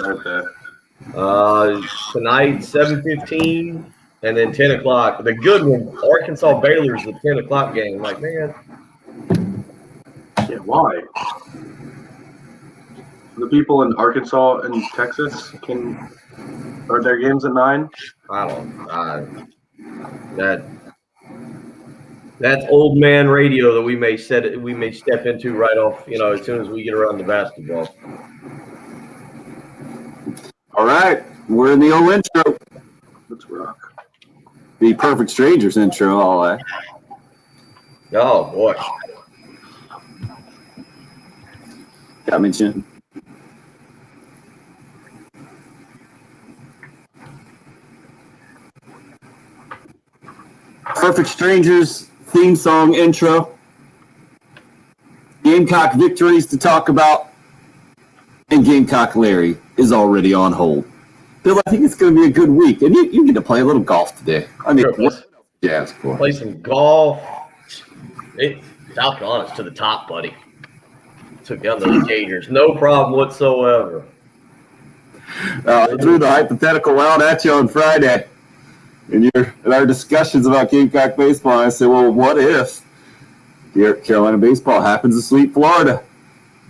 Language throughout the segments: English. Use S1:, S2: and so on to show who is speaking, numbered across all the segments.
S1: right there.
S2: Tonight, 7:15, and then 10 o'clock. The good one, Arkansas Baylor's the 10 o'clock game. Like, man.
S1: Yeah, why? The people in Arkansas and Texas are their games at 9?
S2: I don't. That's old man radio that we may step into right off, as soon as we get around the basketball.
S3: All right, we're in the old intro.
S1: Let's rock.
S3: The Perfect Strangers intro, all that.
S2: Oh boy.
S3: Got mentioned. Perfect Strangers theme song intro. Gamecock victories to talk about. And Gamecock Larry is already on hold. Bill, I think it's going to be a good week. And you get to play a little golf today. I mean,
S2: what for? Play some golf. South Carolina's to the top, buddy. Took down those Gators. No problem whatsoever.
S3: I threw the hypothetical out at you on Friday. In our discussions about Gamecock baseball, I said, well, what if Carolina baseball happens to sweep Florida?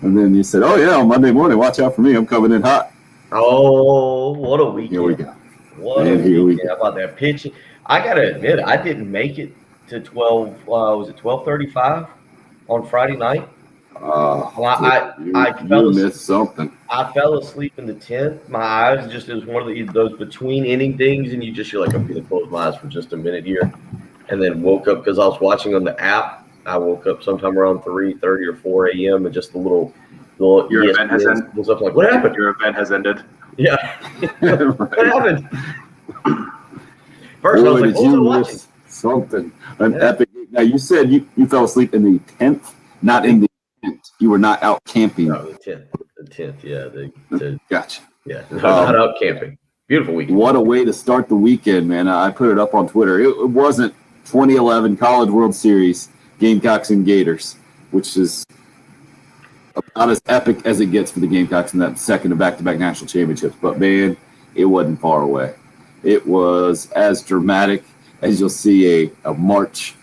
S3: And then you said, oh, yeah, on Monday morning, watch out for me. I'm coming in hot.
S2: Oh, what a weekend.
S3: Here we go.
S2: What a weekend. How about that pitching? I got to admit, I didn't make it to 12:35 on Friday night?
S3: You missed something.
S2: I fell asleep in the 10th. My eyes it was one of those between inning things, and you're like, I'm going to close my eyes for just a minute here. And then woke up because I was watching on the app. I woke up sometime around 3:30 or 4 a.m. and just the little
S1: your event has ended.
S2: Was up like, what happened?
S1: Your event has ended.
S2: Yeah. What happened? First, I was like, what was I watching?
S3: Something. An epic. Now, you said you fell asleep in the 10th, not in the 10th. You were not out camping.
S2: No, the 10th. The 10th, yeah.
S3: Gotcha.
S2: Yeah, not out camping. Beautiful weekend.
S3: What a way to start the weekend, man. I put it up on Twitter. It wasn't 2011 College World Series, Gamecocks and Gators, which is about as epic as it gets for the Gamecocks in that second of back-to-back national championships. But, man, it wasn't far away. It was as dramatic as you'll see a March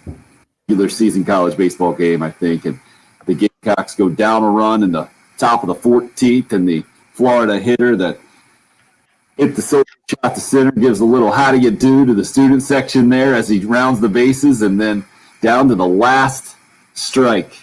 S3: regular season college baseball game, I think. And the Gamecocks go down a run in the top of the 14th, and the Florida hitter that hit the solo shot to center gives a little how do you do to the student section there as he rounds the bases, and then down to the last strike.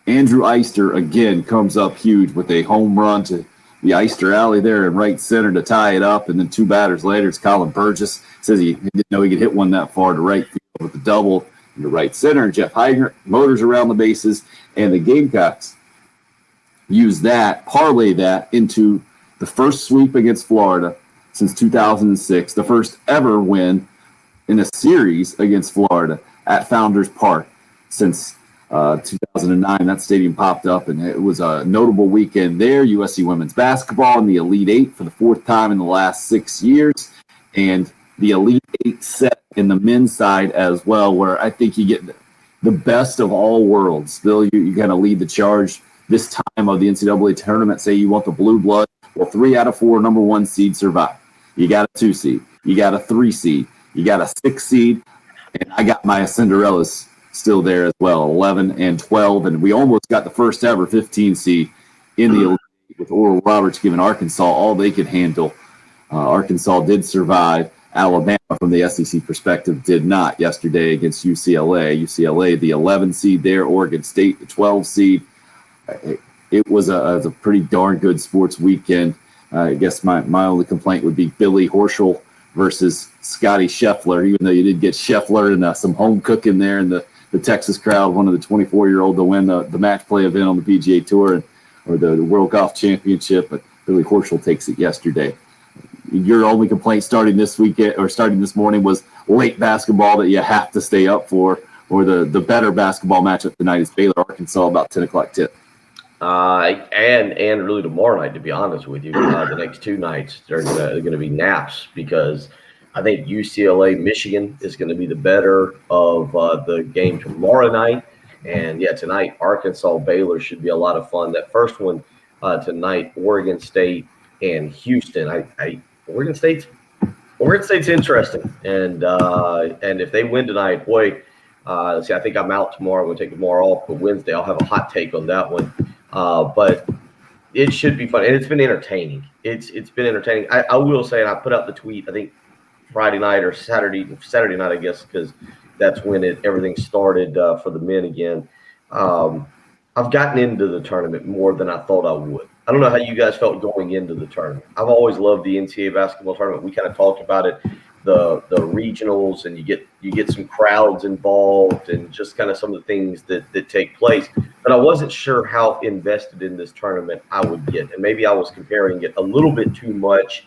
S3: Andrew Eister again comes up huge with a home run to the Eister Alley there in right center to tie it up, and then two batters later, it's Colin Burgess. Says he didn't know he could hit one that far to right field with the double into right center. Jeff Heidner motors around the bases, and the Gamecocks use that, parlay that into the first sweep against Florida since 2006, the first ever win in a series against Florida at Founders Park since 2009. That stadium popped up, and it was a notable weekend there. USC women's basketball in the Elite Eight for the fourth time in the last 6 years, and the Elite Eight set in the men's side as well, where I think you get the best of all worlds. Bill, you kind of lead the charge this time of the NCAA tournament. Say you want the blue blood. Well, 3 out of 4 number 1 seeds survive. You got a 2 seed. You got a 3 seed. You got a 6 seed. And I got my Cinderellas still there as well, 11 and 12. And we almost got the first ever 15 seed in the Elite Eight with Oral Roberts giving Arkansas all they could handle. Arkansas did survive. Alabama, from the SEC perspective, did not yesterday against UCLA. UCLA, the 11 seed there. Oregon State, the 12 seed. It was a pretty darn good sports weekend. I guess my only complaint would be Billy Horschel versus Scotty Scheffler, even though you did get Scheffler and some home cooking there in the Texas crowd, one of the 24-year-old to win the match play event on the PGA Tour or the World Golf Championship. But Billy Horschel takes it yesterday. Your only complaint starting this weekend or starting this morning was late basketball that you have to stay up for, or the better basketball matchup tonight is Baylor Arkansas about 10 o'clock tip.
S2: And really tomorrow night, to be honest with you, the next 2 nights they're going to be naps, because I think UCLA Michigan is going to be the better of the game tomorrow night, and tonight Arkansas Baylor should be a lot of fun. That first one, tonight. Oregon State and Houston. Oregon State's interesting, and if they win tonight, boy, let's see. I think I'm out tomorrow. I'm going to take tomorrow off, but Wednesday I'll have a hot take on that one. But it should be fun, and it's been entertaining. It's been entertaining. I will say, and I put out the tweet, I think Friday night or Saturday night, I guess, because that's when everything started for the men again. I've gotten into the tournament more than I thought I would. I don't know how you guys felt going into the tournament. I've always loved the NCAA basketball tournament. We kind of talked about it, the regionals, and you get some crowds involved, and just kind of some of the things that take place. But I wasn't sure how invested in this tournament I would get, and maybe I was comparing it a little bit too much,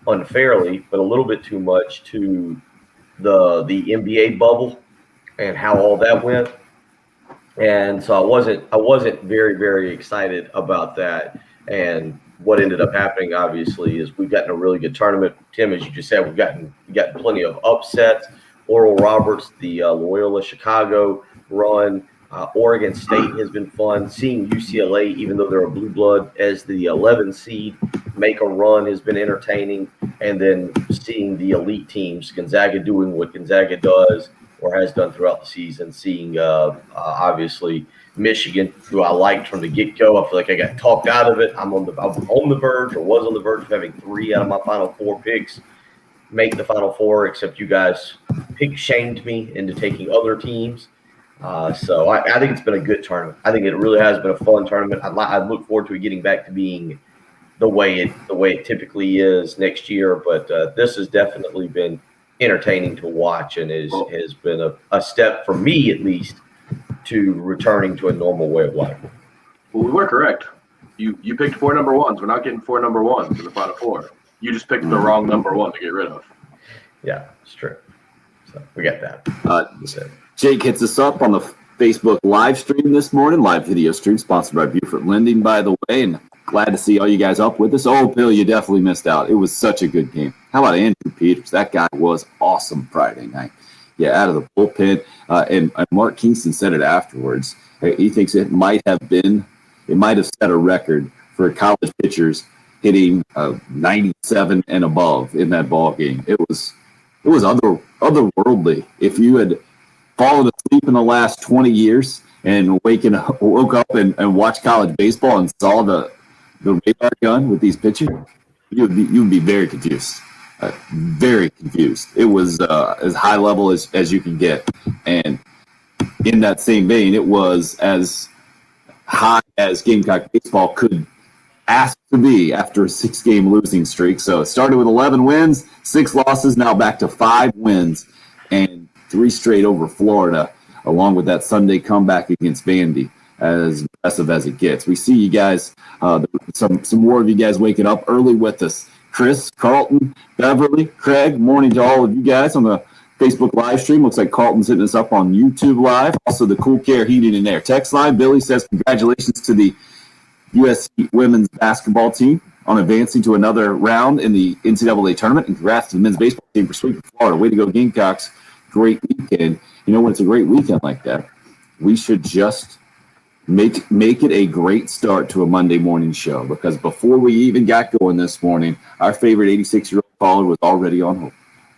S2: unfairly, but a little bit too much to the NBA bubble and how all that went. And so I wasn't very, very excited about that. And what ended up happening, obviously, is we've gotten a really good tournament. Tim, as you just said, we've gotten plenty of upsets. Oral Roberts, the Loyola Chicago run. Oregon State has been fun. Seeing UCLA, even though they're a blue blood, as the 11 seed make a run has been entertaining. And then seeing the elite teams, Gonzaga doing what Gonzaga does or has done throughout the season, seeing obviously Michigan, who I liked from the get-go. I feel like I got talked out of it. I was on the verge of having 3 out of my final 4 picks make the final 4, except you guys shamed me into taking other teams. So I think it's been a good tournament. I think it really has been a fun tournament. I look forward to it getting back to being the way it typically is next year. But this has definitely been entertaining to watch, and has been a step for me, at least, to returning to a normal way of life.
S1: Well, we were correct. You picked 4 number ones. We're not getting 4 number ones in the final 4. You just picked the wrong number 1 to get rid of.
S2: Yeah, it's true. So we got that.
S3: Jake hits us up on the Facebook live stream this morning, live video stream sponsored by Buford Lending, by the way, and glad to see all you guys up with us. Oh, Bill, you definitely missed out. It was such a good game. How about Andrew Peters? That guy was awesome Friday night. Yeah, out of the bullpen. And Mark Kingston said it afterwards. He thinks it might have set a record for college pitchers hitting 97 and above in that ball game. It was otherworldly. If you had fallen asleep in the last 20 years and woke up and watched college baseball and saw the radar gun with these pitchers, you'd be very confused. Very confused. It was as high level as you can get. And in that same vein, it was as high as Gamecock baseball could ask to be after a 6-game losing streak. So it started with 11 wins, 6 losses, now back to 5 wins, and 3 straight over Florida, along with that Sunday comeback against Vandy, as impressive as it gets. We see you guys, some more of you guys waking up early with us. Chris, Carlton, Beverly, Craig, morning to all of you guys on the Facebook live stream. Looks like Carlton's hitting us up on YouTube Live. Also, the Cool Care Heating and Air text line. Billy says congratulations to the U.S. women's basketball team on advancing to another round in the NCAA tournament. And congrats to the men's baseball team for sweeping Florida. Way to go, Gamecocks. Great weekend. You know, when it's a great weekend like that, we should just make it a great start to a Monday morning show, because before we even got going this morning, our favorite 86-year-old caller was already on hold.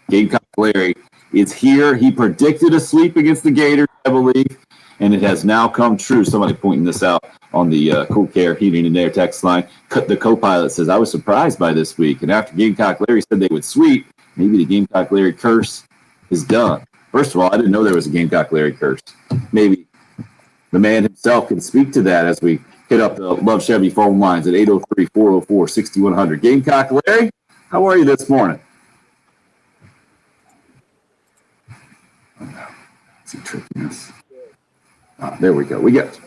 S3: Gamecock Larry is here. He predicted a sweep against the Gators, I believe, and it has now come true. Somebody pointing this out on the Cool Care Heating and Air text line. The co-pilot says, I was surprised by this week, and after Gamecock Larry said they would sweep, maybe the Gamecock Larry curse is done. First of all, I didn't know there was a Gamecock Larry curse. Maybe the man himself can speak to that as we hit up the Love Chevy phone lines at 803-404-6100. Gamecock Larry, how are you this morning? Is he tricking us? There we go. We got you.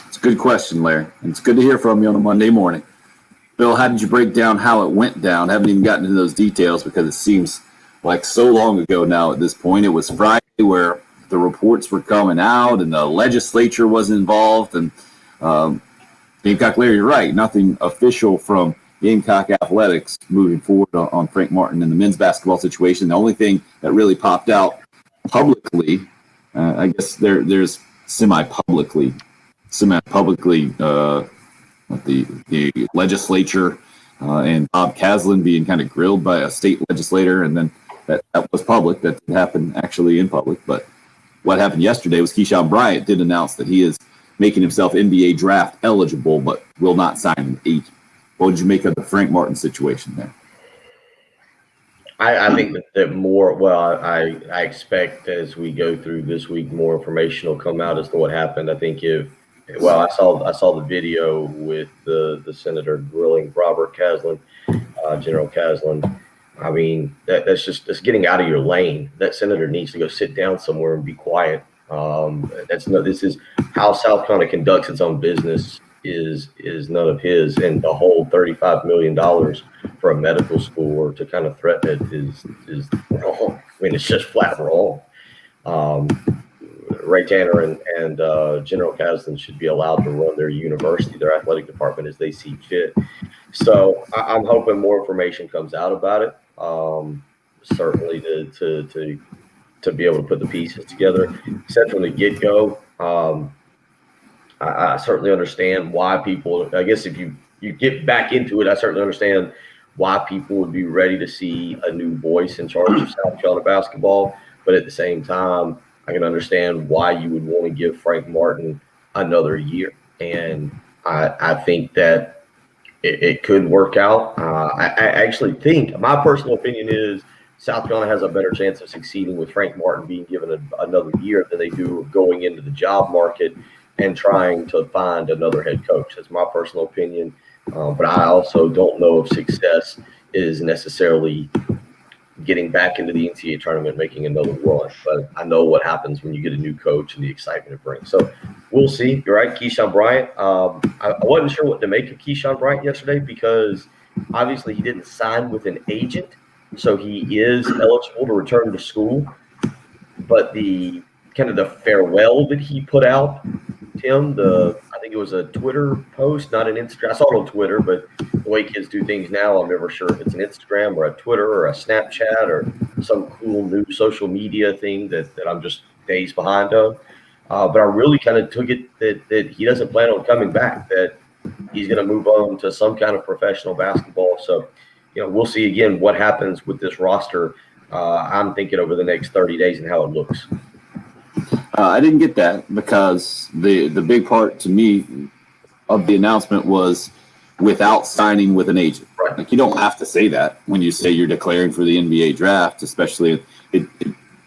S3: It's a good question, Larry. And it's good to hear from you on a Monday morning. Bill, how did you break down how it went down? Haven't even gotten into those details because it seems like so long ago now at this point. It was Friday where the reports were coming out and the legislature was involved. And Gamecock Larry, you're right. Nothing official from Gamecock Athletics moving forward on Frank Martin and the men's basketball situation. The only thing that really popped out publicly, I guess there's semi-publicly, the legislature and Bob Caslin being kind of grilled by a state legislator, and then that was public. That happened actually in public. But what happened yesterday was Keyshawn Bryant did announce that he is making himself NBA draft eligible, but will not sign an agent. What did you make of the Frank Martin situation there?
S2: I think that more, well, I expect as we go through this week, more information will come out as to what happened. I think I saw the video with the senator grilling Robert Caslin, General Caslin. I mean, that's getting out of your lane. That senator needs to go sit down somewhere and be quiet. This is how South Carolina conducts its own business is none of his, and the whole $35 million for a medical school or to kind of threaten it is wrong. I mean, it's just flat wrong. Ray Tanner and General Caslin should be allowed to run their university, their athletic department as they see fit. So I'm hoping more information comes out about it. Certainly to be able to put the pieces together. Said from the get-go, I certainly understand why people, I guess if you get back into it, I certainly understand why people would be ready to see a new voice in charge of South Carolina basketball. But at the same time, I can understand why you would want to give Frank Martin another year. And I think that it could work out. I actually think, my personal opinion is South Carolina has a better chance of succeeding with Frank Martin being given another year than they do going into the job market and trying to find another head coach. That's my personal opinion. But I also don't know if success is necessarily getting back into the NCAA tournament, making another run. But I know what happens when you get a new coach and the excitement it brings. So we'll see. You're right, Keyshawn Bryant. I wasn't sure what to make of Keyshawn Bryant yesterday because obviously he didn't sign with an agent, so he is eligible to return to school. But the kind of the farewell that he put out, Tim, I think it was a Twitter post, not an Instagram. I saw it on Twitter, but the way kids do things now, I'm never sure if it's an Instagram or a Twitter or a Snapchat or some cool new social media thing that I'm just days behind on. But I really kind of took it that he doesn't plan on coming back, that he's going to move on to some kind of professional basketball. So, we'll see again what happens with this roster. I'm thinking over the next 30 days and how it looks.
S3: I didn't get that because the big part to me of the announcement was without signing with an agent.
S2: Right.
S3: Like, you don't have to say that when you say you're declaring for the NBA draft, especially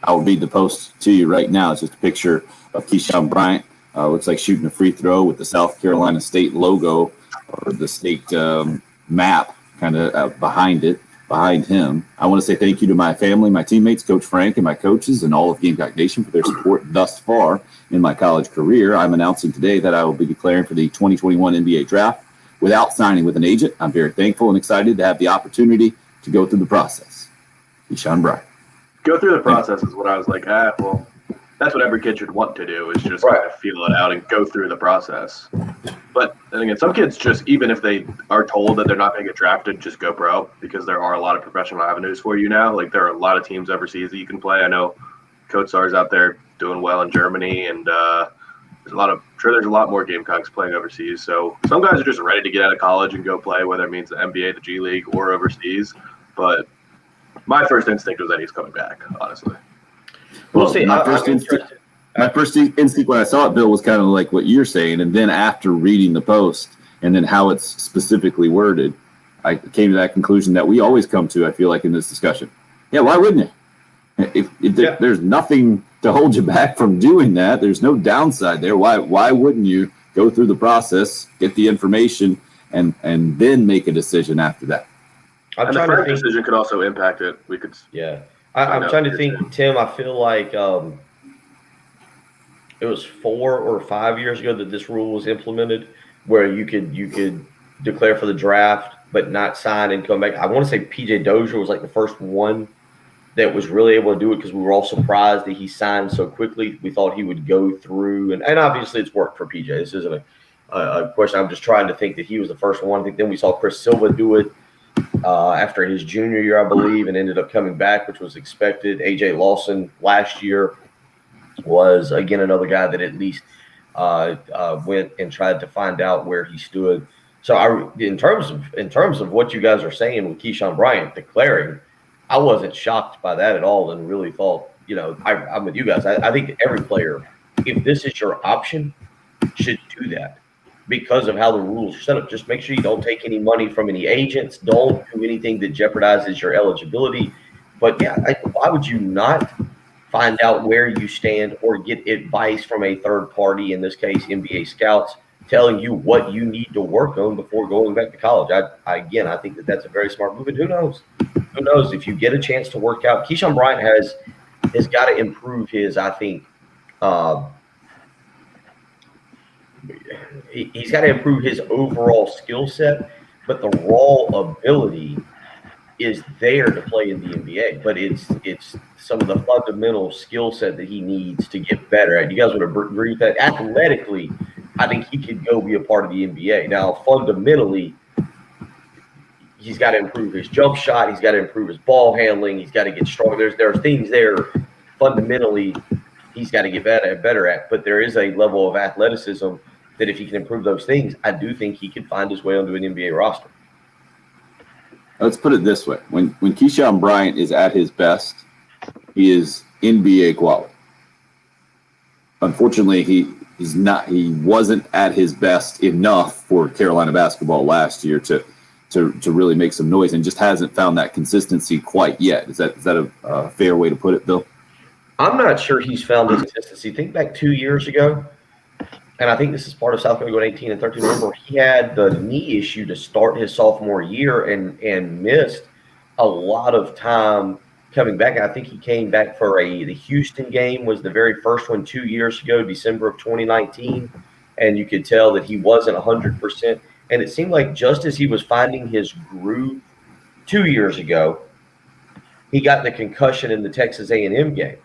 S3: I'll read the post to you right now. It's just a picture of Keyshawn Bryant. Looks like shooting a free throw with the South Carolina State logo or the state map kind of behind him. I want to say thank you to my family, my teammates, Coach Frank, and my coaches, and all of Gamecock Nation for their support thus far in my college career. I'm announcing today that I will be declaring for the 2021 NBA draft without signing with an agent. I'm very thankful and excited to have the opportunity to go through the process. Keyshawn Bryant.
S1: Go through the process is what I was like, well, that's what every kid should want to do, is just kind of feel it out and go through the process. But then again, some kids just, even if they are told that they're not going to get drafted, just go pro, because there are a lot of professional avenues for you now. Like, there are a lot of teams overseas that you can play. I know Coach Sar's out there doing well in Germany, and there's a lot more Gamecocks playing overseas. So some guys are just ready to get out of college and go play, whether it means the NBA, the G League, or overseas. But my first instinct was that he's coming back, honestly.
S2: We'll see.
S3: My first instinct when I saw it, Bill, was kind of like what you're saying, and then after reading the post and then how it's specifically worded, I came to that conclusion that we always come to. I feel like in this discussion, yeah, why wouldn't you? If there's nothing to hold you back from doing that, there's no downside there. Why wouldn't you go through the process, get the information, and then make a decision after that?
S1: And the first decision could also impact it. We could.
S2: Yeah, I'm trying to think, Tim. I feel like it was 4 or 5 years ago that this rule was implemented, where you could declare for the draft but not sign and come back. I want to say PJ Dozier was like the first one that was really able to do it, because we were all surprised that he signed so quickly. We thought he would go through, and obviously it's worked for PJ. This isn't a question. I'm just trying to think that he was the first one. I think then we saw Chris Silva do it after his junior year, I believe, and ended up coming back, which was expected. AJ Lawson last year was, again, another guy that at least went and tried to find out where he stood. So in terms of what you guys are saying with Keyshawn Bryant declaring, I wasn't shocked by that at all, and really thought, I'm with you guys. I think that every player, if this is your option, should do that because of how the rules are set up. Just make sure you don't take any money from any agents. Don't do anything that jeopardizes your eligibility. But yeah, why would you not find out where you stand or get advice from a third party, in this case, NBA scouts, telling you what you need to work on before going back to college? I think that that's a very smart move. And who knows? Who knows if you get a chance to work out? Keyshawn Bryant has got to improve his, I think, he's got to improve his overall skill set, but the raw ability is there to play in the NBA. But it's some of the fundamental skill set that he needs to get better at. You guys would agree with that? Athletically, I think he could go be a part of the NBA. Now, fundamentally, he's got to improve his jump shot. He's got to improve his ball handling. He's got to get stronger. There are things there fundamentally he's got to get better at. But there is a level of athleticism that if he can improve those things, I do think he could find his way onto an NBA roster.
S3: Let's put it this way. When Keyshawn Bryant is at his best, he is NBA quality. Unfortunately, he wasn't at his best enough for Carolina basketball last year to really make some noise, and just hasn't found that consistency quite yet. Is that a fair way to put it, Bill?
S2: I'm not sure he's found his consistency. Think back 2 years ago, and I think this is part of South Carolina going 18 and 13. Remember, he had the knee issue to start his sophomore year and missed a lot of time coming back. I think he came back for the Houston game was the very first one 2 years ago, December of 2019, and you could tell that he wasn't 100%. And it seemed like just as he was finding his groove 2 years ago, he got the concussion in the Texas A&M game.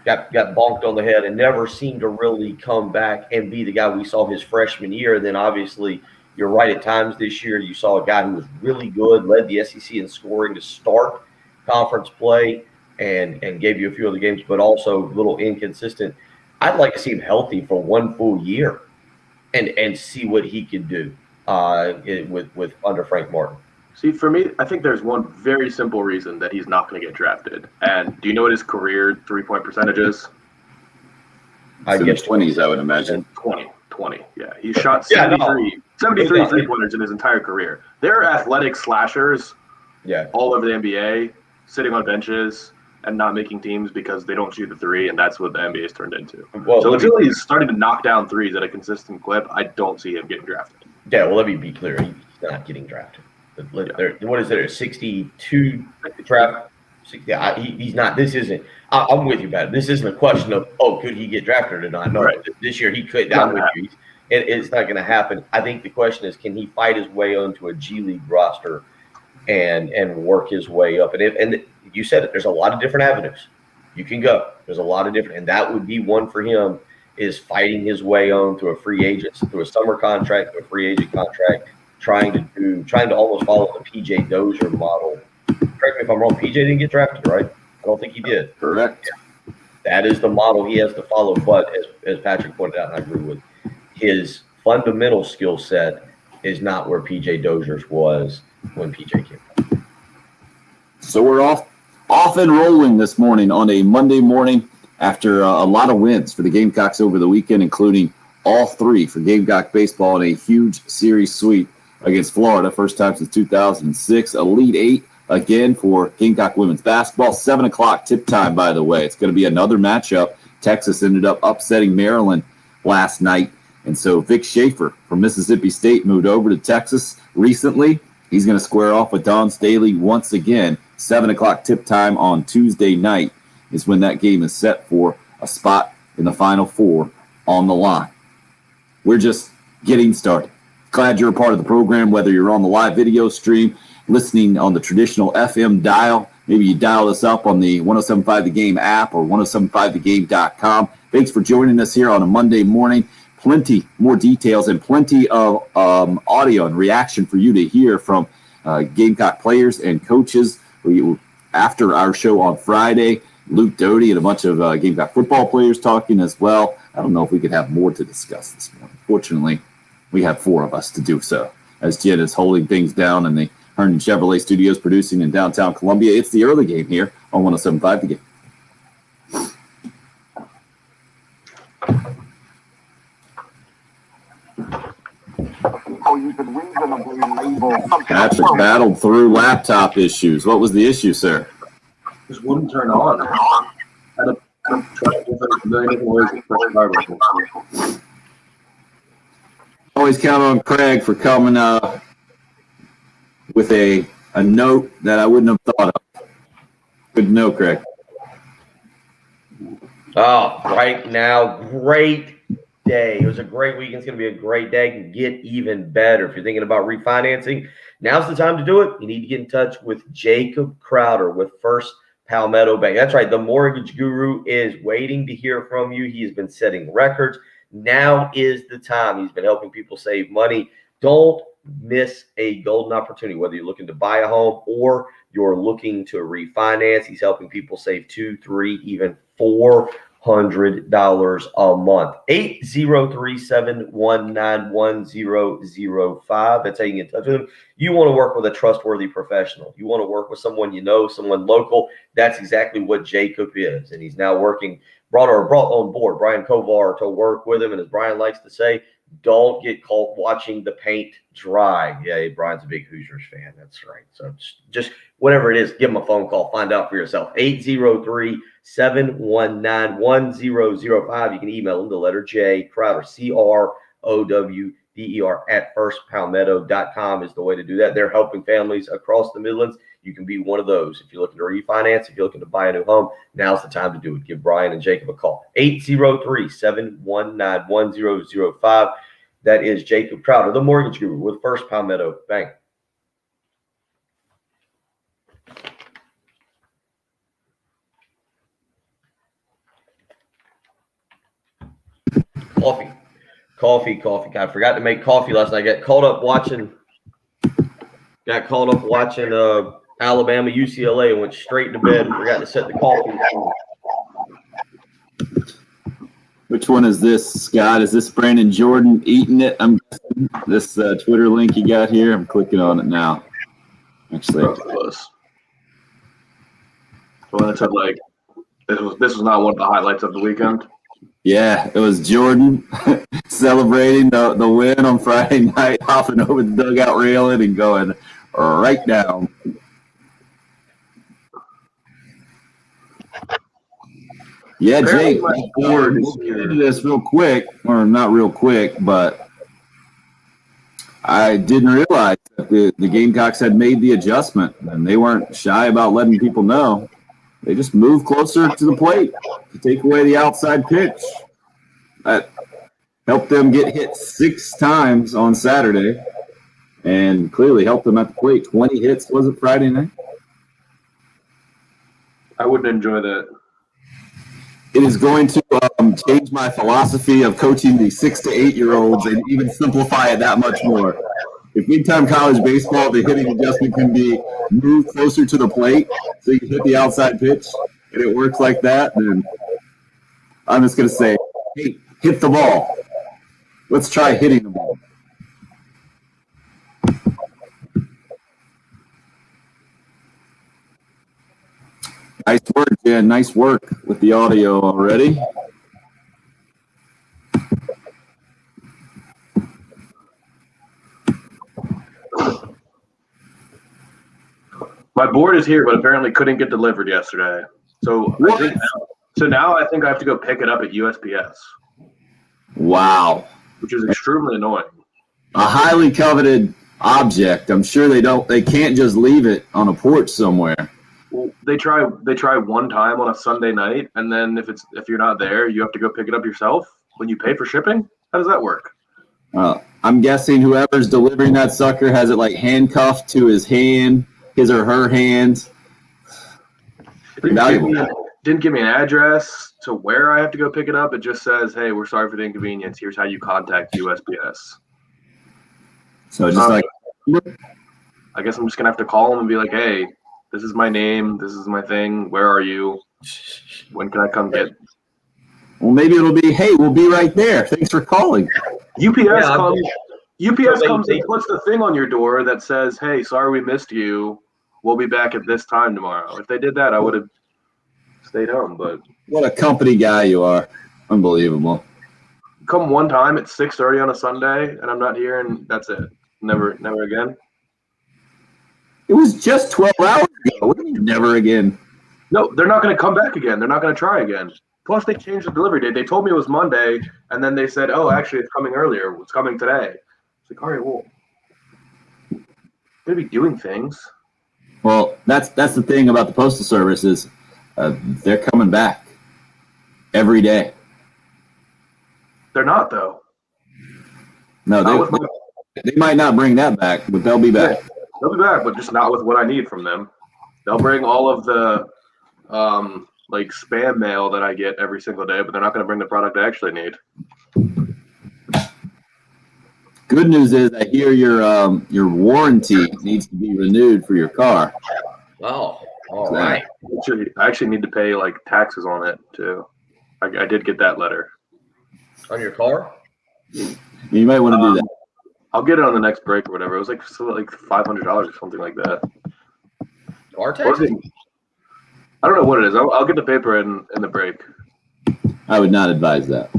S2: Got bonked on the head and never seemed to really come back and be the guy we saw his freshman year. And then obviously, you're right, at times this year you saw a guy who was really good, led the SEC in scoring to start conference play and gave you a few other games, but also a little inconsistent. I'd like to see him healthy for 1 full year and see what he could do with under Frank Martin.
S1: See, for me, I think there's one very simple reason that he's not going to get drafted. And do you know what his career 3-point percentage is?
S2: I guess
S3: 20s, I would imagine.
S1: 20, yeah. He shot 73 3-pointers in his entire career. There are athletic slashers all over the NBA, sitting on benches and not making teams because they don't shoot the three, and that's what the NBA has turned into. Well, so until he's starting to knock down threes at a consistent clip, I don't see him getting drafted.
S2: Yeah, well, let me be clear. He's not getting drafted. What is there? 62 draft. He's not. This isn't. I'm with you, Pat. This isn't a question of could he get drafted or not? No, right. This year he could. I'm with you. It's not going to happen. I think the question is, can he fight his way onto a G League roster and work his way up? And you said it. There's a lot of different avenues you can go. There's a lot of different, and that would be one for him. Is fighting his way on through a free agent, through a summer contract, through a free agent contract. Trying to almost follow the PJ Dozier model. Correct me if I'm wrong. PJ didn't get drafted, right? I don't think he did.
S3: Correct.
S2: Yeah. That is the model he has to follow. But as Patrick pointed out, and I agree with, his fundamental skill set is not where PJ Dozier's was when PJ came out.
S3: So we're off and rolling this morning on a Monday morning. after a lot of wins for the Gamecocks over the weekend, including all 3 for Gamecock baseball in a huge series sweep against Florida, first time since 2006. Elite 8 again for Gamecock women's basketball. 7 o'clock tip time, by the way. It's going to be another matchup. Texas ended up upsetting Maryland last night. And so Vic Schaefer from Mississippi State moved over to Texas recently. He's going to square off with Dawn Staley once again. 7 o'clock tip time on Tuesday night is when that game is set for a spot in the Final Four on the line. We're just getting started. Glad you're a part of the program, whether you're on the live video stream, listening on the traditional FM dial. Maybe you dial us up on the 107.5 The Game app or 107.5thegame.com. Thanks for joining us here on a Monday morning. Plenty more details and plenty of audio and reaction for you to hear from Gamecock players and coaches. After our show on Friday, Luke Doty and a bunch of Gamecock football players talking as well. I don't know if we could have more to discuss this morning. Fortunately, we have 4 of us to do so, as Jen is holding things down in the Herndon Chevrolet Studios producing in downtown Columbia. It's the early game here on 107.5 The Game. Patrick battled through laptop issues. What was the issue, sir?
S1: Just wouldn't turn on. Had to try a million different ways to press power.
S3: Always count on Craig for coming with a note that I wouldn't have thought of. Good to know, Craig.
S2: Oh, right now, great day. It was a great weekend. It's going to be a great day. It can get even better. If you're thinking about refinancing, now's the time to do it. You need to get in touch with Jacob Crowder with First Palmetto Bank. That's right. The mortgage guru is waiting to hear from you. He has been setting records. Now is the time. He's been helping people save money. Don't miss a golden opportunity, whether you're looking to buy a home or you're looking to refinance. He's helping people save $200, $300, even $400 a month. 803-719-1005. That's how you get in touch with him. You want to work with a trustworthy professional. You want to work with someone you know, someone local. That's exactly what Jacob is. And he's now brought on board Brian Kovar to work with him. And as Brian likes to say, don't get caught watching the paint dry. Yeah, Brian's a big Hoosiers fan. That's right. So just whatever it is, give him a phone call. Find out for yourself. 803-719-1005. You can email him the letter J, Crowder, CROWDER at firstpalmetto.com is the way to do that. They're helping families across the Midlands. You can be one of those. If you're looking to refinance, if you're looking to buy a new home, now's the time to do it. Give Brian and Jacob a call. 803-719-1005. That is Jacob Crowder, the mortgage guru with First Palmetto Bank. Coffee. I forgot to make coffee last night. I got caught up watching Alabama, UCLA, and went straight to bed and forgot to set the coffee.
S3: Which one is this, Scott? Is this Brandon Jordan eating it? I'm guessing this Twitter link you got here. I'm clicking on it now. Actually,
S1: close. Well, that's like this was not one of the highlights of the weekend.
S3: Yeah, it was Jordan celebrating the win on Friday night, hopping over the dugout railing and going right down. Yeah, Jake, we'll get into this real quick, or not real quick, but I didn't realize that the Gamecocks had made the adjustment, and they weren't shy about letting people know. They just moved closer to the plate to take away the outside pitch. That helped them get hit 6 times on Saturday and clearly helped them at the plate. 20 hits, was it Friday night?
S1: I wouldn't enjoy that.
S3: It is going to change my philosophy of coaching the 6 to 8-year-olds and even simplify it that much more. If big-time college baseball, the hitting adjustment can be moved closer to the plate so you hit the outside pitch, and it works like that, then I'm just going to say, hey, hit the ball. Let's try hitting the ball. Nice work, Yeah, nice work with the audio already.
S1: My board is here, but apparently couldn't get delivered yesterday. So now I think I have to go pick it up at USPS.
S3: Wow.
S1: Which is extremely annoying.
S3: A highly coveted object. I'm sure they can't just leave it on a porch somewhere.
S1: Well, they try one time on a Sunday night, and then if you're not there, you have to go pick it up yourself when you pay for shipping. How does that work?
S3: I'm guessing whoever's delivering that sucker has it like handcuffed to his or her hand.
S1: Didn't give me an address to where I have to go pick it up. It just says, "Hey, we're sorry for the inconvenience. Here's how you contact USPS."
S3: So just
S1: I guess I'm just gonna have to call them and be like, "Hey, this is my name. This is my thing. Where are you? When can I come get?"
S3: Well, maybe it'll be, "Hey, we'll be right there. Thanks for calling."
S1: UPS comes and puts the thing on your door that says, "Hey, sorry we missed you. We'll be back at this time tomorrow." If they did that, I would have stayed home. But
S3: what a company guy you are! Unbelievable.
S1: Come one time at 6:30 on a Sunday, and I'm not here, and that's it. Never again.
S3: It was just 12 hours ago. What do you mean, never again?
S1: No, they're not going to come back again. They're not going to try again. Plus, they changed the delivery date. They told me it was Monday, and then they said, "Oh, actually, it's coming earlier. It's coming today." It's like, all right, well, I'm going to be doing things.
S3: Well, that's the thing about the Postal Service is they're coming back every day.
S1: They're not, though.
S3: No, they might not bring that back, but they'll be back.
S1: Yeah, they'll be back, but just not with what I need from them. They'll bring all of the like spam mail that I get every single day, but they're not going to bring the product I actually need.
S3: Good news is I hear your warranty needs to be renewed for your car.
S2: Oh, all right.
S1: I actually need to pay like taxes on it too. I did get that letter.
S2: On your car?
S3: You might want to do that.
S1: I'll get it on the next break or whatever. It was like $500 or something like that.
S2: Car taxes?
S1: I don't know what it is. I'll get the paper in the break.
S3: I would not advise that.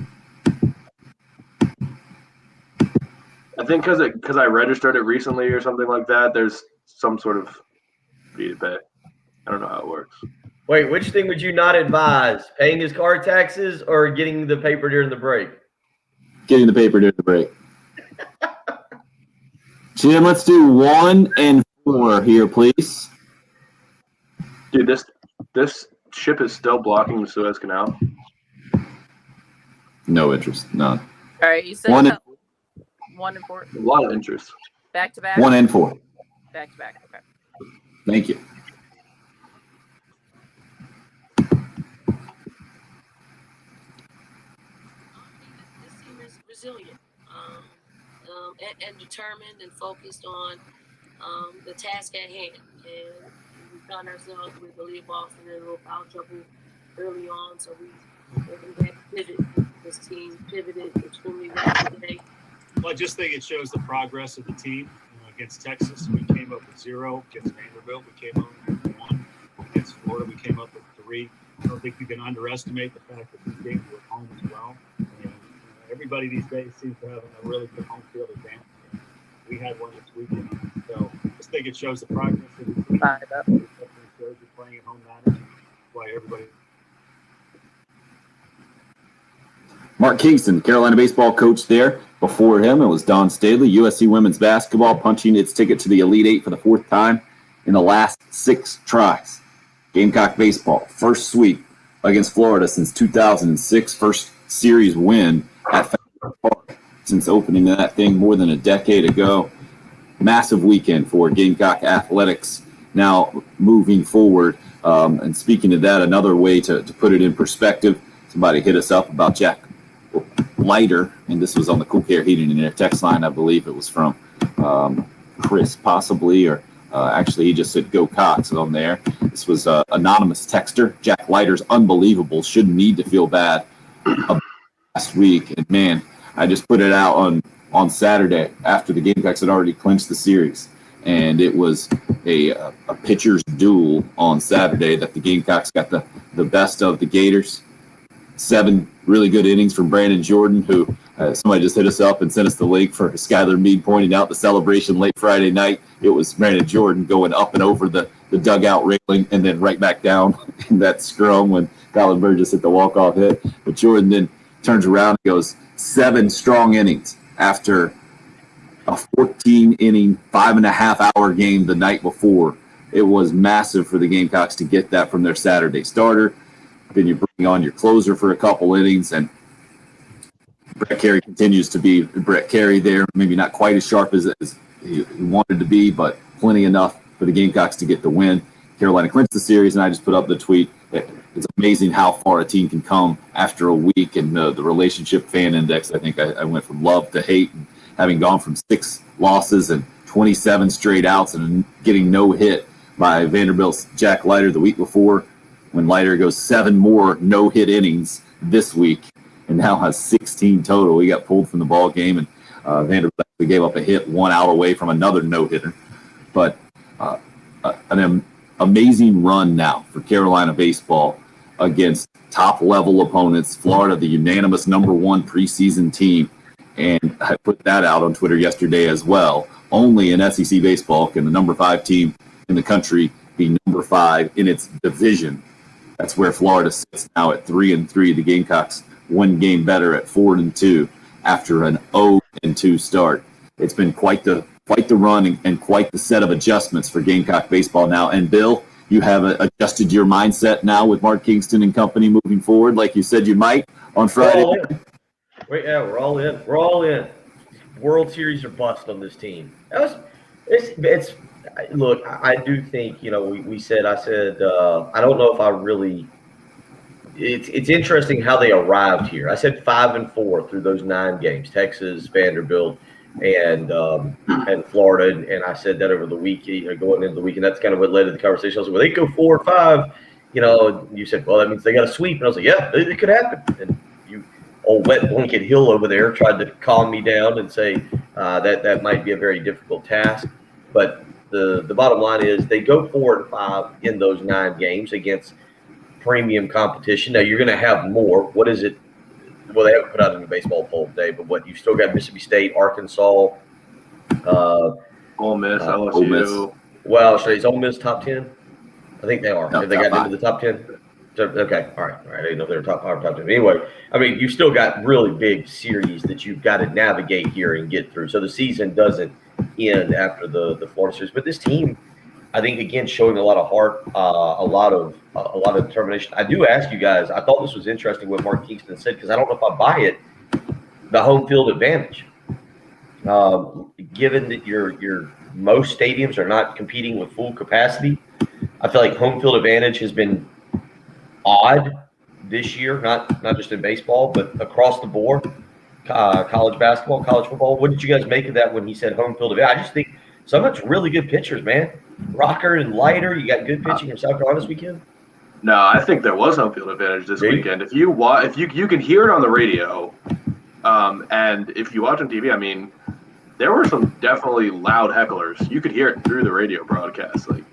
S1: I think because I registered it recently or something like that, there's some sort of fee to pay. I don't know how it works.
S2: Wait, which thing would you not advise? Paying his car taxes or getting the paper during the break?
S3: Getting the paper during the break. Jim, let's do 1 and 4 here, please.
S1: Dude, this ship is still blocking the Suez Canal.
S3: No interest, none.
S4: All right, you said
S3: 1 and
S4: 1 and 4.
S1: A lot of interest.
S4: Back to back.
S3: 1 and 4.
S4: Back to back. Okay.
S3: Thank you.
S5: This team is resilient and determined and focused on the task at hand. And we found ourselves with the lead Boston in a little foul trouble early on, so we had to pivot. This team pivoted extremely well today.
S6: Well, I just think it shows the progress of the team. Against Texas, we came up with 0. Against Vanderbilt, we came up with 1. Against Florida, we came up with 3. I don't think you can underestimate the fact that these games were at home as well. And everybody these days seems to have a really good home field advantage. We had one this weekend. So I just think it shows the progress of the team. It definitely shows you're playing at home management. That's why everybody.
S3: Mark Kingston, Carolina baseball coach there. Before him, it was Don Staley, USC women's basketball, punching its ticket to the Elite Eight for the 4th time in the last 6 tries. Gamecock baseball, first sweep against Florida since 2006, first series win at Fenway Park since opening that thing more than a decade ago. Massive weekend for Gamecock athletics. Now moving forward, and speaking of that, another way to put it in perspective, somebody hit us up about Jack Leiter, and this was on the Cool Care Heating and Air text line. I believe it was from Chris, possibly, or actually he just said "Go Cox" on there. This was an anonymous texter. Jack Leiter's unbelievable. Shouldn't need to feel bad last week, and man, I just put it out on Saturday after the Gamecocks had already clinched the series, and it was a pitcher's duel on Saturday that the Gamecocks got the best of the Gators. 7 really good innings from Brandon Jordan, who somebody just hit us up and sent us the link for Skylar Mead pointing out the celebration late Friday night. It was Brandon Jordan going up and over the dugout railing and then right back down in that scrum when Colin Burgess hit the walk-off hit. But Jordan then turns around and goes 7 strong innings after a 14-inning, 5.5-hour game the night before. It was massive for the Gamecocks to get that from their Saturday starter. Then you bring on your closer for a couple innings, and Brett Carey continues to be Brett Carey there. Maybe not quite as sharp as he wanted to be, but plenty enough for the Gamecocks to get the win. Carolina clinched the series, and I just put up the tweet. It's amazing how far a team can come after a week, and the relationship fan index, I think I went from love to hate, and having gone from 6 losses and 27 straight outs and getting no hit by Vanderbilt's Jack Leiter the week before, when Leiter goes 7 more no-hit innings this week and now has 16 total. He got pulled from the ball game, and Vanderbilt gave up a hit 1 out away from another no-hitter. But an amazing run now for Carolina baseball against top-level opponents. Florida, the unanimous #1 preseason team. And I put that out on Twitter yesterday as well. Only in SEC baseball can the #5 team in the country be #5 in its division. That's where Florida sits now at 3-3. The Gamecocks 1 game better at 4-2 after an 0-2 start. It's been quite the run and quite the set of adjustments for Gamecock baseball now. And Bill, you have adjusted your mindset now with Mark Kingston and company moving forward, like you said you might on Friday.
S2: We're all in. We're all in. World Series or bust on this team. It's look, I do think, I said, I don't know if I really, it's interesting how they arrived here. I said 5-4 through those 9 games, Texas, Vanderbilt, and Florida. And I said that over the week, going into the week, and that's kind of what led to the conversation. I was like, well, they go 4-5, you said, well, that means they got a sweep. And I was like, yeah, it could happen. And old wet blanket Hill over there tried to calm me down and say that might be a very difficult task. But the bottom line is they go 4-5 in those 9 games against premium competition. Now you're going to have more. What is it? Well, they haven't put out in the baseball poll today, but what, you've still got Mississippi State, Arkansas,
S1: Ole Miss, LSU.
S3: Ole Miss.
S2: Well, so is Ole Miss top 10? I think they are.
S3: No,
S2: Have they got into the top 10? Okay, all right. I didn't know if they were top 5 or top 10. Anyway, I mean, you've still got really big series that you've got to navigate here and get through. So the season doesn't end after the Florida series. But this team, I think, again, showing a lot of heart, a lot of determination. I do ask you guys, I thought this was interesting what Mark Kingston said, because I don't know if I buy it, the home field advantage. Given that your most stadiums are not competing with full capacity, I feel like home field advantage has been odd this year, not just in baseball, but across the board, college basketball, college football. What did you guys make of that when he said home field advantage? I just think some of it's really good pitchers, man. Rocker and Leiter, you got good pitching from South Carolina this weekend?
S1: No, I think there was home field advantage this weekend. If you can hear it on the radio, and if you watch on TV, I mean, there were some definitely loud hecklers. You could hear it through the radio broadcast. Like,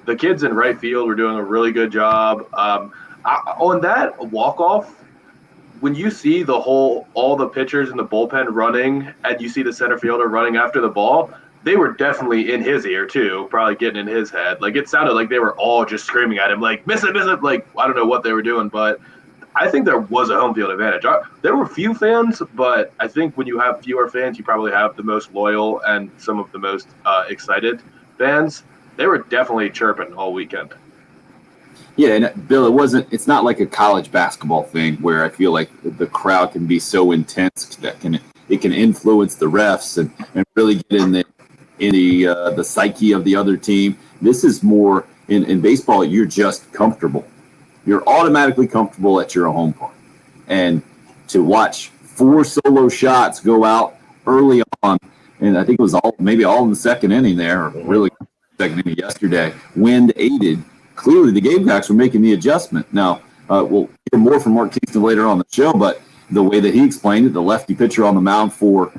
S1: the kids in right field were doing a really good job. On that walk-off, when you see all the pitchers in the bullpen running, and you see the center fielder running after the ball, they were definitely in his ear too, probably getting in his head. Like, it sounded like they were all just screaming at him, like, miss it. Like, I don't know what they were doing, but I think there was a home field advantage. There were few fans, but I think when you have fewer fans, you probably have the most loyal and some of the most excited fans. They were definitely chirping all weekend.
S3: Yeah, and Bill, it's not like a college basketball thing where I feel like the crowd can be so intense that it can influence the refs and really get in the psyche of the other team. This is more in baseball. You're just comfortable. You're automatically comfortable at your home park, and to watch 4 solo shots go out early on, and I think it was all in the second inning there, or really second inning yesterday. Wind aided. Clearly, the Gamecocks were making the adjustment. Now, we'll hear more from Mark Kingston later on the show, but the way that he explained it, the lefty pitcher on the mound for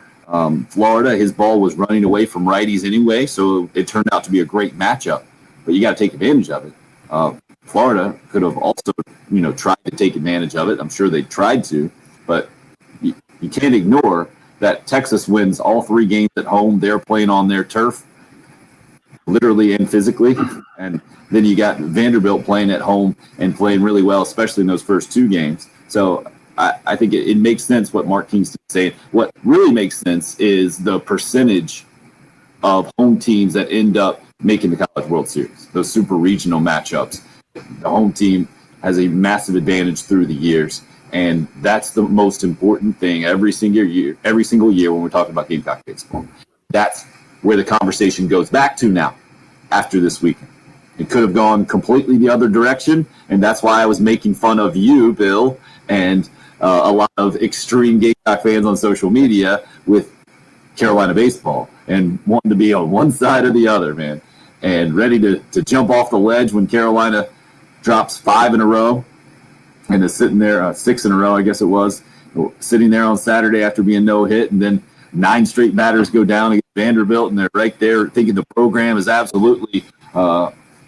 S3: Florida, his ball was running away from righties anyway, so it turned out to be a great matchup. But you got to take advantage of it. Florida could have also, tried to take advantage of it. I'm sure they tried to, but you can't ignore that Texas wins all 3 games at home. They're playing on their turf, literally and physically. And then you got Vanderbilt playing at home and playing really well, especially in those first 2 games. So I think it makes sense what Mark Kingston's saying. What really makes sense is the percentage of home teams that end up making the College World Series, those super regional matchups. The home team has a massive advantage through the years, and that's the most important thing every single year when we're talking about Gamecock baseball. That's where the conversation goes back to now after this weekend. It could have gone completely the other direction, and that's why I was making fun of you, Bill, and a lot of extreme Gamecock fans on social media with Carolina baseball and wanting to be on one side or the other, man, and ready to jump off the ledge when Carolina drops 5 in a row and is sitting there, 6 in a row, I guess it was, sitting there on Saturday after being no hit, and then 9 straight batters go down against Vanderbilt, and they're right there thinking the program is absolutely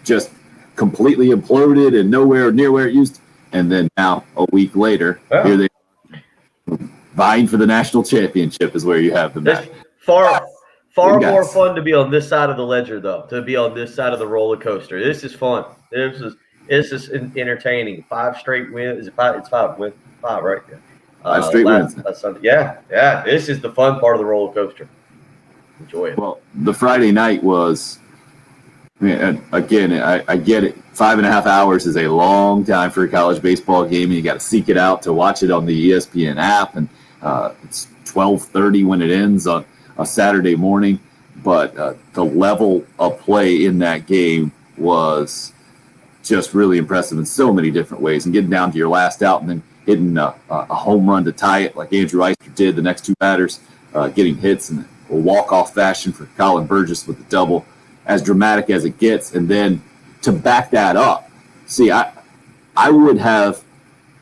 S3: just completely imploded and nowhere near where it used to. And then now, a week later, here they are vying for the national championship is where you have them at.
S2: Far more fun to be on this side of the ledger, though, to be on this side of the roller coaster. This is fun. This is entertaining. 5 straight wins. Is it 5? It's 5 wins. 5, right?
S3: 5 straight wins.
S2: Yeah. This is the fun part of the roller coaster. Enjoy it.
S3: Well, the Friday night was, again, I get it. 5.5 hours is a long time for a college baseball game, and you got to seek it out to watch it on the ESPN app, and it's 12:30 when it ends on a Saturday morning. But the level of play in that game was just really impressive in so many different ways, and getting down to your last out and then hitting a home run to tie it like Andrew Eister did the next 2 batters, getting hits in a walk-off fashion for Colin Burgess with the double, as dramatic as it gets. And then to back that up, see, I would have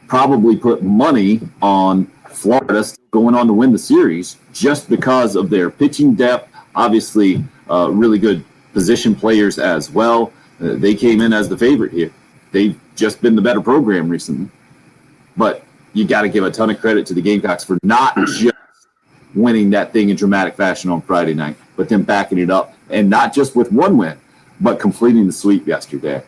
S3: probably put money on Florida still going on to win the series just because of their pitching depth, obviously really good position players as well. They came in as the favorite here. They've just been the better program recently. But you got to give a ton of credit to the Gamecocks for not just winning that thing in dramatic fashion on Friday night, but then backing it up, and not just with 1 win, but completing the sweep yesterday.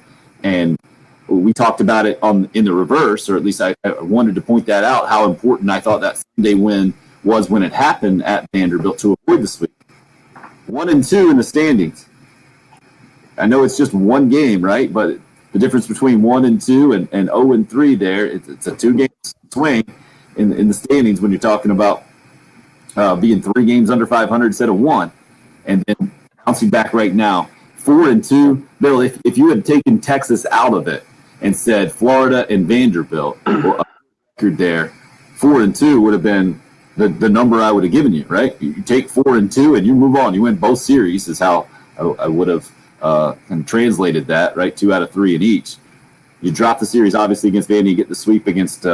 S3: And we talked about it in the reverse, or at least I wanted to point that out, how important I thought that Sunday win was when it happened at Vanderbilt to avoid the sweep. 1 and 2 in the standings. I know it's just 1 game, right? But the difference between 1 and 2 and 0 and 3 there, it's a 2-game swing in the standings when you're talking about being 3 games under 500 instead of 1. And then bouncing back right now, 4 and 2. Bill, if you had taken Texas out of it and said Florida and Vanderbilt, well, a record there, 4 and 2 would have been the number I would have given you, right? You take 4 and 2 and you move on. You win both series is how I would have kind of translated that, right? 2 out of 3 in each. You drop the series, obviously, against Vandy. You get the sweep against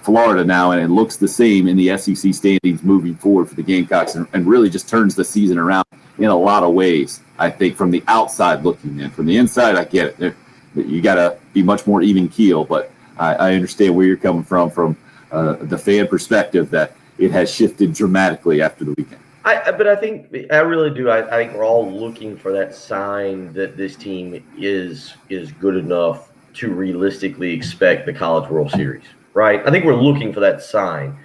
S3: Florida now, and it looks the same in the SEC standings moving forward for the Gamecocks, and really just turns the season around in a lot of ways, I think, from the outside looking in. From the inside, I get it. You got to be much more even keel, but I understand where you're coming from the fan perspective, that it has shifted dramatically after the weekend.
S2: But I think I really do. I think we're all looking for that sign that this team is good enough to realistically expect the College World Series, right? I think we're looking for that sign.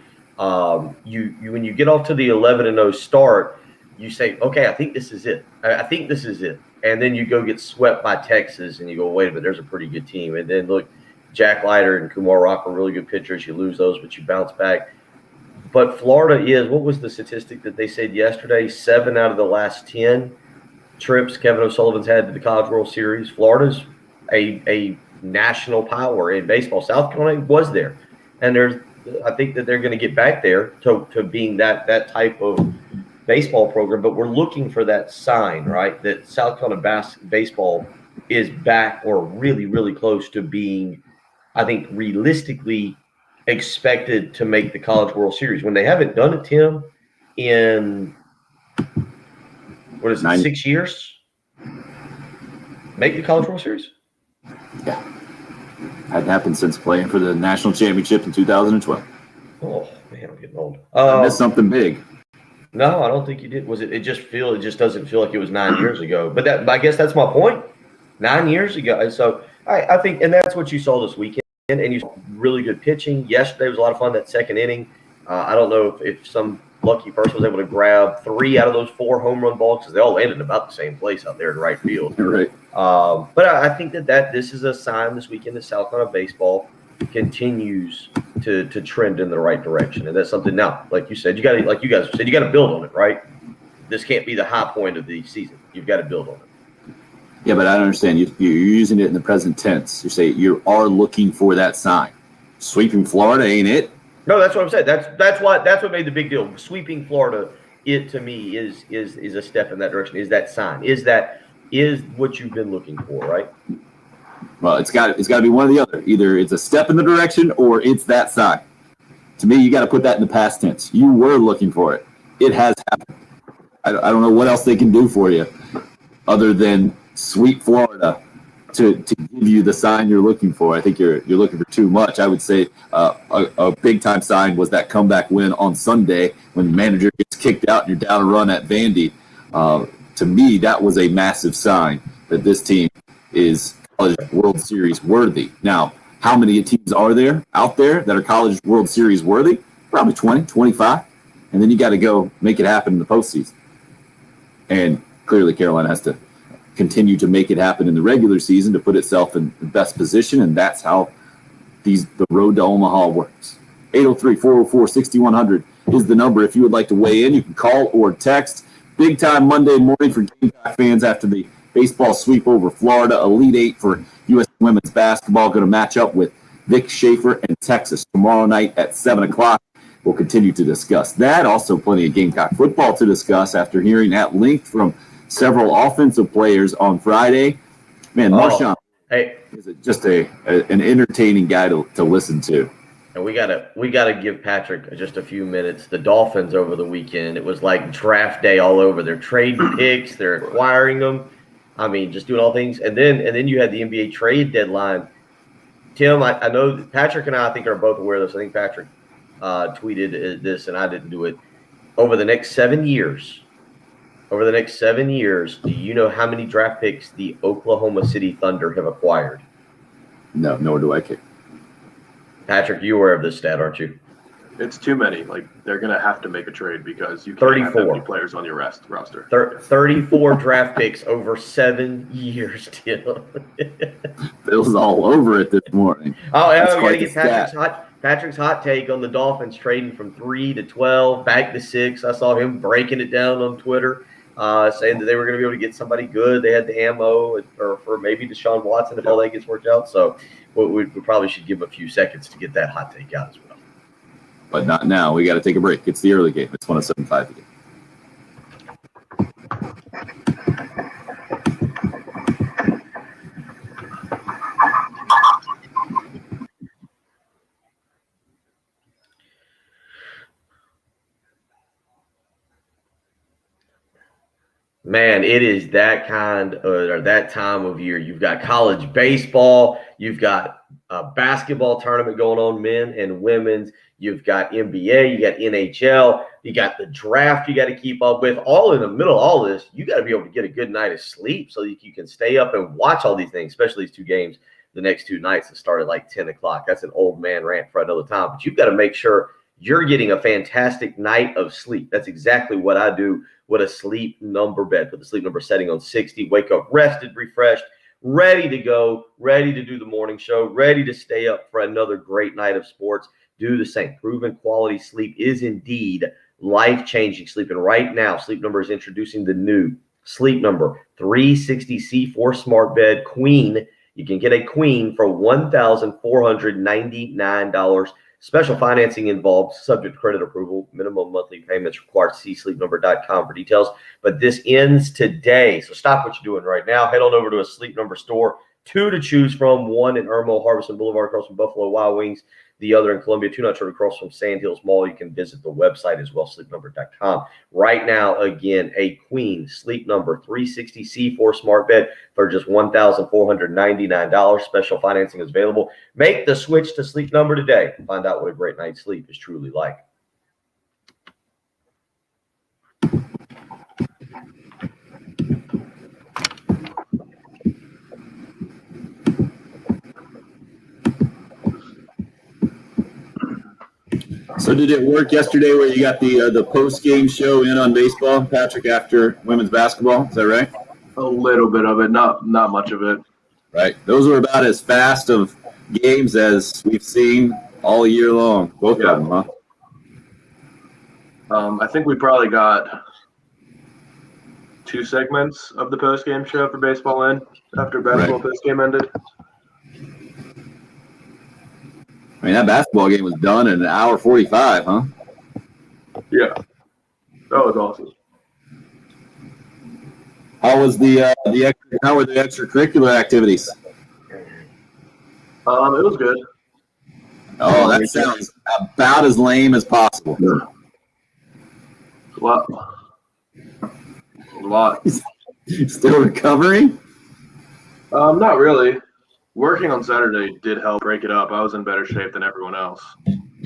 S2: You when you get off to the 11-0 start, you say, okay, I think this is it. I think this is it. And then you go get swept by Texas, and you go, wait a minute, there's a pretty good team. And then look, Jack Leiter and Kumar Rock are really good pitchers. You lose those, but you bounce back. But Florida is, what was the statistic that they said yesterday? 7 out of the last 10 trips Kevin O'Sullivan's had to the College World Series. Florida's a national power in baseball. South Carolina was there. And I think that they're going to get back there to being that type of baseball program. But we're looking for that sign, right, that South Carolina baseball is back or really, really close to being, I think, realistically expected to make the College World Series. When they haven't done it, Tim, in, what is it,
S3: 90.
S2: 6 years? Make the College World Series?
S3: Yeah. Hadn't happened since playing for the national championship in 2012.
S2: Oh man, I'm getting old.
S3: I missed something big.
S2: No, I don't think you did. Was it? It just doesn't feel like it was 9 years ago. But I guess that's my point. 9 years ago. So I think, and that's what you saw this weekend. And you saw really good pitching. Yesterday was a lot of fun. That second inning. I don't know if some lucky person was able to grab 3 out of those 4 home run balls because they all landed about the same place out there in right field.
S3: Right.
S2: But I think that this is a sign this weekend that South Carolina baseball continues to trend in the right direction, and that's something now. Like you said, you got to, like you guys said, you got to build on it, right? This can't be the high point of the season. You've got to build on it.
S3: Yeah, but I don't understand. You're using it in the present tense. You say you are looking for that sign. Sweeping Florida ain't it?
S2: No, that's what I'm saying. That's what made the big deal. Sweeping Florida, it to me is a step in that direction. Is that sign? Is what you've been looking for, right?
S3: Well, it's got to be one or the other. Either it's a step in the direction or it's that sign. To me, you got to put that in the past tense. You were looking for it. It has happened. I don't know what else they can do for you other than sweep Florida to give you the sign you're looking for. I think you're looking for too much. I would say a big time sign was that comeback win on Sunday when the manager gets kicked out and you're down a run at Vandy. To me, that was a massive sign that this team is College World Series worthy. Now, how many teams are there out there that are College World Series worthy? Probably 20, 25. And then you got to go make it happen in the postseason. And clearly Carolina has to continue to make it happen in the regular season to put itself in the best position, and that's how the road to Omaha works. 803-404-6100 is the number. If you would like to weigh in, you can call or text. Big time Monday morning for Gamecock fans after the baseball sweep over Florida. Elite Eight for U.S. women's basketball going to match up with Vic Schaefer and Texas tomorrow night at 7 o'clock. We'll continue to discuss that. Also plenty of Gamecock football to discuss after hearing at length from several offensive players on Friday. Man, Marshawn is just an entertaining guy to listen to.
S2: And we gotta give Patrick just a few minutes. The Dolphins over the weekend, it was like draft day all over. They're trading picks, they're acquiring them. I mean, just doing all things. And then you had the NBA trade deadline. Tim, I know Patrick and I think are both aware of this. I think Patrick tweeted this, and I didn't do it. Over the next 7 years, do you know how many draft picks the Oklahoma City Thunder have acquired?
S3: No, nor do I care.
S2: Patrick, you're aware of this stat, aren't you?
S1: It's too many. Like, they're going to have to make a trade because you can't have that many players on your roster.
S2: 34 draft picks over 7 years, Tim.
S3: Bill's all over it this morning.
S2: Oh, yeah, we got to get Patrick's hot take on the Dolphins trading from 3 to 12, back to 6. I saw him breaking it down on Twitter, saying that they were going to be able to get somebody good. They had the ammo for maybe Deshaun Watson if all that gets worked out. So we probably should give him a few seconds to get that hot take out as well.
S3: But not now. We got to take a break. It's the early game. It's 107.5 again.
S2: Man, it is that time of year. You've got college baseball. You've got a basketball tournament going on, men and women's. You've got NBA. You got NHL. You got the draft you got to keep up with. All in the middle of all this, you got to be able to get a good night of sleep so that you can stay up and watch all these things, especially these 2 games the next 2 nights that start at like 10 o'clock. That's an old man rant for another time. But you've got to make sure you're getting a fantastic night of sleep. That's exactly what I do with a sleep number bed. Put the sleep number setting on 60. Wake up rested, refreshed, ready to go, ready to do the morning show, ready to stay up for another great night of sports. Do the same. Proven quality sleep is indeed life-changing sleep. And right now, Sleep Number is introducing the new Sleep Number 360C4 Smart Bed Queen. You can get a queen for $1,499. Special financing involved, subject to credit approval. Minimum monthly payments required. See sleepnumber.com for details. But this ends today. So stop what you're doing right now. Head on over to a Sleep Number store. 2 to choose from. 1 in Irmo, Harbison Boulevard across from Buffalo Wild Wings. the other in Columbia, 2 Not Short across from Sandhills Mall. You can visit the website as well, sleepnumber.com. Right now, again, a Queen Sleep Number 360 C4 smart bed for just $1,499. Special financing is available. Make the switch to Sleep Number today. Find out what a great night's sleep is truly like.
S3: So did it work yesterday where you got the post-game show in on baseball, Patrick, after women's basketball? Is that right?
S1: A little bit of it, not much of it.
S3: Right. Those were about as fast of games as we've seen all year long. Both of them, huh?
S1: I think we probably got 2 segments of the post-game show for baseball in after basketball post-game ended.
S3: I mean, that basketball game was done in 1:45, huh?
S1: Yeah, that was awesome.
S3: How was how were the extracurricular activities?
S1: It was good.
S3: Oh, that sounds about as lame as possible.
S1: A lot.
S3: Still recovering?
S1: Not really. Working on Saturday did help break it up. I was in better shape than everyone else.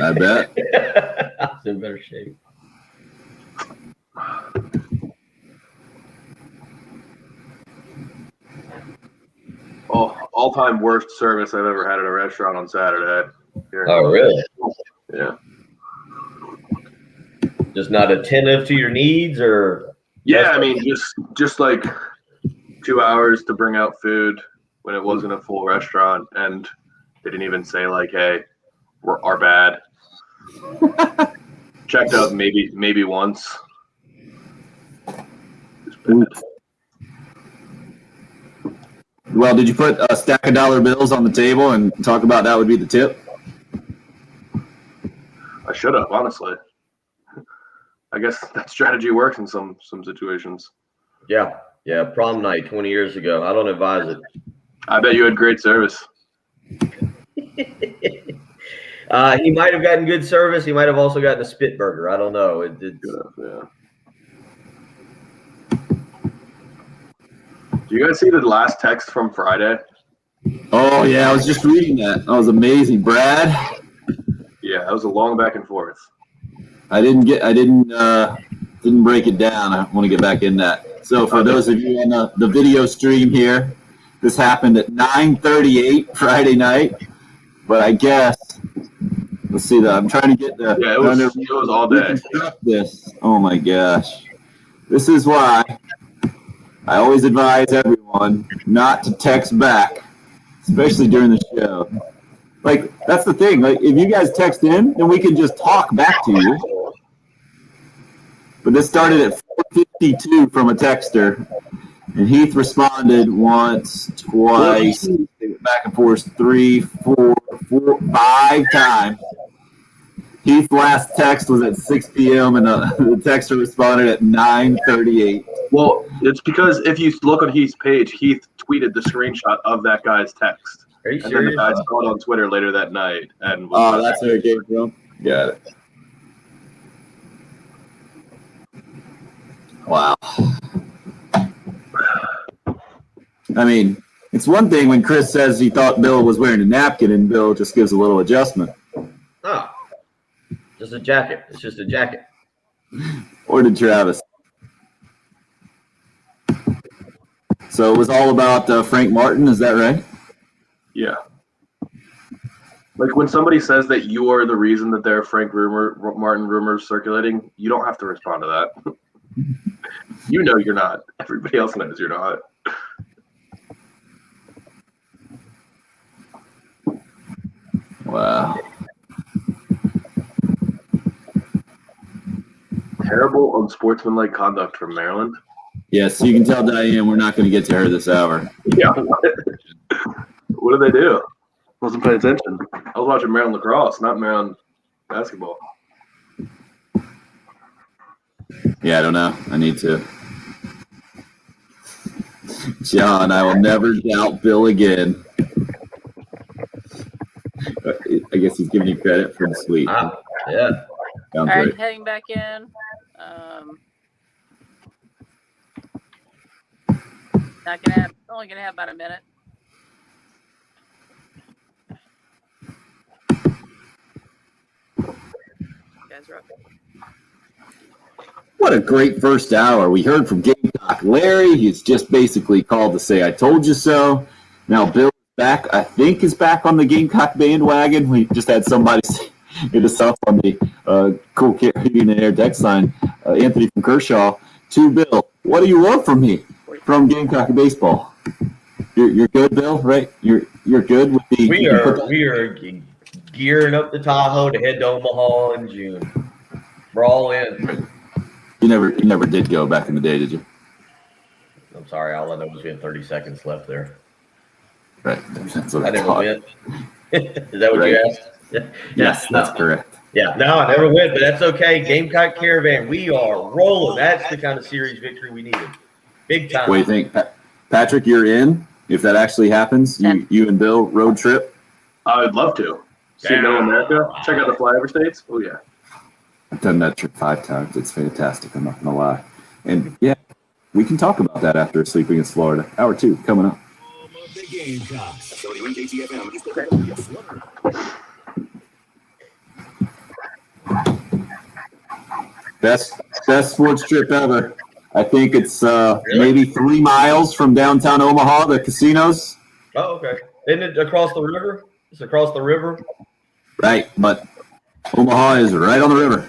S3: I bet.
S2: I was in better shape.
S1: Oh, all-time worst service I've ever had at a restaurant on Saturday. Here.
S2: Oh, really?
S1: Yeah.
S2: Just not attentive to your needs, or?
S1: Yeah, I mean, just like 2 hours to bring out food when it wasn't a full restaurant, and they didn't even say like, "Hey, our bad." Checked out maybe once.
S3: Well, did you put a stack of dollar bills on the table and talk about that would be the tip?
S1: I should have, honestly. I guess that strategy works in some situations.
S2: Yeah. Prom night 20 years ago. I don't advise it.
S1: I bet you had great service.
S2: He might have gotten good service. He might have also gotten a spit burger. I don't know.
S1: Yeah. Do you guys see the last text from Friday?
S3: Oh yeah, I was just reading that. That was amazing, Brad.
S1: Yeah, that was a long back and forth.
S3: I didn't break it down. I want to get back in that. So for those of you on the video stream here, this happened at 9:38 Friday night. But I guess let's see I'm trying to get the
S1: it was all day.
S3: This. Oh my gosh. This is why I always advise everyone not to text back, especially during the show. Like, that's the thing. Like, if you guys text in, then we can just talk back to you. But this started at 4:52 from a texter, and Heath responded once, twice, back and forth 3, 4, 5 times. Heath's last text was at 6 p.m. and the texter responded at 9:38.
S1: Well, it's because if you look on Heath's page, Heath tweeted the screenshot of that guy's text.
S2: Are you
S1: And then
S2: serious?
S1: the guy saw it on Twitter later that night. And
S3: That's where it came from? Got it. Wow. I mean, it's one thing when Chris says he thought Bill was wearing a napkin and Bill just gives a little adjustment.
S2: Oh, just a jacket. It's just a jacket.
S3: Or did Travis? So it was all about Frank Martin, is that right?
S1: Yeah. Like when somebody says that you are the reason that there are Frank Martin rumors circulating, you don't have to respond to that. You know you're not. Everybody else knows you're not.
S3: Wow.
S1: Terrible unsportsmanlike conduct from Maryland.
S3: Yes, you can tell Diane we're not going to get to her this hour.
S1: Yeah. What did they do? Wasn't paying attention. I was watching Maryland lacrosse, not Maryland basketball.
S3: Yeah, I don't know. I need to. John, I will never doubt Bill again. I guess he's giving you credit for the sweep.
S2: Yeah.
S3: Sounds
S4: All right,
S3: great.
S4: heading back in. Not gonna have. Only gonna have about a minute. You guys are up.
S3: What a great first hour. We heard from Gamecock Larry. He's just basically called to say, I told you so. Now Bill is back, I think is back on the Gamecock bandwagon. We just had somebody hit us up on the Cool Caribbean and Air text line, Anthony from Kershaw. To Bill, what do you want from me from Gamecock Baseball? You're good, Bill, right? You're good with the.
S2: We are gearing up the Tahoe to head to Omaha in June. We're all in.
S3: You never did go back in the day, did you?
S2: I'm sorry, all I know is we had 30 seconds left there.
S3: Right. That's what
S2: I never
S3: thought.
S2: went. Is that what
S3: Right.
S2: you asked?
S3: Yes, that's correct.
S2: Yeah, no, I never went, but that's okay. Gamecock Caravan, we are rolling. That's the kind of series victory we needed. Big time.
S3: What do you think, Patrick? You're in if that actually happens. You and Bill road trip.
S1: I would love to see Middle America. Check out the flyover states. Oh yeah.
S3: I've done that trip 5 times. It's fantastic. I'm not gonna lie. And yeah, we can talk about that after Sleep Against Florida. Hour 2 coming up.
S7: The Gamecocks. WNKTFM.
S3: Best sports trip ever. I think it's maybe 3 miles from downtown Omaha, the casinos.
S2: Oh, okay. Isn't it across the river? It's across the river.
S3: Right, but Omaha is right on the river.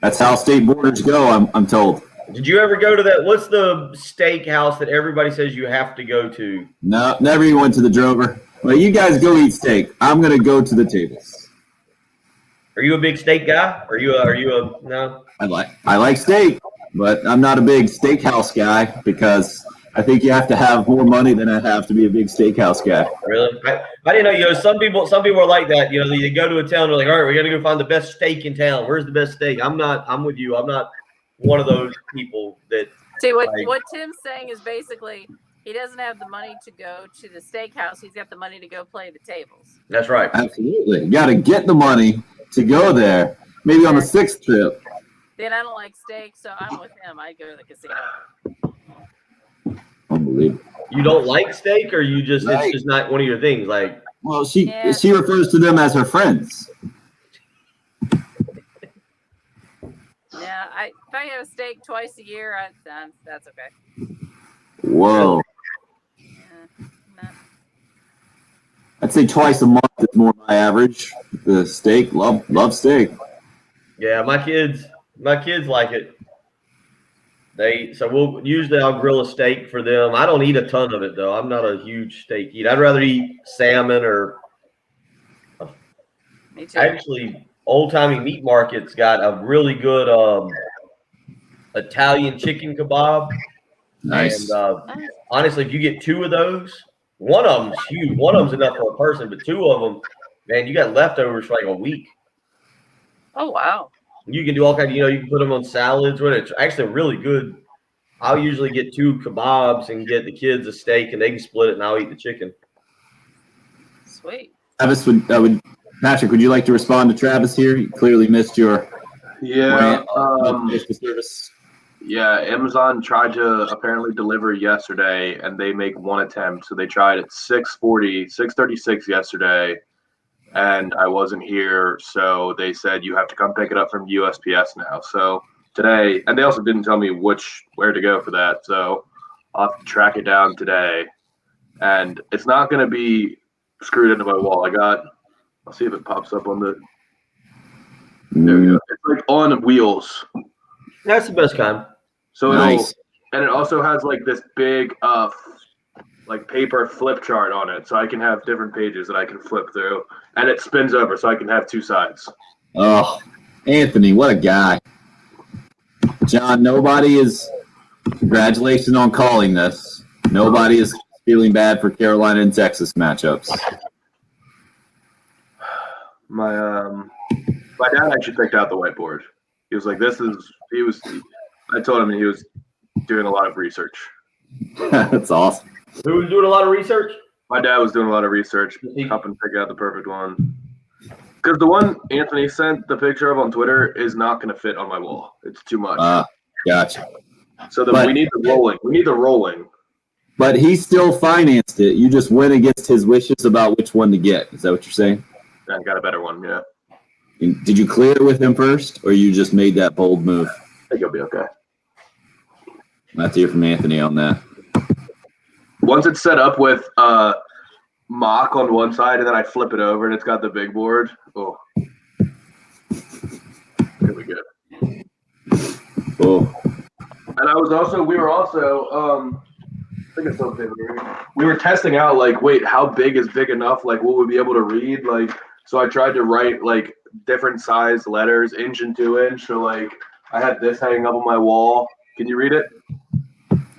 S3: That's how state borders go, I'm told.
S2: Did you ever go to that? What's the steakhouse that everybody says you have to go to?
S3: No, never even went to the Drover. Well, you guys go eat steak. I'm gonna go to the tables.
S2: Are you a big steak guy? Are you a no?
S3: I like steak, but I'm not a big steakhouse guy because I think you have to have more money than I have to be a big steakhouse guy.
S2: Really? I didn't know. Some people are like that. They go to a town. They're like, all right, we got to go find the best steak in town. Where's the best steak? I'm with you. I'm not one of those people that.
S4: See what Tim's saying is basically he doesn't have the money to go to the steakhouse. He's got the money to go play the tables.
S2: That's right.
S3: Absolutely. You got to get the money to go there. Maybe on the 6th trip.
S4: Then I don't like steak, so I'm with him. I go to the casino.
S3: Unbelievable.
S2: You don't like steak, or you just
S3: Right.
S2: it's just not one of your things. Like,
S3: Well, she
S4: Yeah.
S3: refers to them as her friends.
S4: Yeah, if I have a steak twice a year, that's okay.
S3: Whoa.
S4: No.
S3: I'd say twice a month is more my average. The steak, love steak.
S2: yeah, my kids like it. I'll grill a steak for them. I don't eat a ton of it though. I'm not a huge steak eater. I'd rather eat salmon or
S4: Me too.
S2: actually Old Timey Meat Market's got a really good Italian chicken kebab.
S3: Nice.
S2: And honestly, if you get 2 of those, one of them's huge. One of them's enough for a person, but 2 of them, man, you got leftovers for like a week.
S4: Oh wow.
S2: You can do all kinds. You can put them on salads. It's actually really good. I'll usually get 2 kebabs and get the kids a steak, and they can split it, and I'll eat the chicken.
S4: Sweet.
S3: Travis Patrick, would you like to respond to Travis here? You clearly missed your
S1: Yeah.
S3: rant. Service.
S1: Yeah, Amazon tried to apparently deliver yesterday, and they make one attempt. So they tried at 6:36 yesterday, and I wasn't here. So they said you have to come pick it up from USPS now. So today, and they also didn't tell me where to go for that. So I'll have to track it down today. And it's not going to be screwed into my wall. I'll see if it pops up on the. There we go. It's like on wheels.
S2: That's the best kind.
S1: So
S3: Nice.
S1: and it also has like this big like paper flip chart on it, so I can have different pages that I can flip through, and it spins over, so I can have 2 sides.
S3: Oh, Anthony, what a guy. John, congratulations on calling this. Nobody is feeling bad for Carolina and Texas matchups.
S1: My dad actually picked out the whiteboard. He was like, I told him he was doing a lot of research.
S3: That's awesome.
S2: Who was doing a lot of research?
S1: My dad was doing a lot of research, helping figure out the perfect one. Because the one Anthony sent the picture of on Twitter is not going to fit on my wall. It's too much.
S3: Gotcha.
S1: So
S3: But-
S1: we need the rolling. We need the rolling.
S3: But he still financed it. You just went against his wishes about which one to get. Is that what you're saying?
S1: I got a better one. Yeah,
S3: Did you clear it with him first, or you just made that bold move?
S1: I think you'll be okay.
S3: I'll have to hear from Anthony on that.
S1: Once it's set up with mock on one side, and then I flip it over, and it's got the big board. Oh, it'll be good.
S3: Oh,
S1: And we were also, I think it's something we were testing out, like, wait, how big is big enough? Like, will we be able to read? Like, so I tried to write, like, different size letters, inch and 2 inch. So, like, I had this hanging up on my wall. Can you read it?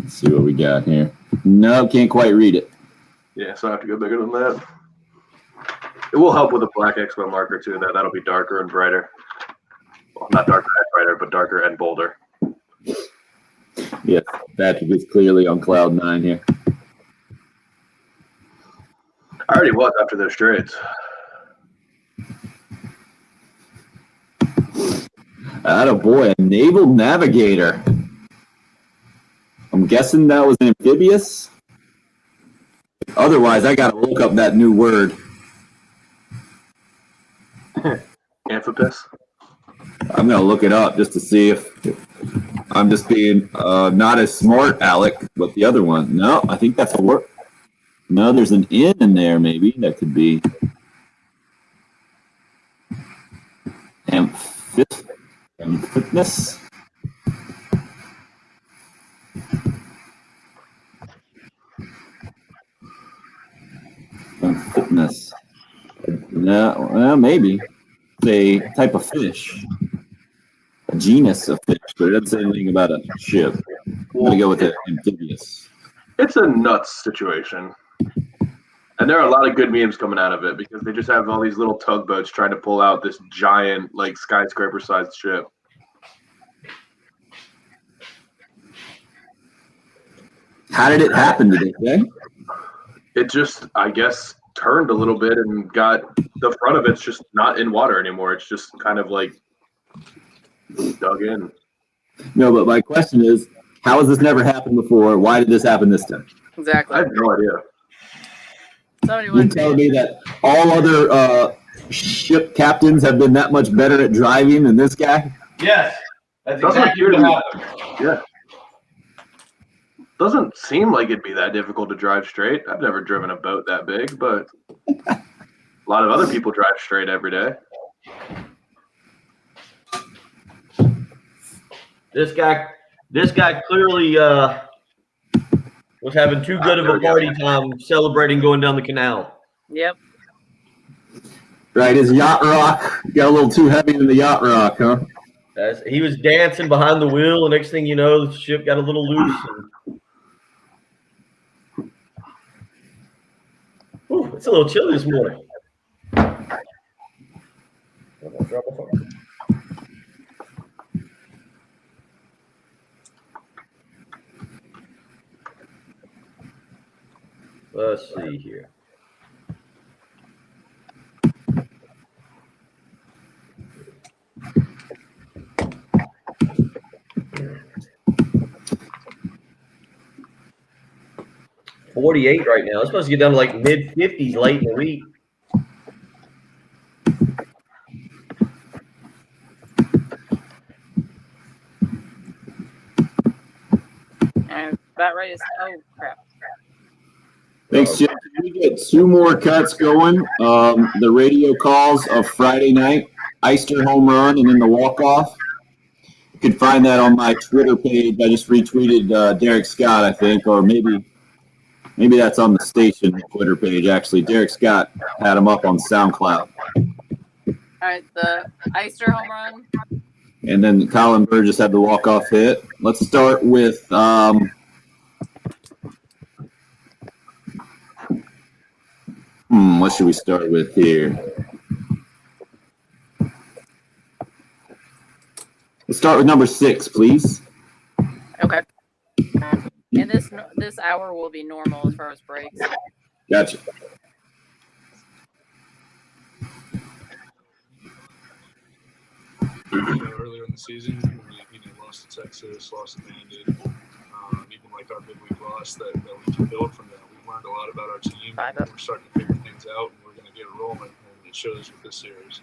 S3: let's see what we got here. No, can't quite read it.
S1: Yeah, so I have to go bigger than that. It will help with a black Expo marker, too. That'll be darker and brighter. Well, not darker and brighter, but darker and bolder.
S3: Yes, Patrick is clearly on cloud 9 here.
S1: I already was after those trades.
S3: Attaboy, a naval navigator. I'm guessing that was amphibious. Otherwise, I gotta look up that new word.
S1: Amphibus.
S3: I'm gonna look it up just to see if I'm just being not as smart, Alec, but the other one. No, I think that's a word. No, there's an N in there, maybe. That could be. Amphibness. Amphibness. No, well, maybe. It's a type of fish. A genus of fish, but it doesn't say anything about a ship. I'm going to go with amphibious.
S1: It's a nuts situation. And there are a lot of good memes coming out of it because they just have all these little tugboats trying to pull out this giant, like, skyscraper-sized ship.
S3: How did it happen, did they say?
S1: It just, I guess, turned a little bit and got the front of it's just not in water anymore. It's just kind of like dug in.
S3: No, but my question is, how has this never happened before? Why did this happen this time?
S4: Exactly.
S1: I have no idea.
S4: Somebody
S3: You
S4: would
S3: telling me that all other ship captains have been that much better at driving than this guy?
S2: Yes, that's
S1: Doesn't
S2: exactly
S1: appear
S2: what
S1: to be.
S2: happened.
S1: Yeah. Doesn't seem like it'd be that difficult to drive straight. I've never driven a boat that big, but a lot of other people drive straight every day.
S2: This guy clearly was having too good of a party time celebrating going down the canal.
S4: Yep.
S3: Right, his yacht rock got a little too heavy in the yacht rock, huh?
S2: He was dancing behind the wheel, and next thing you know, the ship got a little loose. Ooh, it's a little chilly this morning. Let's see here. $48 right now. It's supposed to get down to like mid-50s late in the week.
S4: And that rate is crap.
S3: Thanks, Jim. Can we get 2 more cuts going? The radio calls of Friday night, Eister home run, and then the walk-off. You can find that on my Twitter page. I just retweeted Derek Scott, I think, or maybe that's on the station Twitter page, actually. Derek Scott had him up on SoundCloud.
S4: All right, the Eister home run.
S3: And then Colin Burgess had the walk-off hit. Let's start with what should we start with here? Let's start with number 6, please.
S4: Okay. And this hour will be normal as far as breaks.
S3: Gotcha.
S6: Earlier in the season, we lost to Texas, lost to Bandit, even like our midweek loss that we can build from that. We've learned a lot about our team. We're starting to figure things out, and we're going to get it rolling, and it shows with this series.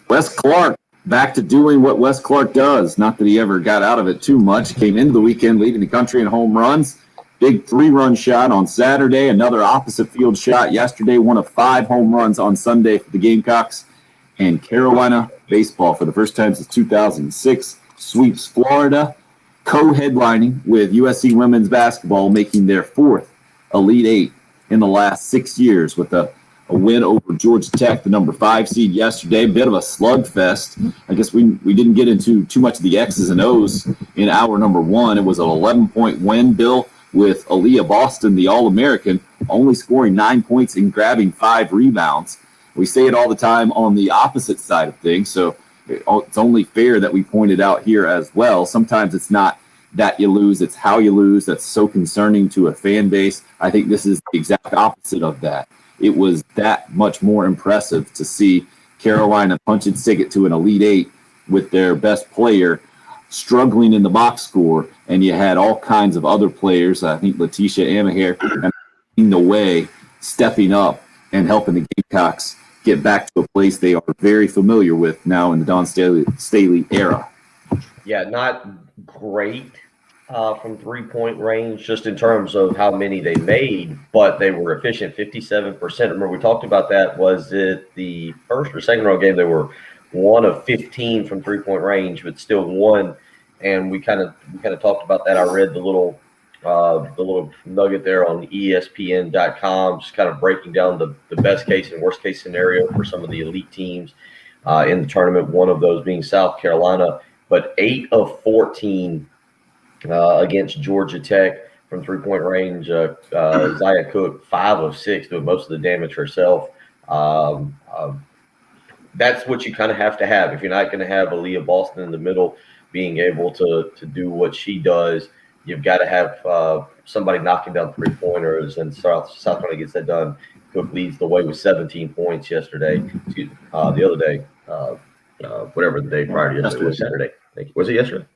S3: Wes Clark back to doing what Wes Clark does. Not that he ever got out of it too much. Came into the weekend leading the country in home runs. Big 3-run shot on Saturday. Another opposite field shot yesterday. One of 5 home runs on Sunday for the Gamecocks. And Carolina baseball, for the first time since 2006, sweeps Florida, co-headlining with USC women's basketball, making their 4th Elite Eight in the last 6 years with a win over Georgia Tech, the number 5 seed yesterday. Bit of a slugfest. I guess we didn't get into too much of the X's and O's in hour number 1. It was an 11-point win, Bill, with Aaliyah Boston, the All-American, only scoring 9 points and grabbing 5 rebounds. We say it all the time on the opposite side of things, so it's only fair that we point it out here as well. Sometimes it's not that you lose, it's how you lose. That's so concerning to a fan base. I think this is the exact opposite of that. It was that much more impressive to see Carolina punch its ticket to an Elite Eight with their best player struggling in the box score, and you had all kinds of other players. I think Letitia Amaher leading the way, stepping up and helping the Gamecocks get back to a place they are very familiar with now in the Dawn Staley era.
S2: Yeah, not great from 3-point range, just in terms of how many they made, but they were efficient, 57%. Remember, we talked about that. Was it the first or second round game? They were 1 of 15 from 3-point range, but still won. And we kind of talked about that. I read the little nugget there on ESPN.com, just kind of breaking down the best case and worst case scenario for some of the elite teams in the tournament. One of those being South Carolina, but 8 of 14 against Georgia Tech from 3-point range. Zaya Cook, 5 of 6, doing most of the damage herself. That's what you kind of have to have. If you're not going to have Aaliyah Boston in the middle being able to do what she does, you've got to have somebody knocking down 3-pointers, and South Carolina gets that done. Cook leads the way with 17 points yesterday. The other day, whatever the day prior to yesterday was, Saturday. Was it yesterday?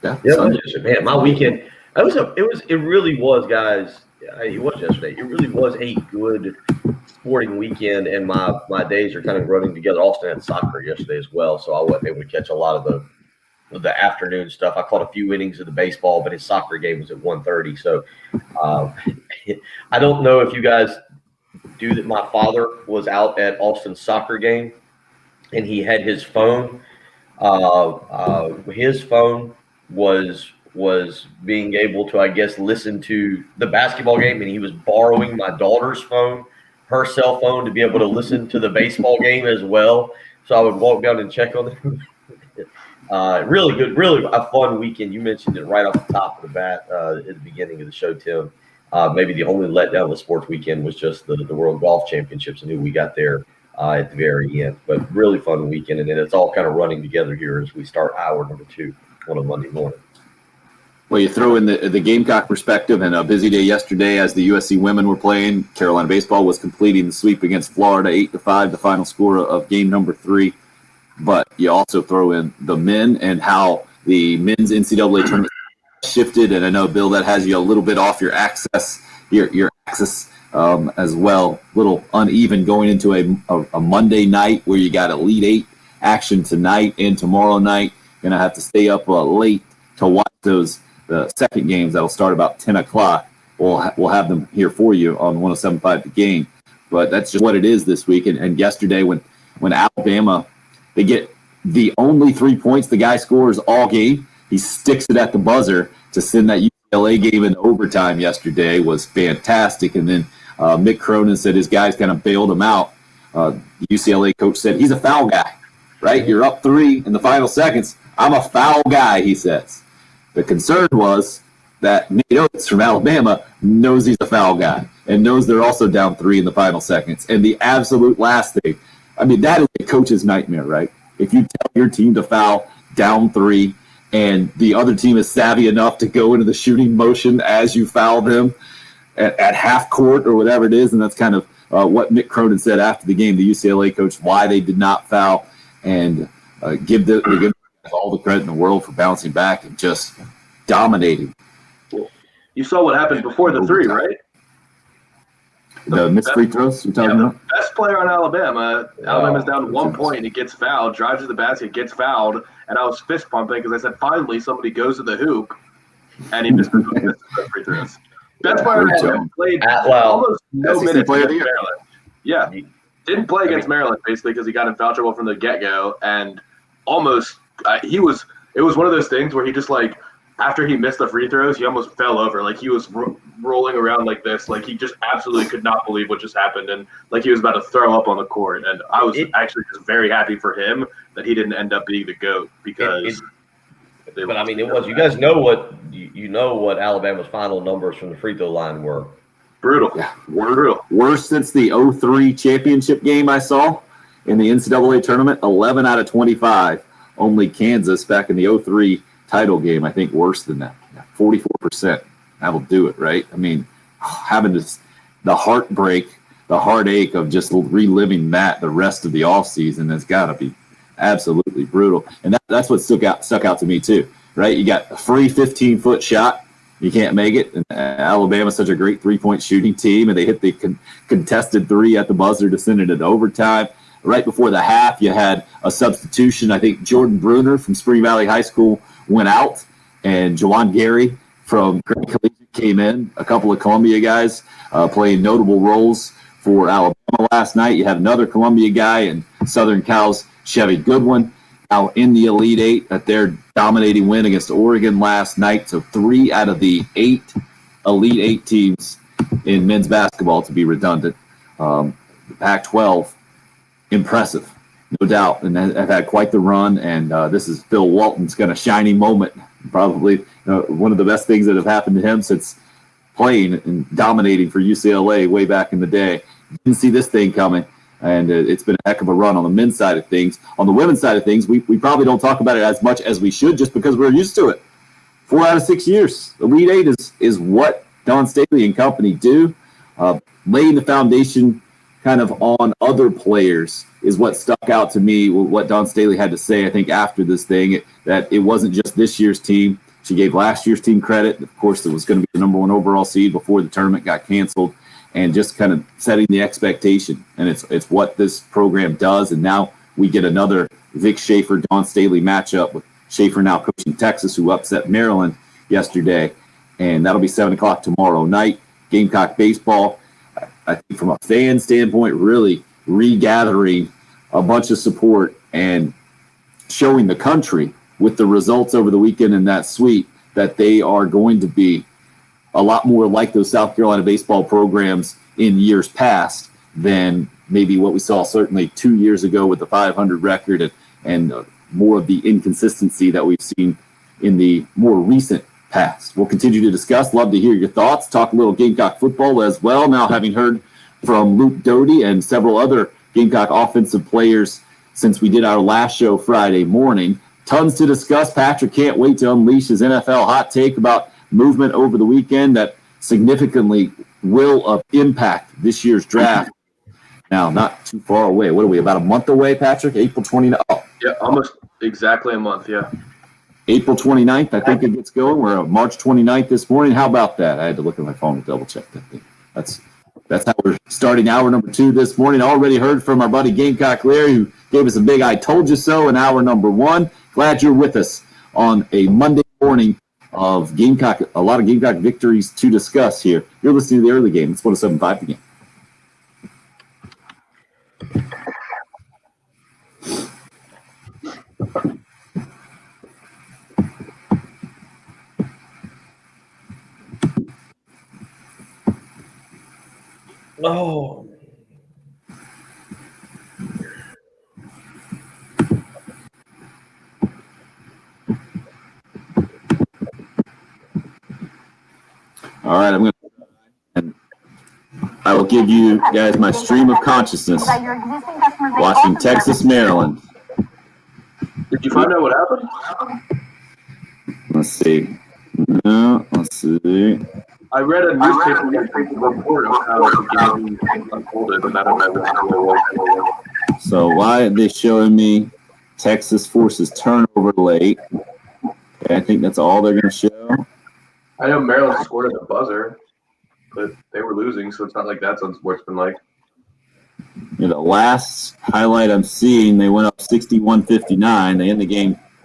S3: Yeah,
S2: it was yesterday. Man, my weekend. It really was, guys. It was yesterday. It really was a good sporting weekend, and my days are kind of running together. Austin had soccer yesterday as well, so I wasn't able to catch a lot of the afternoon stuff. I caught a few innings of the baseball, but his soccer game was at 1:30. So I don't know if you guys do that. My father was out at Austin's soccer game, and he had his phone. His phone was being able to, I guess, listen to the basketball game, and he was borrowing my daughter's phone, her cell phone, to be able to listen to the baseball game as well. So I would walk down and check on them. Really good, really a fun weekend. You mentioned it right off the top of the bat at the beginning of the show, Tim. Maybe the only letdown of the sports weekend was just the World Golf Championships and who we got there at the very end. But really fun weekend, and then it's all kind of running together here as we start hour number 2 on a Monday morning.
S3: Well, you throw in the Gamecock perspective, and a busy day yesterday as the USC women were playing. Carolina baseball was completing the sweep against Florida, 8-5, the final score of game number 3. But you also throw in the men and how the men's NCAA tournament shifted. And I know, Bill, that has you a little bit off your axis as well. A little uneven going into a Monday night where you got Elite Eight action tonight and tomorrow night. Going to have to stay up late to watch the second games. That'll start about 10 o'clock. We'll have them here for you on 107.5 The Game. But that's just what it is this week. And yesterday when Alabama – they get the only 3 points the guy scores all game. He sticks it at the buzzer to send that UCLA game in overtime yesterday. Was fantastic. And then Mick Cronin said his guys kind of bailed him out. The UCLA coach said, he's a foul guy, right? You're up 3 in the final seconds. I'm a foul guy, he says. The concern was that Nate Oates from Alabama knows he's a foul guy and knows they're also down 3 in the final seconds. And the absolute last thing, I mean, that is a coach's nightmare, right? If you tell your team to foul down 3 and the other team is savvy enough to go into the shooting motion as you foul them, at half court or whatever it is, and that's kind of what Mick Cronin said after the game, the UCLA coach, why they did not foul, and give all the credit in the world for bouncing back and just dominating.
S1: You saw what happened before the three, right?
S3: The missed free throws you're talking about?
S1: The best player on Alabama. Alabama's down 1 point. He gets fouled, drives to the basket, gets fouled, and I was fist pumping because I said, finally, somebody goes to the hoop, and he missed the free throws. Best player that played almost no minutes against Maryland. Yeah, didn't play against Maryland basically because he got in foul trouble from the get-go, and almost it was one of those things where he just like, after he missed the free throws, he almost fell over. Like he was rolling around like this. Like he just absolutely could not believe what just happened. And like he was about to throw up on the court. And I was actually just very happy for him that he didn't end up being the GOAT because.
S2: But I mean, it was. You guys know what Alabama's final numbers from the free throw line were.
S1: Brutal.
S3: Yeah, worse since the 2003 championship game I saw in the NCAA tournament. 11 out of 25. Only Kansas back in the 2003 title game, I think, worse than that. 44%. That'll do it, right? I mean, having the heartbreak, the heartache of just reliving that the rest of the offseason has got to be absolutely brutal. And that's what stuck out to me too, right? You got a free 15-foot shot. You can't make it. And Alabama's such a great three-point shooting team, and they hit the contested three at the buzzer to send it into overtime. Right before the half, you had a substitution. I think Jordan Bruner from Spring Valley High School went out, and Jawan Gary from Creighton Collegiate came in. A couple of Columbia guys playing notable roles for Alabama last night. You had another Columbia guy and Southern Cal's Chevy Goodwin now in the Elite Eight at their dominating win against Oregon last night. So 3 out of the 8 Elite Eight teams in men's basketball, to be redundant. The Pac-12, impressive, no doubt, and have had quite the run. And this is Bill Walton's got a shining moment, probably one of the best things that have happened to him since playing and dominating for UCLA way back in the day. Didn't see this thing coming, and it's been a heck of a run on the men's side of things. On the women's side of things, we probably don't talk about it as much as we should just because we're used to it. 4 out of 6 years. Elite Eight is what Don Staley and company do. Laying the foundation kind of on other players is what stuck out to me, what Don Staley had to say, I think, after this thing, that it wasn't just this year's team. She gave last year's team credit. Of course, it was going to be the number 1 overall seed before the tournament got canceled, and just kind of setting the expectation. And it's what this program does. And now we get another Vic Schaefer, Don Staley matchup with Schaefer now coaching Texas, who upset Maryland yesterday. And that'll be 7 o'clock tomorrow night. Gamecock baseball, I think from a fan standpoint, really regathering a bunch of support and showing the country with the results over the weekend in that suite that they are going to be a lot more like those South Carolina baseball programs in years past than maybe what we saw certainly 2 years ago with the 500 record and more of the inconsistency that we've seen in the more recent past. We'll continue to discuss. Love to hear your thoughts. Talk a little Gamecock football as well. Now, having heard from Luke Doty and several other Gamecock offensive players since we did our last show Friday morning, tons to discuss. Patrick can't wait to unleash his NFL hot take about movement over the weekend that significantly will impact this year's draft. Now, not too far away. What are we, about a month away, Patrick? April 29th. Oh.
S1: Yeah, almost exactly a month, yeah.
S3: April 29th, I think it gets going. We're on March 29th this morning. How about that? I had to look at my phone to double check that thing. That's how we're starting hour number 2 this morning. Already heard from our buddy Gamecock Larry, who gave us a big I told you so in hour number 1. Glad you're with us on a Monday morning of Gamecock, a lot of Gamecock victories to discuss here. You're listening to the early game. It's 107.5 The Game.
S2: Oh.
S3: All right, I will give you guys my stream of consciousness. Watching Texas, Maryland.
S1: Did you find out what happened?
S3: Let's see. No, let's see.
S1: I read a newspaper report of how the game unfolded, but I don't know.
S3: So why are they showing me Texas forces turnover late? Okay, I think that's all they're going to show.
S1: I know Maryland scored at the buzzer, but they were losing, so it's not like that's unsportsmanlike.
S3: You know, the last highlight I'm seeing, they went up 61-59. They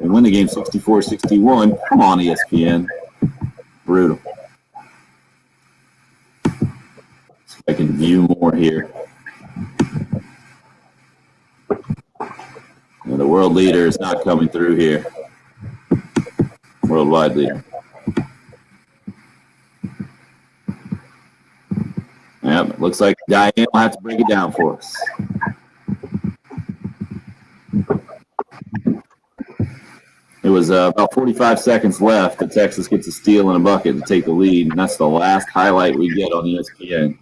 S3: win the game 64-61. Come on, ESPN. Brutal. See if I can view more here. You know, the world leader is not coming through here. Worldwide leader. Yep, it looks like Diane will have to break it down for us. It was about 45 seconds left that Texas gets a steal and a bucket to take the lead, and that's the last highlight we get on ESPN.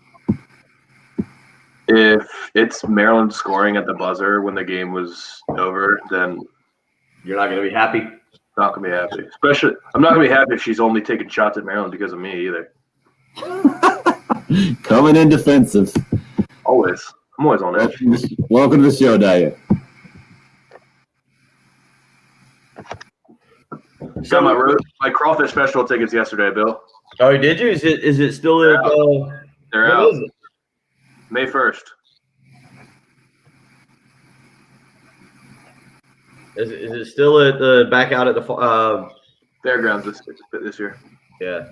S1: If it's Maryland scoring at the buzzer when the game was over, then
S2: You're not going to be happy?
S1: not gonna be happy. Especially, I'm not gonna be happy if she's only taking shots at Maryland because of me either.
S3: Coming in defensive.
S1: Always, I'm always on edge.
S3: Welcome to the show, Diane.
S1: Got my crawfish festival tickets yesterday, Bill.
S2: Oh, did you? Is it still at?
S1: They're
S2: what
S1: out.
S2: is it?
S1: May 1st.
S2: Is it still at the back out at the
S1: Fairgrounds this year.
S2: Yeah.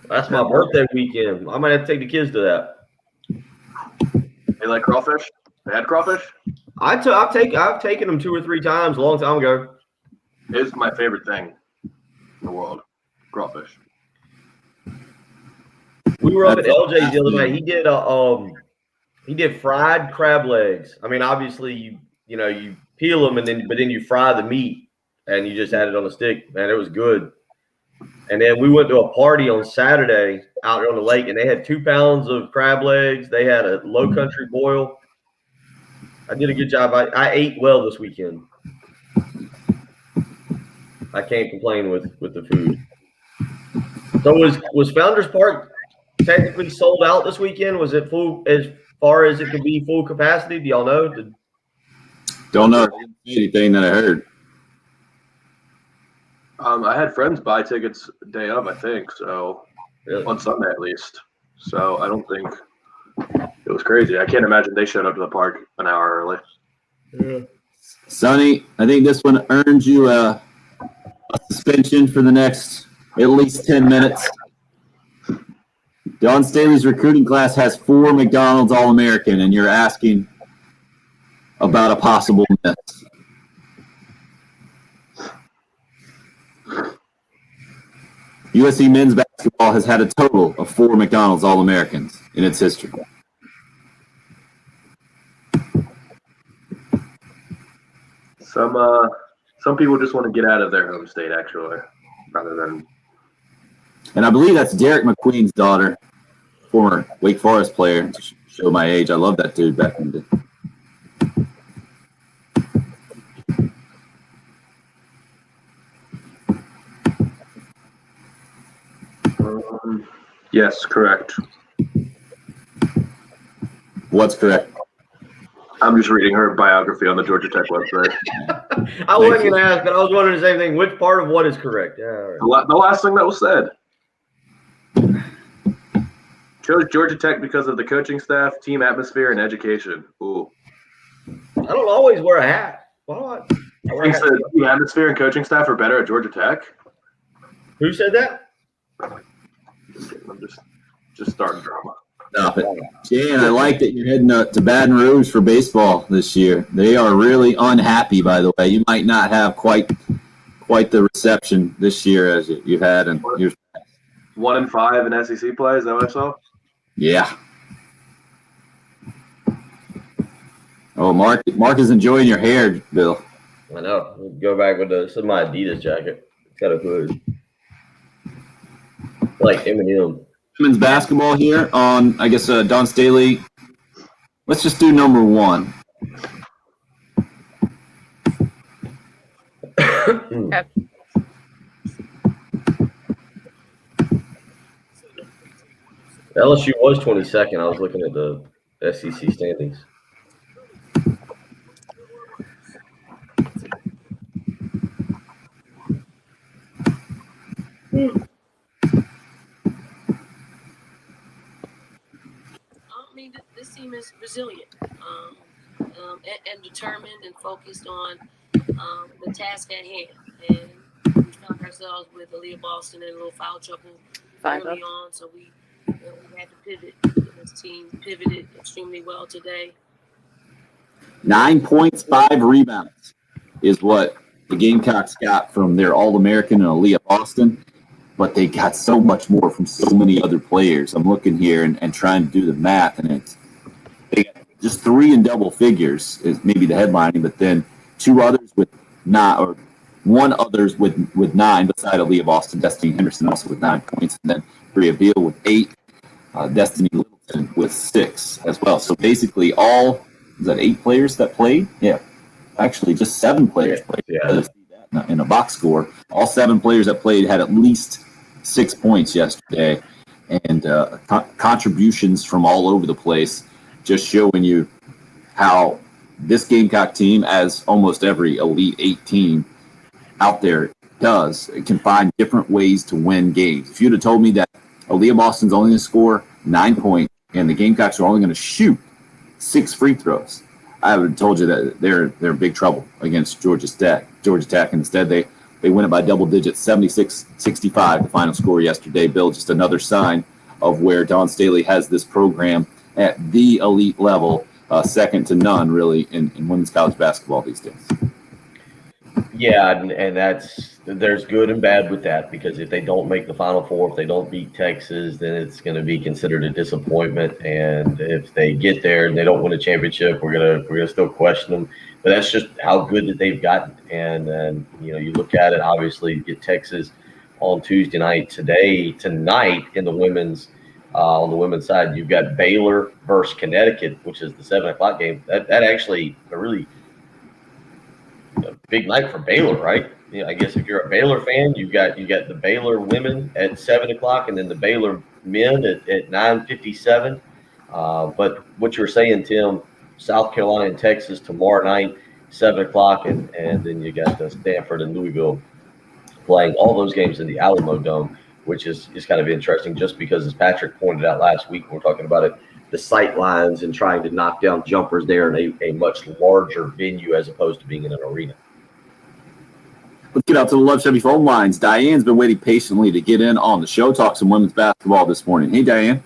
S2: That's my birthday weekend. I might have to take the kids to that.
S1: They like crawfish? They had crawfish?
S2: I've taken them 2 or 3 times a long time ago.
S1: It's my favorite thing in the world. Crawfish.
S2: We were up at LJ's the other night. He did fried crab legs. I mean, obviously you peel them but then you fry the meat and you just add it on a stick. Man, it was good. And then we went to a party on Saturday out on the lake, and they had 2 pounds of crab legs. They had a low country boil. I did a good job. I ate well this weekend. I can't complain with the food. So was Founders Park technically sold out this weekend? Was it full as far as it could be full capacity? Do y'all know?
S3: Don't know. I didn't see anything that I heard.
S1: I had friends buy tickets day of, I think, so
S2: Really?
S1: on Sunday at least. So I don't think it was crazy. I can't imagine they showed up to the park an hour early.
S2: Yeah.
S3: Sonny, I think this one earns you a suspension for the next at least 10 minutes. Dawn Staley's recruiting class has 4 McDonald's All-American, and you're asking about a possible miss. USC men's basketball has had a total of 4 McDonald's All-Americans in its history.
S1: Some people just want to get out of their home state, actually, rather than.
S3: And I believe that's Derek McQueen's daughter, former Wake Forest player. To show my age, I love that dude back in the day.
S1: Yes, correct.
S3: What's correct?
S1: I'm just reading her biography on the Georgia Tech website.
S2: I wasn't going to ask, but I was wondering the same thing. Which part of what is correct? Yeah, all right.
S1: The last thing that was said. Chose Georgia Tech because of the coaching staff, team atmosphere, and education. Ooh.
S2: I don't always wear a hat. Why do I wear a
S1: Thinks
S2: hat?
S1: the team atmosphere and coaching staff are better at Georgia Tech.
S2: Who said that?
S1: I'm just starting drama.
S3: Stop it. Jan, I like that you're heading to Baton Rouge for baseball this year. They are really unhappy, by the way. You might not have quite the reception this year as you had in years past.
S1: 1-5 in SEC play. Is that what I saw?
S3: Yeah. Oh, Mark is enjoying your hair, Bill.
S2: I know. We'll go back with some of my Adidas jacket. It's got a hood. Like Eminem.
S3: Women's basketball here on, I guess, Dawn Staley. Let's just do number 1.
S2: LSU was 22nd. I was looking at the SEC standings.
S5: I mean, this team is resilient and determined and focused on the task at hand. And we found ourselves with Aaliyah Boston in a little foul trouble early on, so we had to pivot. This team pivoted extremely well today.
S3: 9 points, 5 rebounds is what the Gamecocks got from their All-American and Aaliyah Boston, but they got so much more from so many other players. I'm looking here and trying to do the math, and they got just 3 in double figures is maybe the headlining, but then 2 others with 9, or 1 others with 9 beside Aaliyah Boston, Destiny Henderson also with 9 points, and then Bria Beal with 8, Destiny Littleton with 6 as well. So basically all, is that 8 players that played? Yeah. Actually, just 7 players played.
S2: Yeah.
S3: In a box score. All 7 players that played had at least 6 points yesterday. And contributions from all over the place, just showing you how this Gamecock team, as almost every Elite 8 team out there does, it can find different ways to win games. If you'd have told me that Aaliyah Boston's only going to score 9 points and the Gamecocks are only going to shoot 6 free throws, I would have told you that they're in big trouble against Georgia Tech. And instead they win it by double digits, 76-65, the final score yesterday. Bill, just another sign of where Dawn Staley has this program at the elite level, second to none, really, in women's college basketball these days.
S2: Yeah, and there's good and bad with that, because if they don't make the Final Four, if they don't beat Texas, then it's going to be considered a disappointment. And if they get there and they don't win a championship, we're gonna still question them. But that's just how good that they've gotten. And you look at it. Obviously, you get Texas on Tuesday night. Tonight in the women's on the women's side, you've got Baylor versus Connecticut, which is the 7:00 game. That actually a really big night for Baylor, right? I guess if you're a Baylor fan, you got the Baylor women at 7:00, and then the Baylor men at 9:57. But what you were saying, Tim, South Carolina and Texas tomorrow night, 7:00, and then you got the Stanford and Louisville playing all those games in the Alamo Dome, which is kind of interesting, just because, as Patrick pointed out last week, when we're talking about it, the sight lines and trying to knock down jumpers there in a much larger venue as opposed to being in an arena.
S3: Let's get out to the Love Chevy phone lines. Diane's been waiting patiently to get in on the show, talk some women's basketball this morning. Hey, Diane.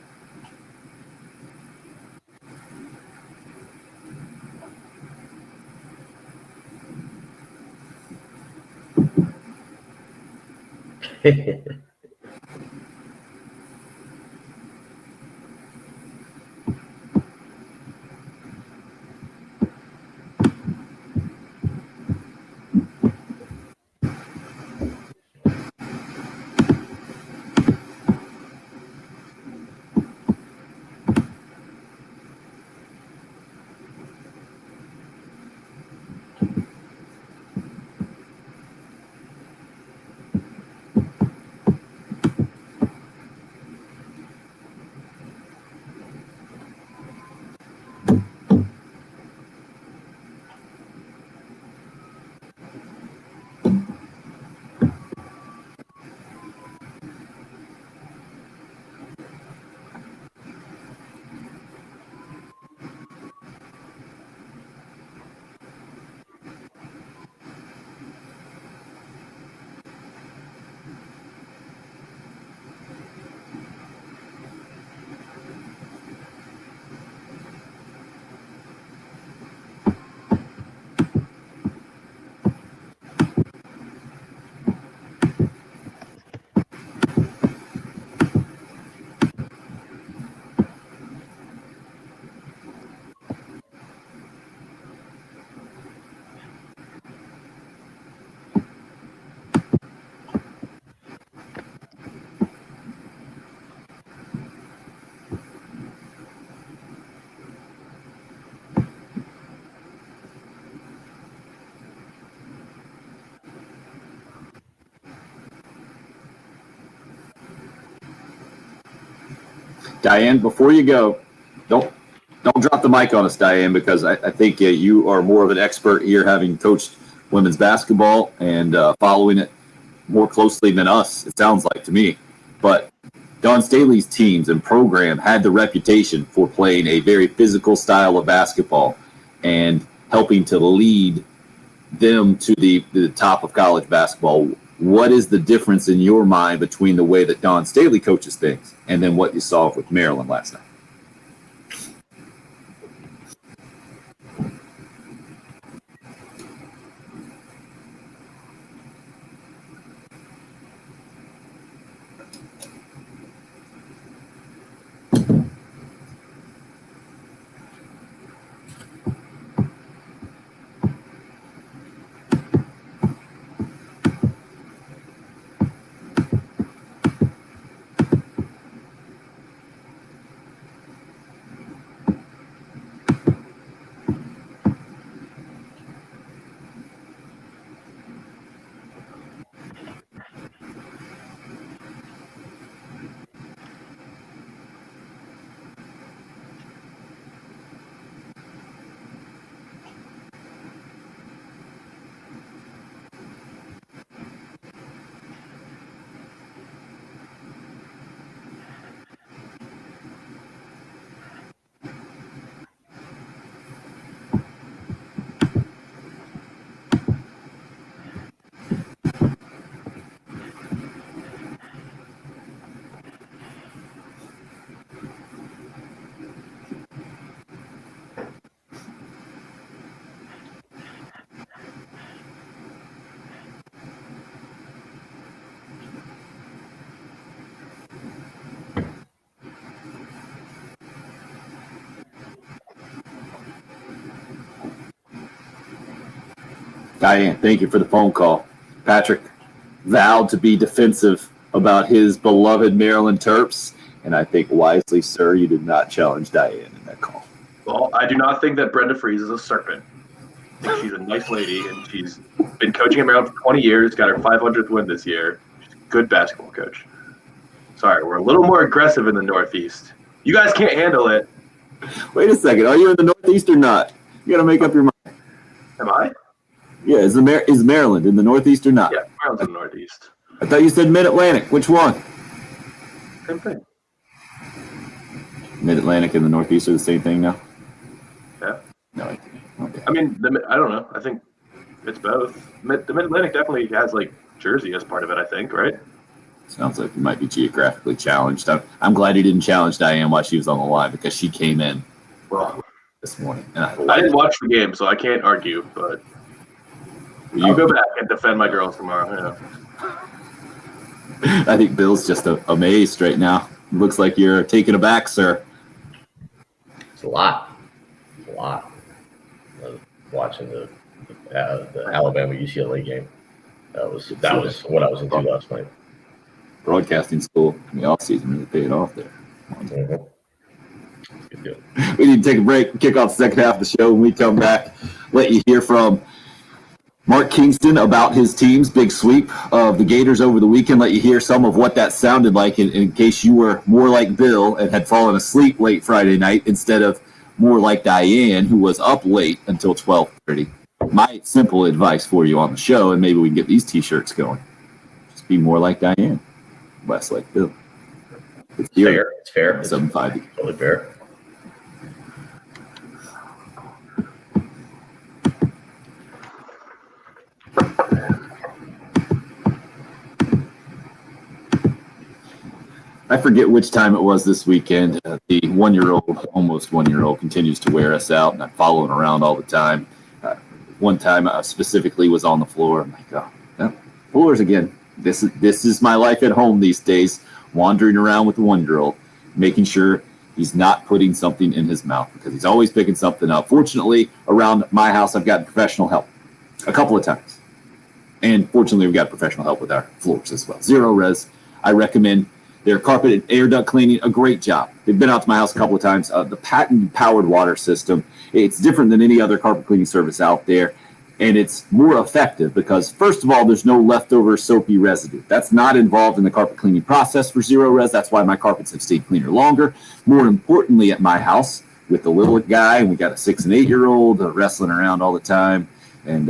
S3: Diane, before you go, don't drop the mic on us, Diane, because I think you are more of an expert here, having coached women's basketball and following it more closely than us, it sounds like to me. But Dawn Staley's teams and program had the reputation for playing a very physical style of basketball and helping to lead them to the top of college basketball. What is the difference in your mind between the way that Dawn Staley coaches things and then what you saw with Maryland last night? Diane, thank you for the phone call. Patrick vowed to be defensive about his beloved Maryland Terps, and I think wisely, sir, you did not challenge Diane in that call.
S1: Well, I do not think that Brenda Fries is a serpent. I think she's a nice lady, and she's been coaching at Maryland for 20 years, got her 500th win this year. She's a good basketball coach. Sorry, we're a little more aggressive in the Northeast. You guys can't handle it.
S3: Wait a second. Are you in the Northeast or not? You got to make up your mind.
S1: Am I?
S3: Yeah, is Maryland in the Northeast or not?
S1: Yeah, Maryland's in the Northeast.
S3: I thought you said Mid-Atlantic. Which one?
S1: Same thing.
S3: Mid-Atlantic and the Northeast are the same thing now?
S1: Yeah.
S3: No, okay.
S1: I mean, I don't know. I think it's both. The Mid-Atlantic definitely has, like, Jersey as part of it, I think, right?
S3: Sounds like you might be geographically challenged. I'm glad you didn't challenge Diane while she was on the line, because she came in this morning. And
S1: I didn't watch the game, so I can't argue, but I'll go back and defend my girls tomorrow. Yeah.
S3: I think Bill's just amazed right now. Looks like you're taken aback, sir.
S2: It's a lot. It's a lot. Watching the Alabama UCLA game. That was what I was into last night.
S3: Broadcasting school in the offseason really paid off there.
S2: Mm-hmm. Good deal.
S3: We need to take a break, kick off the second half of the show. When we come back, let you hear from Mark Kingston about his team's big sweep of the Gators over the weekend. Let you hear some of what that sounded like in case you were more like Bill and had fallen asleep late Friday night instead of more like Diane, who was up late until 12:30. My simple advice for you on the show, and maybe we can get these T-shirts going, just be more like Diane, less like Bill. It's
S2: fair. It's fair.
S3: 7-5.
S2: It's totally fair.
S3: I forget which time it was this weekend. The almost one-year-old, continues to wear us out, and I'm following around all the time. One time I specifically was on the floor. I'm like, oh, no, floors again. This is my life at home these days, wandering around with the one-year-old, making sure he's not putting something in his mouth because he's always picking something up. Fortunately, around my house, I've gotten professional help a couple of times. And fortunately, we've got professional help with our floors as well. Zero Res, I recommend their carpet and air duct cleaning, a great job. They've been out to my house a couple of times. The patent-powered water system, it's different than any other carpet cleaning service out there. and it's more effective because, first of all, there's no leftover soapy residue. That's not involved in the carpet cleaning process for Zero Res. That's why my carpets have stayed cleaner longer. More importantly, at my house, with the little guy, and we got a 6 and 8 year old wrestling around all the time, and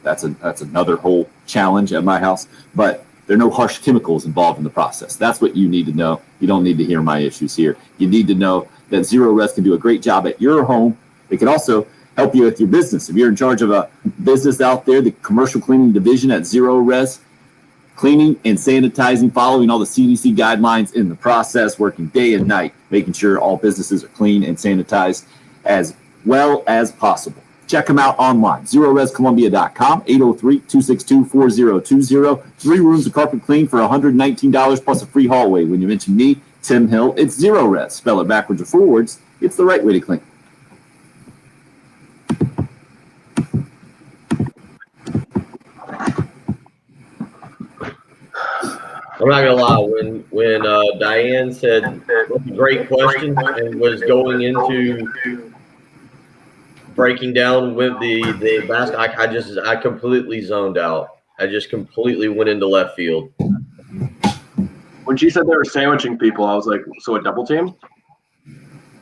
S3: that's another whole challenge at my house. But there are no harsh chemicals involved in the process. That's what you need to know. You don't need to hear my issues here. You need to know that Zero Res can do a great job at your home. It can also help you with your business. If you're in charge of a business out there, the commercial cleaning division at Zero Res, cleaning and sanitizing, following all the CDC guidelines in the process, working day and night, making sure all businesses are clean and sanitized as well as possible. Check them out online, ZeroResColumbia.com, 803-262-4020. 3 rooms of carpet clean for $119 plus a free hallway. When you mention me, Tim Hill, it's Zero Res. Spell it backwards or forwards. It's the right way to clean.
S2: I'm not gonna lie. When Diane said that's a great question and was going into breaking down with the basket, I completely zoned out. I just completely went into left field.
S1: When she said they were sandwiching people, I was like, so a double team?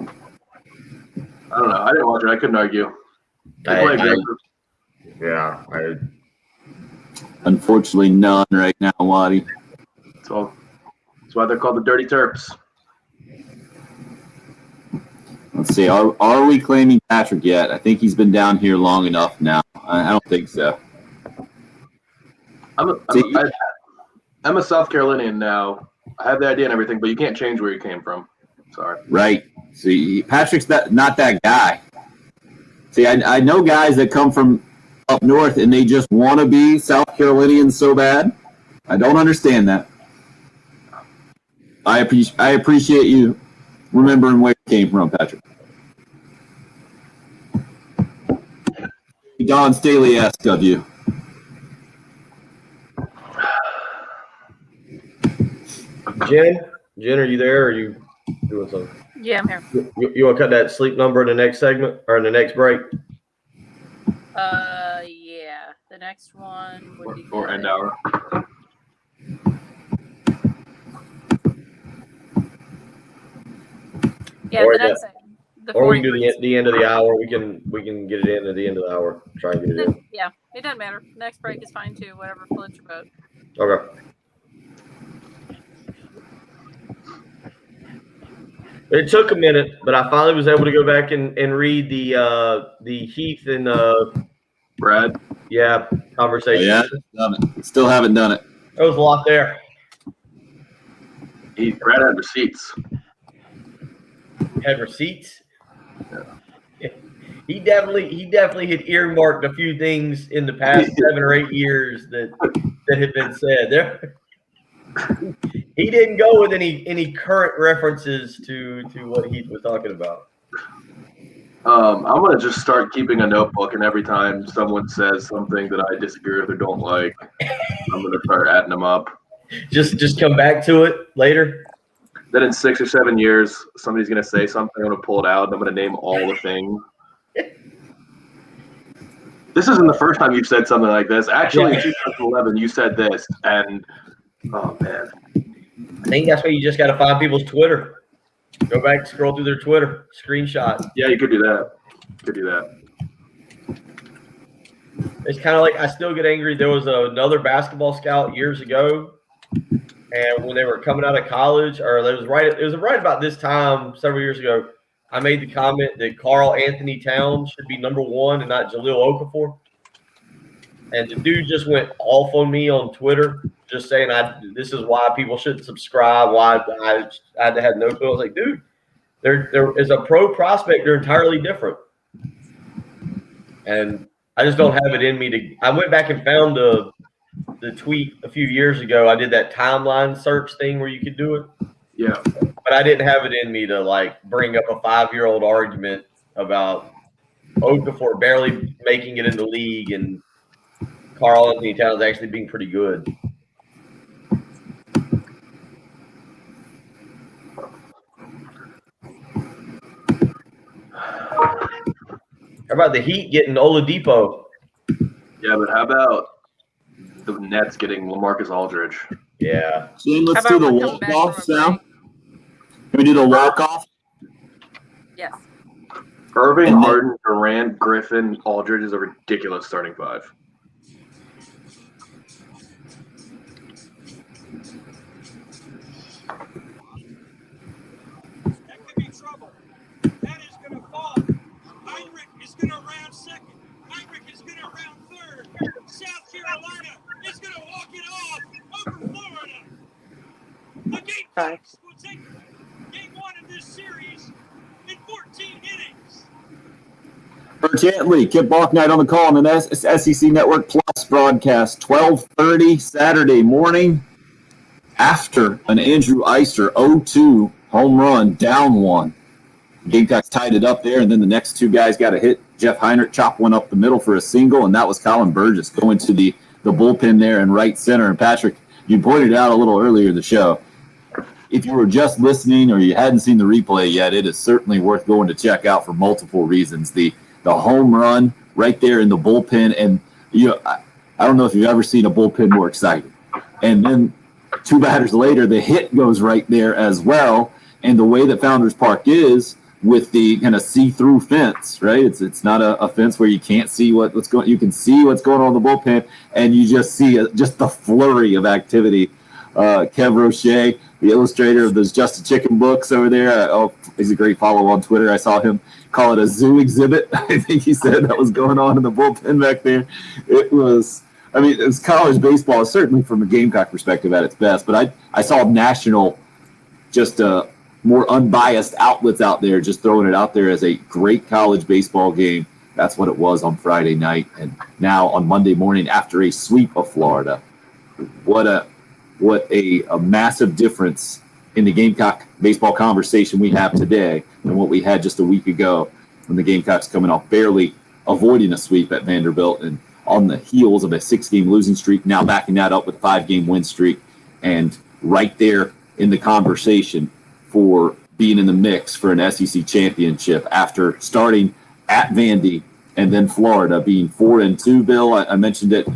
S1: I don't know. I didn't watch it. I couldn't argue.
S3: Unfortunately, none right now, Waddy.
S1: So that's why they're called the Dirty Terps.
S3: Let's see. Are we claiming Patrick yet? I think he's been down here long enough now. I don't think so. I'm a South Carolinian now. I have the idea and everything, but you can't change where you came from. Sorry. Right. See, Patrick's not that guy. See, I know guys that come from up north and they just want to be South Carolinians so bad. I don't understand that. I appreciate you remembering where you came from, Patrick. Don Staley-esque of you.
S2: Jen, are you there? Or are you doing something?
S4: Yeah, I'm here.
S2: You want to cut that sleep number in the next segment or in the next break?
S4: Yeah. The next one would be
S1: or end hour.
S4: Yeah,
S2: Or
S4: the next
S2: or we can do the end of the hour. We can get it in at the end of the hour. Try and get it in.
S4: Yeah, it doesn't matter. Next break is fine too. Whatever floats your boat.
S2: Okay. It took a minute, but I finally was able to go back and read the Heath and
S1: Brad.
S2: Yeah, conversation.
S3: Yeah, done it. Still haven't done it.
S2: There was a lot there.
S1: Brad had receipts.
S2: Had receipts. Yeah. He definitely had earmarked a few things in the past 7 or 8 years that had been said. There, he didn't go with any current references to what Heath was talking about.
S1: I'm gonna just start keeping a notebook, and every time someone says something that I disagree with or don't like, I'm gonna start adding them up.
S2: Just come back to it later.
S1: Then in 6 or 7 years, somebody's gonna say something. I'm gonna pull it out, and I'm gonna name all the things. This isn't the first time you've said something like this. Actually, in 2011, you said this, and oh man,
S2: I think that's why you just got to find people's Twitter. Go back, scroll through their Twitter, screenshot.
S1: Yeah, you could do that.
S2: It's kind of like I still get angry. There was another basketball scout years ago, and when they were coming out of college, or it was right about this time several years ago, I made the comment that Karl Anthony Towns should be number 1 and not Jahlil Okafor. And the dude just went off on me on Twitter, just saying this is why people shouldn't subscribe, why I had no clue. I was like, dude, there is a pro prospect. They're entirely different. And I just don't have it in me to – I went back and found the tweet a few years ago. I did that timeline search thing where you could do it.
S1: Yeah.
S2: But I didn't have it in me to, like, bring up a 5-year-old argument about Okafor barely making it in the league and Karl Anthony Towns actually being pretty good. How about the Heat getting Oladipo?
S1: Yeah, but how about the Nets getting LaMarcus Aldridge?
S2: Yeah.
S3: Shane, let's
S4: How
S3: do
S4: about
S3: the
S4: we're coming back
S3: walk-offs
S4: from a
S3: now.
S4: break?
S3: Can we do the walk-off?
S4: Yes.
S1: Irving,
S3: And then-
S1: Harden, Durant, Griffin, Aldridge is a ridiculous starting five.
S6: That could be trouble. That is going to fall. Heinrich is going to round second. Heinrich is going to round third. South Carolina is going to walk it off over Florida. The Gamecocks will take game one of this series in 14 innings.
S3: Bert Chantley, Kip Balknight on the call on the SEC Network Plus broadcast, 12:30 Saturday morning after an Andrew Eister 0-2 home run, down one. Gamecocks tied it up there, and then the next two guys got a hit. Jeff Heinrich chopped one up the middle for a single, and that was Colin Burgess going to the bullpen there in right center. And Patrick, you pointed out a little earlier in the show, if you were just listening or you hadn't seen the replay yet, it is certainly worth going to check out for multiple reasons. The home run right there in the bullpen, and I don't know if you've ever seen a bullpen more exciting. And then two batters later, the hit goes right there as well. And the way that Founders Park is with the kind of see-through fence, right? It's not a fence where you can't see what's going. You can see what's going on in the bullpen, and you just see just the flurry of activity. Kev Roche, the illustrator of those Just a Chicken books over there. He's a great follow on Twitter. I saw him call it a zoo exhibit. I think he said that was going on in the bullpen back there. It was college baseball, certainly from a Gamecock perspective at its best, but I saw national, just more unbiased outlets out there just throwing it out there as a great college baseball game. That's what it was on Friday night. And now on Monday morning after a sweep of Florida, what a massive difference in the Gamecock baseball conversation we have today than what we had just a week ago when the Gamecocks coming off barely avoiding a sweep at Vanderbilt and on the heels of a 6-game losing streak, now backing that up with a 5-game win streak, and right there in the conversation for being in the mix for an SEC championship after starting at Vandy and then Florida being 4-2. Bill, I mentioned it,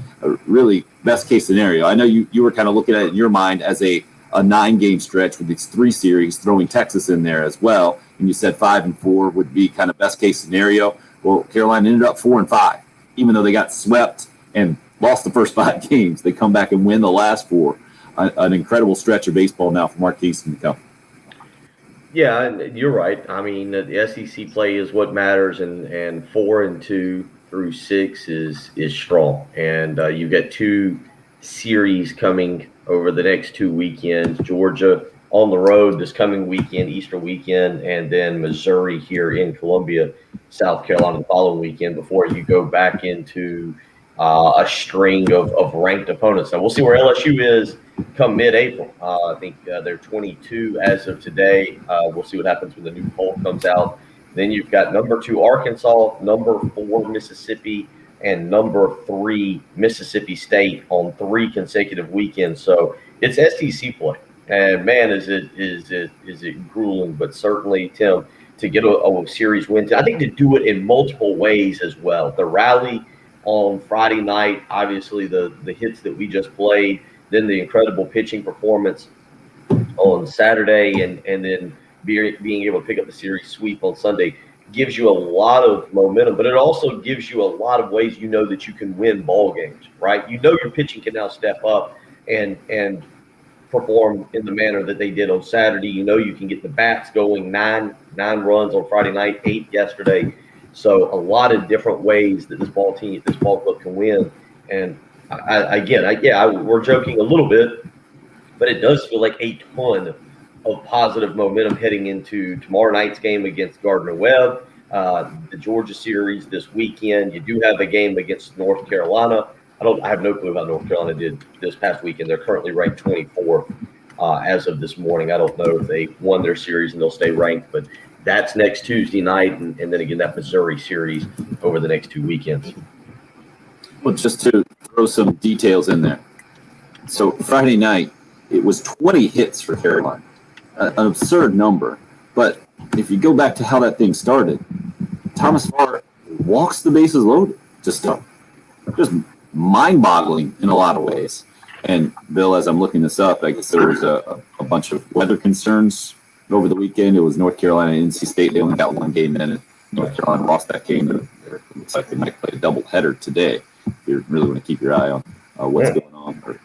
S3: really best case scenario. I know you were kind of looking at it in your mind as a 9-game stretch with these 3 series, throwing Texas in there as well. And you said 5-4 would be kind of best case scenario. Well, Carolina ended up 4-5, even though they got swept and lost the first 5 games. They come back and win the last 4. An incredible stretch of baseball now for Mark Kingston to come.
S2: Yeah, you're right. I mean, the SEC play is what matters, and 4-2 through 6 is strong. And you get 2 series coming over the next 2 weekends. Georgia on the road this coming weekend, Easter weekend, and then Missouri here in Columbia, South Carolina the following weekend before you go back into a string of ranked opponents. Now, we'll see where LSU is come mid-April. I think they're 22 as of today. We'll see what happens when the new poll comes out. Then you've got number 2 Arkansas, number 4 Mississippi, and number 3 Mississippi State on 3 consecutive weekends. So it's SEC play, and man, is it grueling? But certainly, Tim, to get a series win, I think to do it in multiple ways as well. The rally on Friday night, obviously the hits that we just played, then the incredible pitching performance on Saturday, and then being able to pick up the series sweep on Sunday gives you a lot of momentum, but it also gives you a lot of ways that you can win ball games, right? Your pitching can now step up and perform in the manner that they did on Saturday. You can get the bats going, 9 runs on Friday night, 8 yesterday. So a lot of different ways that this ball club can win. And we're joking a little bit, but it does feel like a ton of positive momentum heading into tomorrow night's game against Gardner-Webb, the Georgia series this weekend. You do have a game against North Carolina. I have no clue how North Carolina did this past weekend. They're currently ranked 24th as of this morning. I don't know if they won their series and they'll stay ranked, but that's next Tuesday night, and then again that Missouri series over the next 2 weekends.
S3: Well, just to throw some details in there. So Friday night, it was 20 hits for Carolina, an absurd number. But if you go back to how that thing started, Thomas Farr walks the bases loaded to start. Just mind-boggling in a lot of ways. And Bill, as I'm looking this up, I guess there was a bunch of weather concerns over the weekend. It was North Carolina and NC State. They only got one game in, and North Carolina lost that game. It looks like they might play a doubleheader today. If you really want to keep your eye on what's going on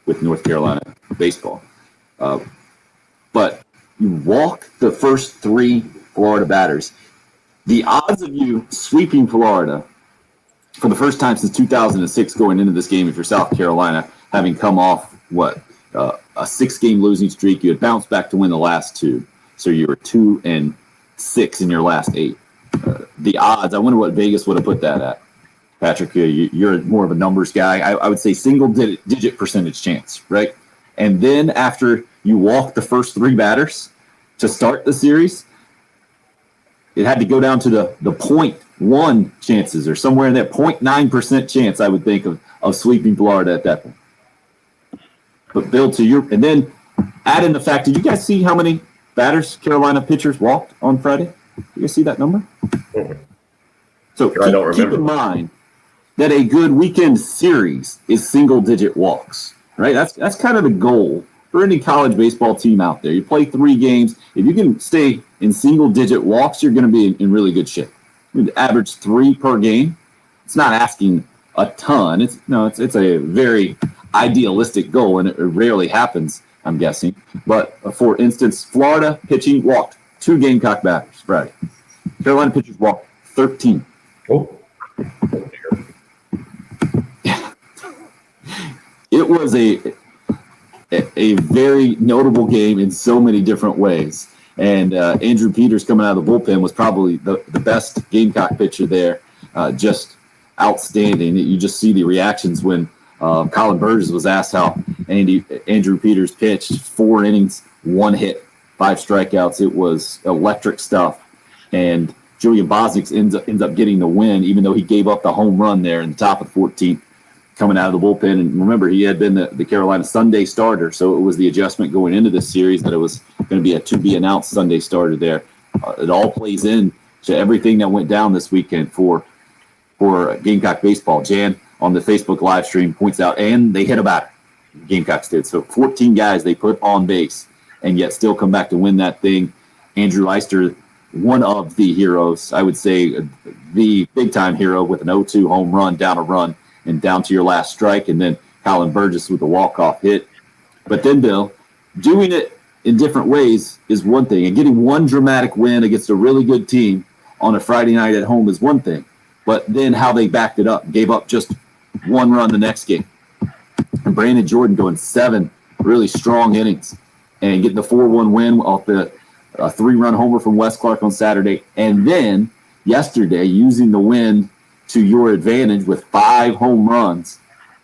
S3: with North Carolina baseball. But you walk the first 3 Florida batters. The odds of you sweeping Florida for the first time since 2006 going into this game, if you're South Carolina, having come off, a 6-game losing streak, you had bounced back to win the last 2. So you were 2-6 in your last 8. The odds, I wonder what Vegas would have put that at. Patrick, you're more of a numbers guy. I would say single-digit percentage chance, right? And then after you walk the first 3 batters to start the series, it had to go down to the 0.1 chances or somewhere in that 0.9% chance, I would think, of sweeping Florida at that point. But Bill, and then add in the fact, did you guys see how many batters Carolina pitchers walked on Friday? You guys see that number? So keep in mind that a good weekend series is single-digit walks, right? That's kind of the goal for any college baseball team out there. You play 3 games. If you can stay in single-digit walks, you're going to be in really good shape. You average 3 per game. It's not asking a ton. It's a very idealistic goal, and it rarely happens, I'm guessing. But for instance, Florida pitching walked 2 Gamecock batters Friday. Carolina pitchers walked 13.
S2: Oh.
S3: It was a very notable game in so many different ways. And Andrew Peters coming out of the bullpen was probably the best Gamecock pitcher there. Just outstanding. You just see the reactions when Colin Burgess was asked how Andrew Peters pitched. 4 innings, 1 hit, 5 strikeouts. It was electric stuff. And Julian Bosnick ends up getting the win, even though he gave up the home run there in the top of the 14th. Coming out of the bullpen. And remember, he had been the Carolina Sunday starter, so it was the adjustment going into this series that it was going to be a to-be-announced Sunday starter there. It all plays in to everything that went down this weekend for Gamecock baseball. Jan on the Facebook live stream points out, and they hit a batter. Gamecocks did. So 14 guys they put on base, and yet still come back to win that thing. Andrew Eister, one of the heroes, I would say the big-time hero with an 0-2 home run, down a run, and down to your last strike, and then Colin Burgess with a walk-off hit. But then, Bill, doing it in different ways is one thing, and getting one dramatic win against a really good team on a Friday night at home is one thing, but then how they backed it up, gave up just 1 run the next game. And Brandon Jordan going 7 really strong innings and getting the 4-1 win off the 3-run homer from Wes Clark on Saturday, and then yesterday using the win to your advantage with 5 home runs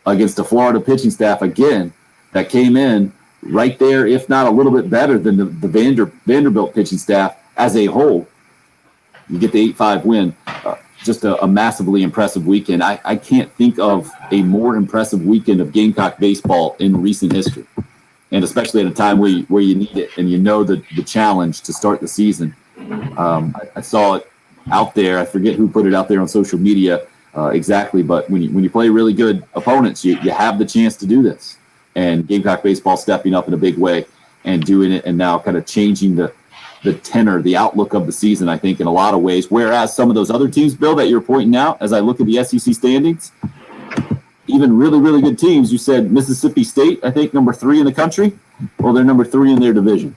S3: against a Florida pitching staff, again, that came in right there, if not a little bit better than the Vanderbilt pitching staff as a whole. You get the 8-5 win. Just a massively impressive weekend. I can't think of a more impressive weekend of Gamecock baseball in recent history, and especially at a time where you need it and you know the challenge to start the season. I saw it out there. I forget who put it out there on social media exactly, but when you play really good opponents, you have the chance to do this. And Gamecock baseball stepping up in a big way and doing it, and now kind of changing the tenor, the outlook of the season, I think, in a lot of ways. Whereas some of those other teams, Bill, that you're pointing out, as I look at the SEC standings, even really, really good teams, you said Mississippi State, I think, number 3 in the country. Well, they're number 3 in their division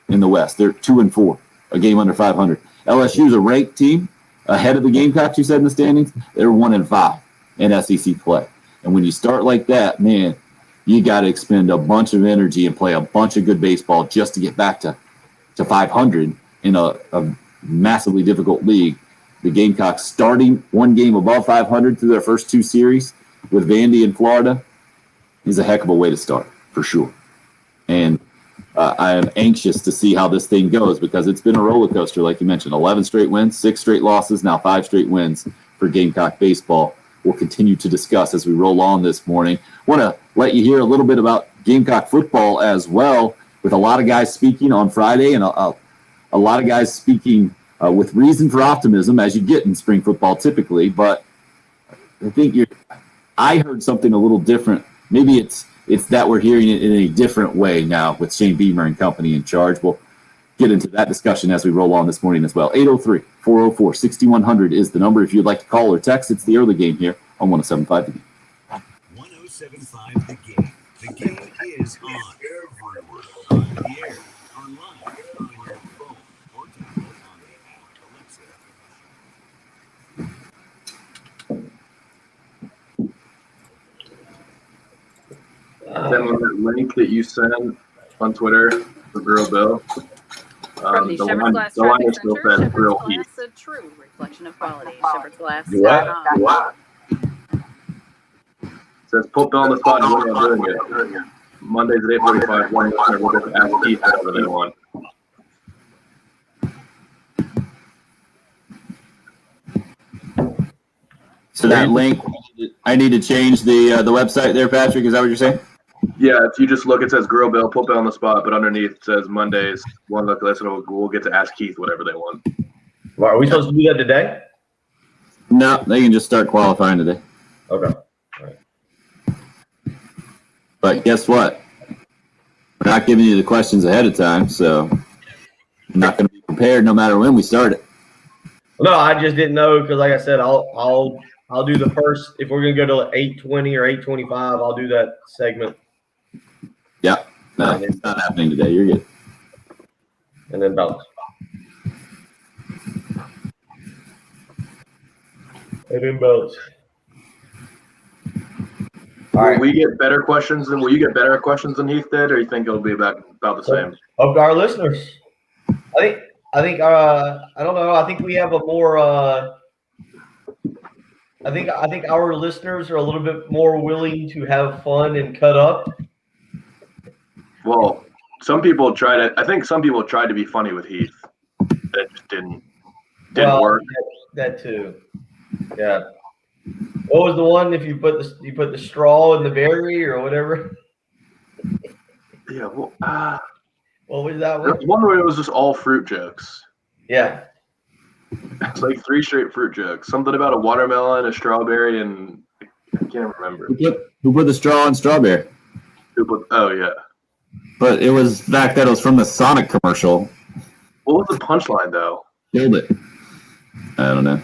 S3: in the West. They're 2-4, a game under 500. LSU is a ranked team ahead of the Gamecocks, you said, in the standings. They're 1-5 in SEC play. And when you start like that, man, you got to expend a bunch of energy and play a bunch of good baseball just to get back to 500 in a massively difficult league. The Gamecocks starting 1 game above 500 through their first 2 series with Vandy in Florida is a heck of a way to start, for sure. And I am anxious to see how this thing goes, because it's been a roller coaster, like you mentioned. 11 straight wins, 6 straight losses, now 5 straight wins for Gamecock baseball. We'll continue to discuss as we roll on this morning. Want to let you hear a little bit about Gamecock football as well, with a lot of guys speaking on Friday, and a lot of guys speaking with reason for optimism, as you get in spring football typically. But I think I heard something a little different. Maybe it's that we're hearing it in a different way now with Shane Beamer and company in charge. We'll get into that discussion as we roll on this morning as well. 803-404-6100 is the number if you'd like to call or text. It's the early game here on 107.5 The Game.
S7: 107.5 The Game. The game is on everywhere. On the air, online, on your phone, or tablet on the app Alexa.
S1: Then on that link that you sent on Twitter for Grill Bill,
S4: From the Shepherd's Glass
S1: the line
S4: Traffic
S1: is still
S4: Center,
S1: says
S4: Shepherd's
S1: Grill
S4: Glass,
S1: Heat.
S4: a true reflection of quality. Shepherd's Glass.
S2: What?
S1: It says put Bill on the spot and we're not doing it. Mondays at 8:45, one listener will get to ask Keith whatever they want.
S3: So that link, I need to change the website there, Patrick. Is that what you're saying?
S1: Yeah, if you just look, it says Grill Bill, put Bill on the spot, but underneath it says Mondays, one listener will get to ask Keith whatever they want.
S2: Well, are we supposed to do that today?
S3: No, they can just start qualifying today.
S2: Okay.
S3: But guess what? We're not giving you the questions ahead of time, so I'm not going to be prepared no matter when we start it.
S2: No, I just didn't know because, like I said, I'll do the first. If we're gonna go to 8:20 or 8:25, I'll do that segment.
S3: Yeah, no, it's not happening today. You're good.
S2: And then bounce. And then bounce. All right.
S1: Will you get better questions than Heath did, or you think it'll be about the same?
S2: Of our listeners, I think I don't know. I think we have a more. I think our listeners are a little bit more willing to have fun and cut up.
S1: Well, some people tried to. I think some people tried to be funny with Heath. That just didn't work.
S2: That too. Yeah. What was the one? If you put the straw in the berry or whatever.
S1: Yeah. Well,
S2: What was that
S1: there
S2: one?
S1: was one where it was just all fruit jokes.
S2: Yeah.
S1: It's like 3 straight fruit jokes. Something about a watermelon, a strawberry, and I can't remember.
S3: Who put the straw in strawberry?
S1: Oh yeah.
S3: But it was back then. It was from the Sonic commercial.
S1: What was the punchline though?
S3: Killed it. I don't know.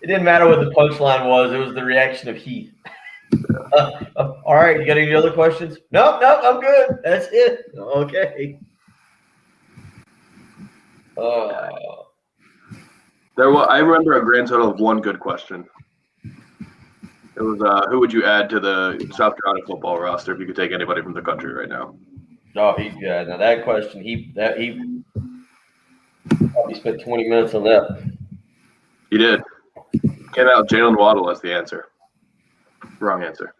S2: It didn't matter what the punchline was. It was the reaction of Heath. All right. You got any other questions? Nope. I'm good. That's it. Okay.
S1: I remember a grand total of 1 good question. It was who would you add to the South Carolina football roster if you could take anybody from the country right now?
S2: Oh, yeah. Now that question, he probably spent 20 minutes on that.
S1: He did. Came out Jalen Waddle as the answer. Wrong answer.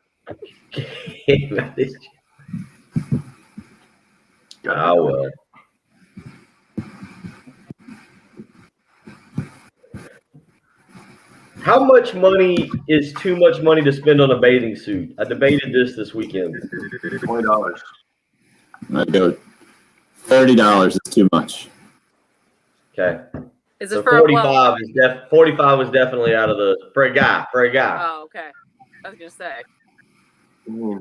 S2: How much money is too much money to spend on a bathing suit? I debated this weekend.
S1: $20.
S3: I'd go $30 is too much.
S2: Okay.
S4: Is
S2: So
S4: it for
S2: 45 is 45 was definitely out of the for a guy.
S4: Oh, okay. I was gonna say.
S1: For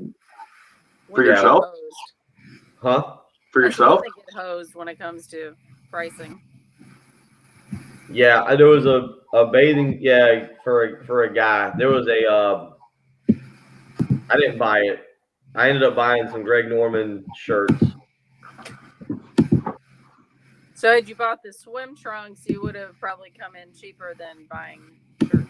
S4: When
S1: yourself?
S4: they get hosed.
S2: Huh?
S1: For yourself?
S4: They get hosed when it comes to pricing.
S2: Yeah, there was a bathing. Yeah, for a guy, there was a. I didn't buy it. I ended up buying some Greg Norman shirts.
S4: So had you bought the swim trunks, you would have probably come in cheaper than buying shirts.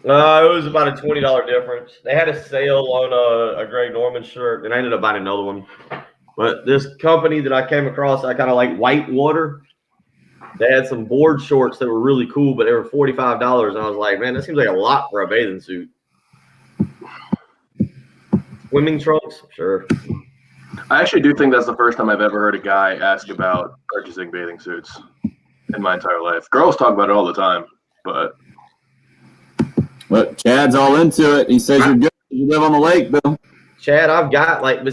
S2: It was about a $20 difference. They had a sale on a Greg Norman shirt, and I ended up buying another one. But this company that I came across, I kind of like Whitewater. They had some board shorts that were really cool, but they were $45. And I was like, man, that seems like a lot for a bathing suit. Swimming trunks? Sure.
S1: I actually do think that's the first time I've ever heard a guy ask about purchasing bathing suits in my entire life. Girls talk about it all the time, but
S3: Chad's all into it. He says you're good. You live on the lake, Bill.
S2: Chad, I've got like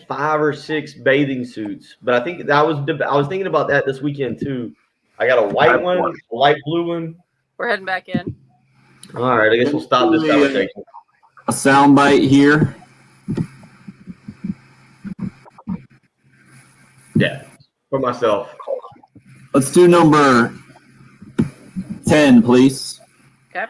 S2: 5 or 6 bathing suits, but I think I was thinking about that this weekend too. I got a white one, a light blue one.
S4: We're heading back in.
S2: All right, I guess we'll stop this conversation.
S3: A soundbite here.
S2: Yeah, for myself.
S3: Let's do number 10, please.
S4: Okay.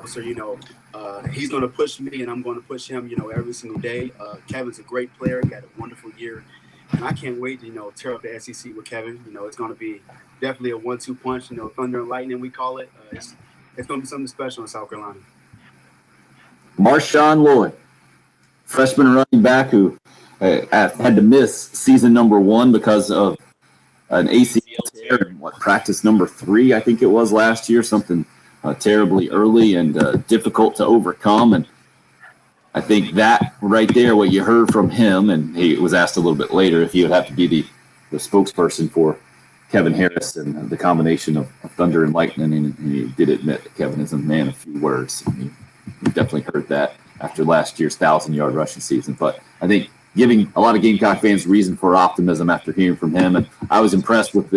S8: So, he's going to push me and I'm going to push him, every single day. Kevin's a great player. He had a wonderful year. And I can't wait to, tear up the SEC with Kevin. It's going to be definitely a 1-2 punch, thunder and lightning, we call it. It's going to be something special in South Carolina.
S3: Marshawn Lloyd, freshman running back who had to miss season number 1 because of an ACL tear in practice number 3, I think it was last year, something terribly early and difficult to overcome. And I think that right there, what you heard from him, and he was asked a little bit later if he would have to be the spokesperson for Kevin Harris and the combination of thunder and lightning, and he did admit that Kevin is a man of few words. You definitely heard that after last year's 1,000-yard rushing season. But I think giving a lot of Gamecock fans reason for optimism after hearing from him, and I was impressed with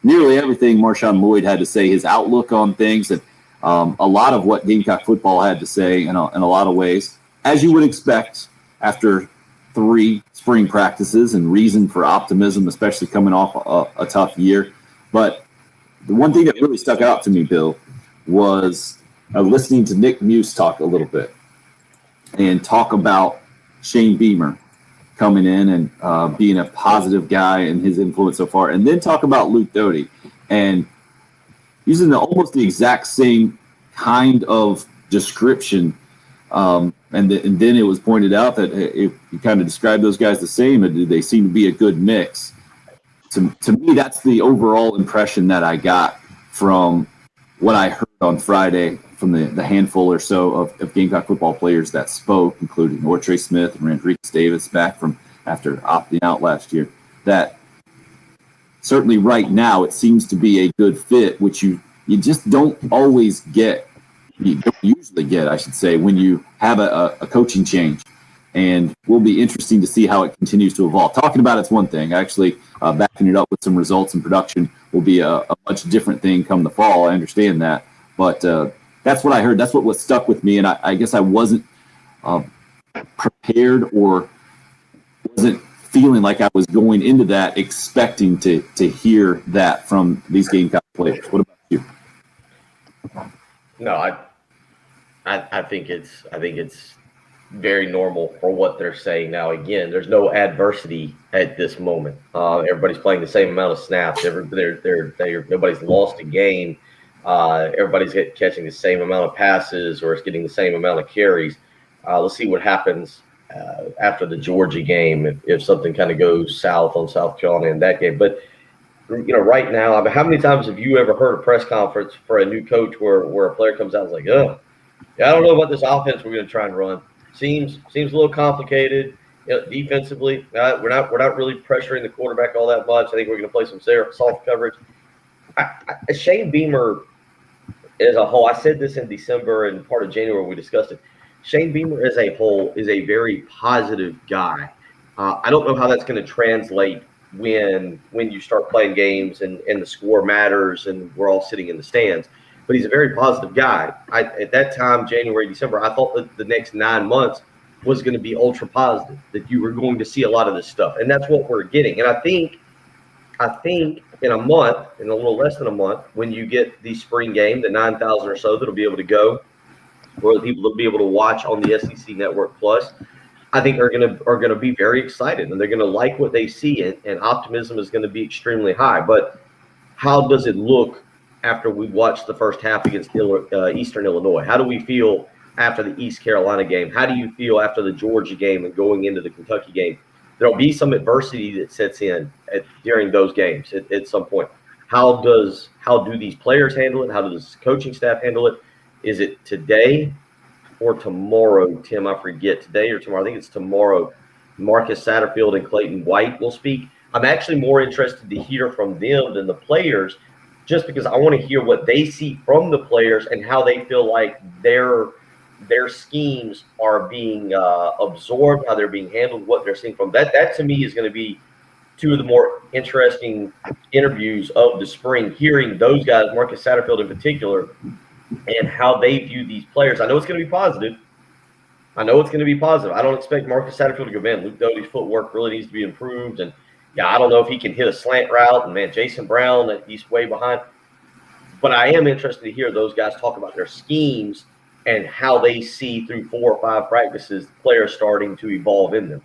S3: nearly everything Marshawn Lloyd had to say, his outlook on things, and a lot of what Gamecock football had to say in a lot of ways, as you would expect after 3 spring practices, and reason for optimism, especially coming off a tough year. But the one thing that really stuck out to me, Bill, was listening to Nick Muse talk a little bit and talk about Shane Beamer coming in and being a positive guy and his influence so far, and then talk about Luke Doty and using almost the exact same kind of description. And then it was pointed out that you kind of described those guys the same, and they seem to be a good mix. To me, that's the overall impression that I got from what I heard on Friday from the handful or so of Gamecock football players that spoke, including Ortre Smith and Randrekus Davis back from after opting out last year, that certainly right now it seems to be a good fit, which you just don't always get. You don't usually get, I should say, when you have a coaching change. And will be interesting to see how it continues to evolve. Talking about it's one thing. Actually, backing it up with some results and production will be a much different thing come the fall. I understand that. But that's what I heard. That's what stuck with me. And I guess I wasn't prepared or wasn't feeling like I was going into that expecting to hear that from these Gamecock players. What about you?
S2: No, I think it's very normal for what they're saying now. Again, there's no adversity at this moment. Everybody's playing the same amount of snaps. Nobody's lost a game. Everybody's catching the same amount of passes, or it's getting the same amount of carries. Let's see what happens after the Georgia game if something kind of goes south on South Carolina in that game. But right now, I mean, how many times have you ever heard a press conference for a new coach where a player comes out and is like, "Oh, yeah, I don't know about this offense we're going to try and run. Seems a little complicated defensively. We're not really pressuring the quarterback all that much. I think we're going to play some soft coverage." Shane Beamer as a whole, I said this in December and part of January we discussed it. Shane Beamer as a whole is a very positive guy. I don't know how that's going to translate when you start playing games and the score matters and we're all sitting in the stands. But he's a very positive guy. At that time, January, December, I thought that the next 9 months was going to be ultra positive, that you were going to see a lot of this stuff. And that's what we're getting. And I think in a month, in a little less than a month, when you get the spring game, the 9,000 or so that'll be able to go, or the people that'll be able to watch on the SEC Network Plus, I think are going to be very excited, and they're going to like what they see, and optimism is going to be extremely high. But how does it look after we watch the first half against Eastern Illinois? How do we feel after the East Carolina game? How do you feel after the Georgia game and going into the Kentucky game? There'll be some adversity that sets in during those games at some point. How do these players handle it? How does the coaching staff handle it? Is it today or tomorrow, Tim? I forget, today or tomorrow. I think it's tomorrow. Marcus Satterfield and Clayton White will speak. I'm actually more interested to hear from them than the players, just because I want to hear what they see from the players and how they feel like their their schemes are being absorbed, how they're being handled, what they're seeing from that to me is going to be two of the more interesting interviews of the spring, hearing those guys, Marcus Satterfield in particular, and how they view these players. I know it's going to be positive. I don't expect Marcus Satterfield to go, man, Luke Doty's footwork really needs to be improved. And, yeah, I don't know if he can hit a slant route. And, man, Jason Brown, he's way behind. But I am interested to hear those guys talk about their schemes and how they see through 4 or 5 practices players starting to evolve in them.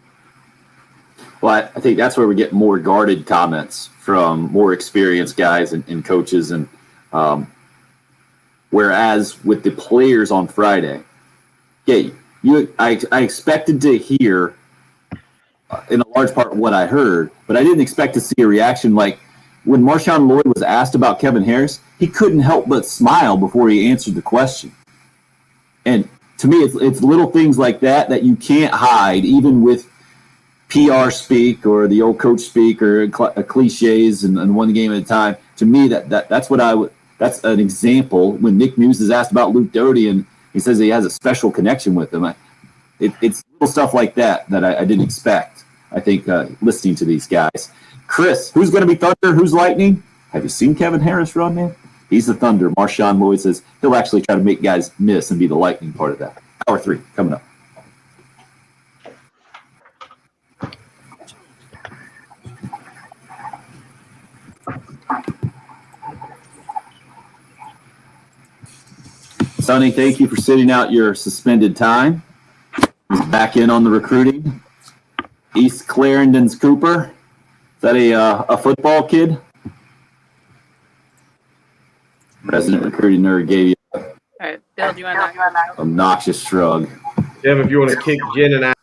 S3: Well, I think that's where we get more guarded comments from more experienced guys and coaches. And whereas with the players on Friday, I expected to hear in a large part what I heard, but I didn't expect to see a reaction like when Marshawn Lloyd was asked about Kevin Harris, he couldn't help but smile before he answered the question. And to me, it's little things like that you can't hide, even with PR speak or the old coach speak or cliches and one game at a time. To me, that's what that's an example when Nick Muse is asked about Luke Doty and he says he has a special connection with him. It's little stuff like that I didn't expect, I think, listening to these guys. Chris, who's going to be Thunder? Who's Lightning? Have you seen Kevin Harris run, man? He's the Thunder. Marshawn Lloyd says he'll actually try to make guys miss and be the Lightning part of that. Hour 3 coming up. Sonny, thank you for sitting out your suspended time. He's back in on the recruiting. East Clarendon's Cooper. Is that a football kid? President recruiting nerd gave you
S4: All right, Bill, do you want to?
S3: obnoxious shrug.
S2: Tim, if you want to kick Jen and I.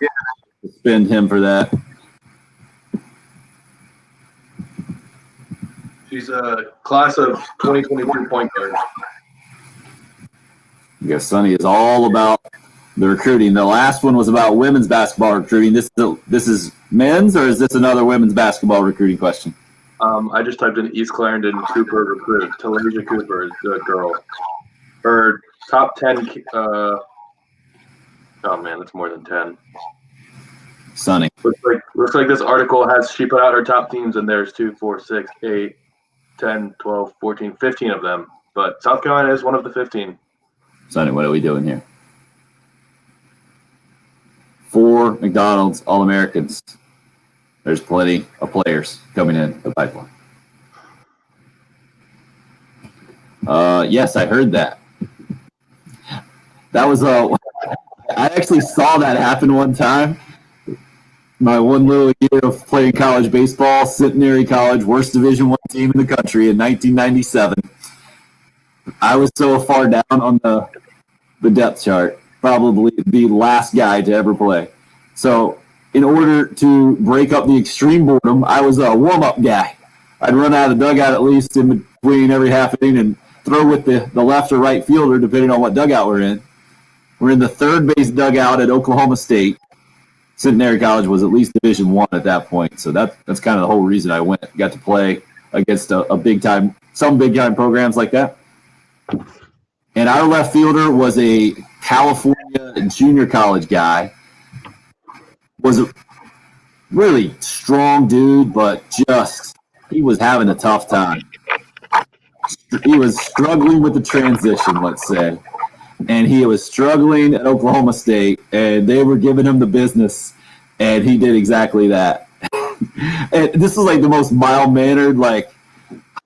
S3: Suspend him for that.
S1: She's a class of 2022 point guard.
S3: I guess Sonny is all about the recruiting. The last one was about women's basketball recruiting. This is men's, or is this another women's basketball recruiting question?
S1: I just typed in East Clarendon Cooper recruit. Talasia Cooper is the girl. Her top 10. Oh man, it's more than 10.
S3: Sonny.
S1: Looks like this article has, she put out her top teams, and there's 2, 4, 6, 8, 10, 12, 14, 15 of them. But South Carolina is one of the 15.
S3: Sonny, what are we doing here? 4 McDonald's All-Americans. There's plenty of players coming in the pipeline. Yes, I heard that. That was I actually saw that happen one time. My one little year of playing college baseball, Centenary College, worst Division I team in the country in 1997. I was so far down on the depth chart, probably the last guy to ever play. So in order to break up the extreme boredom, I was a warm-up guy. I'd run out of the dugout at least in between every half inning and throw with the left or right fielder, depending on what dugout we're in. We're in the third base dugout at Oklahoma State. Centenary College was at least Division I at that point. So that's kind of the whole reason I went. Got to play against some big-time programs like that. And our left fielder was a California junior college guy. Was a really strong dude, but he was having a tough time. He was struggling with the transition, let's say. And he was struggling at Oklahoma State, and they were giving him the business, and he did exactly that. And this was like the most mild-mannered, like,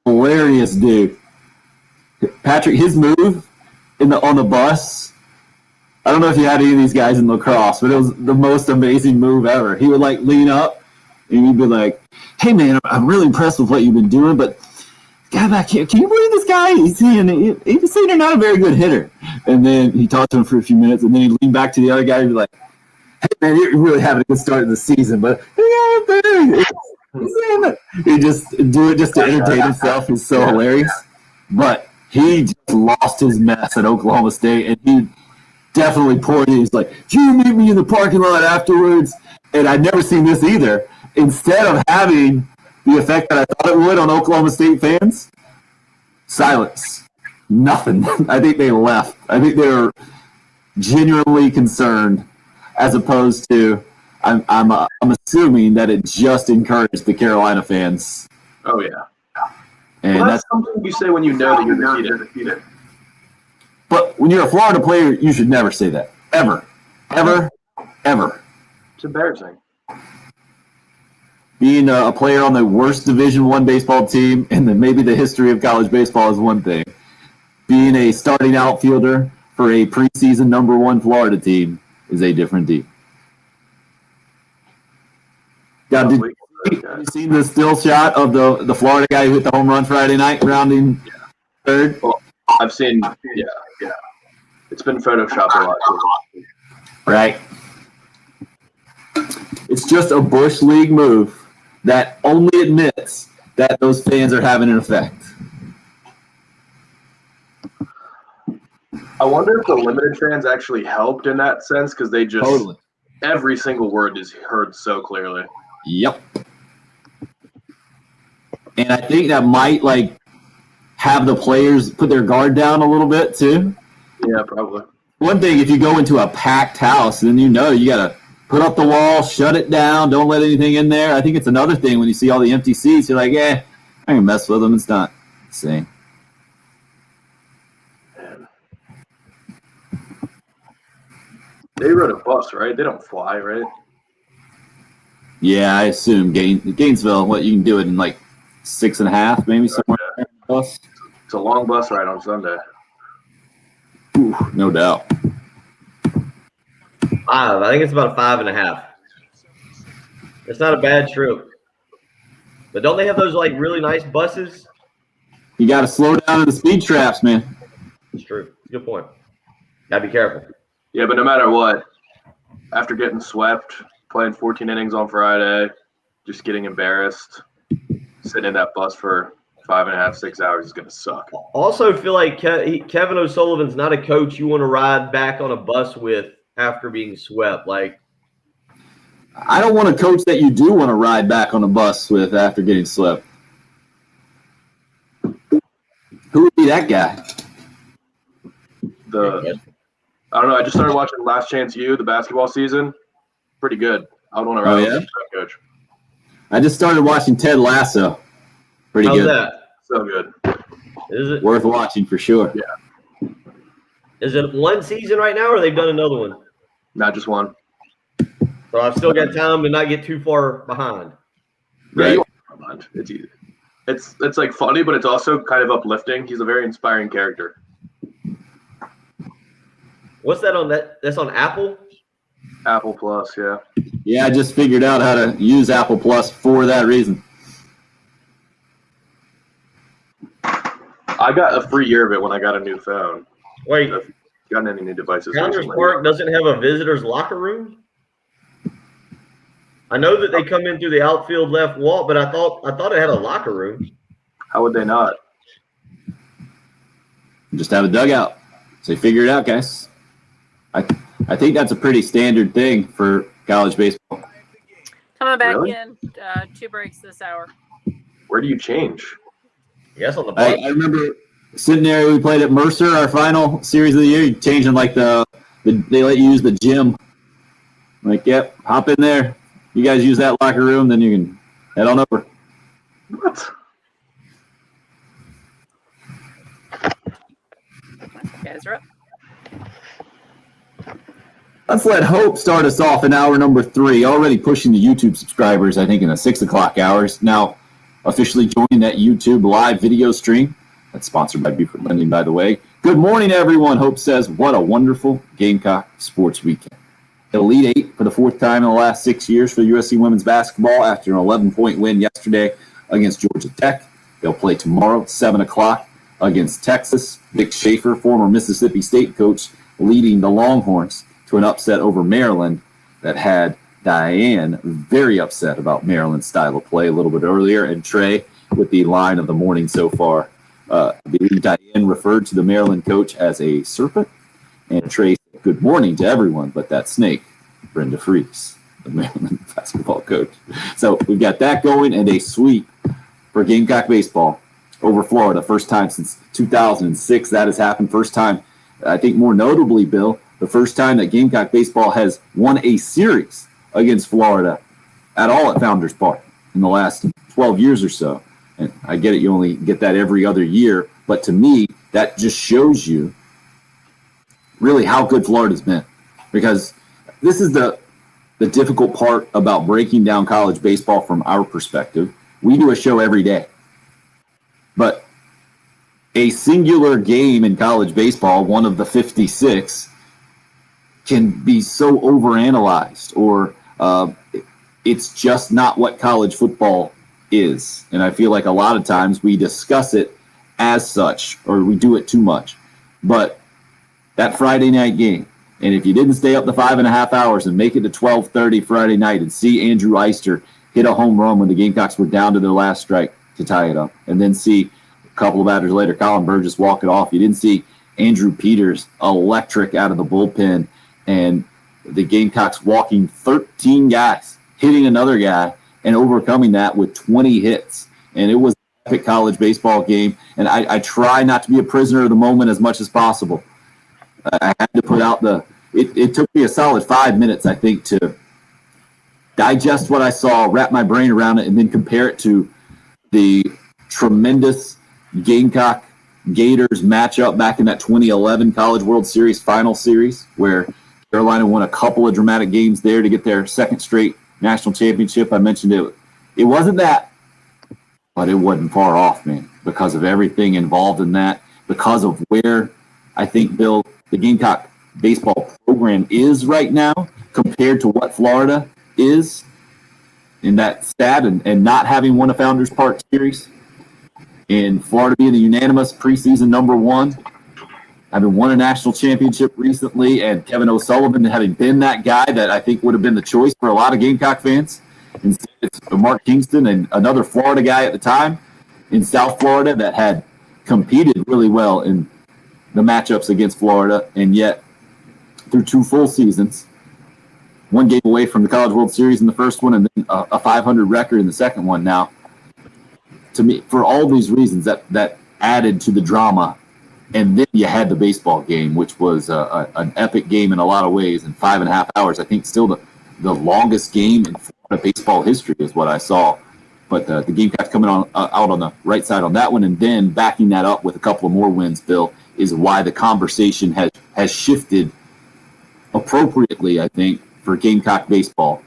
S3: hilarious dude. Patrick, his move on the bus, I don't know if you had any of these guys in lacrosse, but it was the most amazing move ever. He would like lean up and he'd be like, "Hey man, I'm really impressed with what you've been doing, but guy back here, can you believe this guy? He's saying you're not a very good hitter." And then he talked to him for a few minutes, and then he'd lean back to the other guy and be like, "Hey man, you're really having a good start of the season, but he just do it just to entertain himself." He's so hilarious. But he just lost his mess at Oklahoma State, and he definitely poured in. He's like, "Can you meet me in the parking lot afterwards?" And I'd never seen this either. Instead of having the effect that I thought it would on Oklahoma State fans, silence. Nothing. I think they left. I think they were genuinely concerned, as opposed to I'm assuming that it just encouraged the Carolina fans.
S1: Oh yeah.
S3: And
S1: Well,
S3: that's
S1: that's something you say when you know that you're defeated.
S3: but when you're a Florida player, you should never say that. Ever. Ever. Ever.
S1: It's embarrassing.
S3: Being a player on the worst Division I baseball team in maybe the history of college baseball is one thing. Being a starting outfielder for a preseason number 1 Florida team is a different deal. Now, have you seen the still shot of the Florida guy who hit the home run Friday night, rounding third?
S1: Well, I've seen, yeah. It's been photoshopped a lot.
S3: Right. It's just a Bush League move that only admits that those fans are having an effect.
S1: I wonder if the limited fans actually helped in that sense because they just
S3: Totally.
S1: every single word is heard so clearly.
S3: Yep. And I think that might have the players put their guard down a little bit too.
S1: Yeah, probably.
S3: One thing, if you go into a packed house, then you got to put up the wall, shut it down, don't let anything in there. I think it's another thing when you see all the empty seats, you're like, I ain't gonna mess with them. It's not the same.
S1: Man. They rode a bus, right? They don't fly, right?
S3: Yeah, I assume Gainesville, you can do it in 6.5, maybe somewhere.
S1: Yeah.
S3: Bus.
S1: It's a long bus ride on Sunday.
S3: Ooh, no doubt.
S2: 5. I think it's about 5.5. It's not a bad trip. But don't they have those really nice buses?
S3: You got to slow down in the speed traps, man.
S2: It's true. Good point. Gotta be careful.
S1: Yeah, but no matter what, after getting swept, playing 14 innings on Friday, just getting embarrassed, sitting in that bus for 5.5, 6 hours is going to suck.
S2: Also feel like Kevin O'Sullivan's not a coach you want to ride back on a bus with after being swept.
S3: I don't want a coach that you do want to ride back on a bus with after getting swept. Who would be that guy?
S1: I don't know. I just started watching Last Chance U, the basketball season. Pretty good. I would want to ride with that coach.
S3: I just started watching Ted Lasso. Pretty
S2: How's
S3: good.
S2: that?
S1: So good.
S2: Is it
S3: Worth watching for sure.
S1: Yeah.
S2: Is it one season right now, or they've done another one?
S1: Not just one.
S2: So I've still got time to not get too far behind.
S1: Yeah,
S3: Right.
S1: you won't mind. It's easy. It's funny, but it's also kind of uplifting. He's a very inspiring character.
S2: What's that on that? That's on Apple?
S1: Apple Plus, yeah.
S3: Yeah, I just figured out how to use Apple Plus for that reason.
S1: I got a free year of it when I got a new phone.
S2: Wait,
S1: Gotten any new devices
S2: Founders
S1: recently?
S2: Park doesn't have a visitor's locker room? I know that they come in through the outfield left wall, but I thought it had a locker room.
S1: How would they not?
S3: Just have a dugout. So figure it out, guys. I think that's a pretty standard thing for college baseball.
S4: Coming back
S1: Really?
S4: in, 2 breaks this hour.
S1: Where do you change?
S2: Yes, on the
S3: I
S2: bus.
S3: remember sitting there. We played at Mercer, our final series of the year. You changing they let you use the gym. Yep, hop in there. You guys use that locker room, then you can head on over.
S1: What?
S4: Guys are up.
S3: Let's let Hope start us off in hour number 3. Already pushing the YouTube subscribers, I think, in the 6 o'clock hours. Now officially joining that YouTube live video stream. That's sponsored by Buford Lending, by the way. Good morning, everyone. Hope says, what a wonderful Gamecock sports weekend. Elite 8 for the 4th time in the last 6 years for USC women's basketball after an 11-point win yesterday against Georgia Tech. They'll play tomorrow, 7 o'clock, against Texas. Vic Schaefer, former Mississippi State coach, leading the Longhorns to an upset over Maryland that had Diane very upset about Maryland's style of play a little bit earlier, and Trey with the line of the morning so far. Diane referred to the Maryland coach as a serpent, and Trey said, good morning to everyone but that snake, Brenda Freaks, the Maryland basketball coach. So we've got that going, and a sweep for Gamecock baseball over Florida. First time since 2006 that has happened. First time, I think more notably, Bill, the first time that Gamecock baseball has won a series against Florida at all at Founders Park in the last 12 years or so. And I get it, you only get that every other year, but to me, that just shows you really how good Florida's been. Because this is the difficult part about breaking down college baseball from our perspective. We do a show every day. But a singular game in college baseball, one of the 56, can be so overanalyzed, or it's just not what college football is. And I feel like a lot of times we discuss it as such, or we do it too much. But that Friday night game, and if you didn't stay up the 5.5 hours and make it to 12:30 Friday night and see Andrew Eister hit a home run when the Gamecocks were down to their last strike to tie it up, and then see a couple of batters later Colin Burgess walk it off, you didn't see Andrew Peters electric out of the bullpen, and the Gamecocks walking 13 guys, hitting another guy, and overcoming that with 20 hits. And it was an epic college baseball game, and I try not to be a prisoner of the moment as much as possible. I had to put out it took me a solid 5 minutes, I think, to digest what I saw, wrap my brain around it, and then compare it to the tremendous Gamecock Gators matchup back in that 2011 College World Series final series, where Carolina won a couple of dramatic games there to get their second straight national championship. I mentioned it wasn't that, but it wasn't far off, man, because of everything involved in that, because of where I think, Bill, the Gamecock baseball program is right now compared to what Florida is in that stat, and not having won a Founders Park series, and Florida being the unanimous preseason number one, having won a national championship recently, and Kevin O'Sullivan having been that guy that I think would have been the choice for a lot of Gamecock fans. Instead, it's Mark Kingston and another Florida guy at the time in South Florida that had competed really well in the matchups against Florida, and yet through 2 full seasons, 1 game away from the College World Series in the first one, and then a 500 record in the second one. Now, to me, for all these reasons, that added to the drama. And then you had the baseball game, which was an epic game in a lot of ways, in 5.5 hours. I think still the longest game in Florida baseball history is what I saw. But the Gamecocks coming out on the right side on that one, and then backing that up with a couple of more wins, Bill, is why the conversation has shifted appropriately, I think, for Gamecock baseball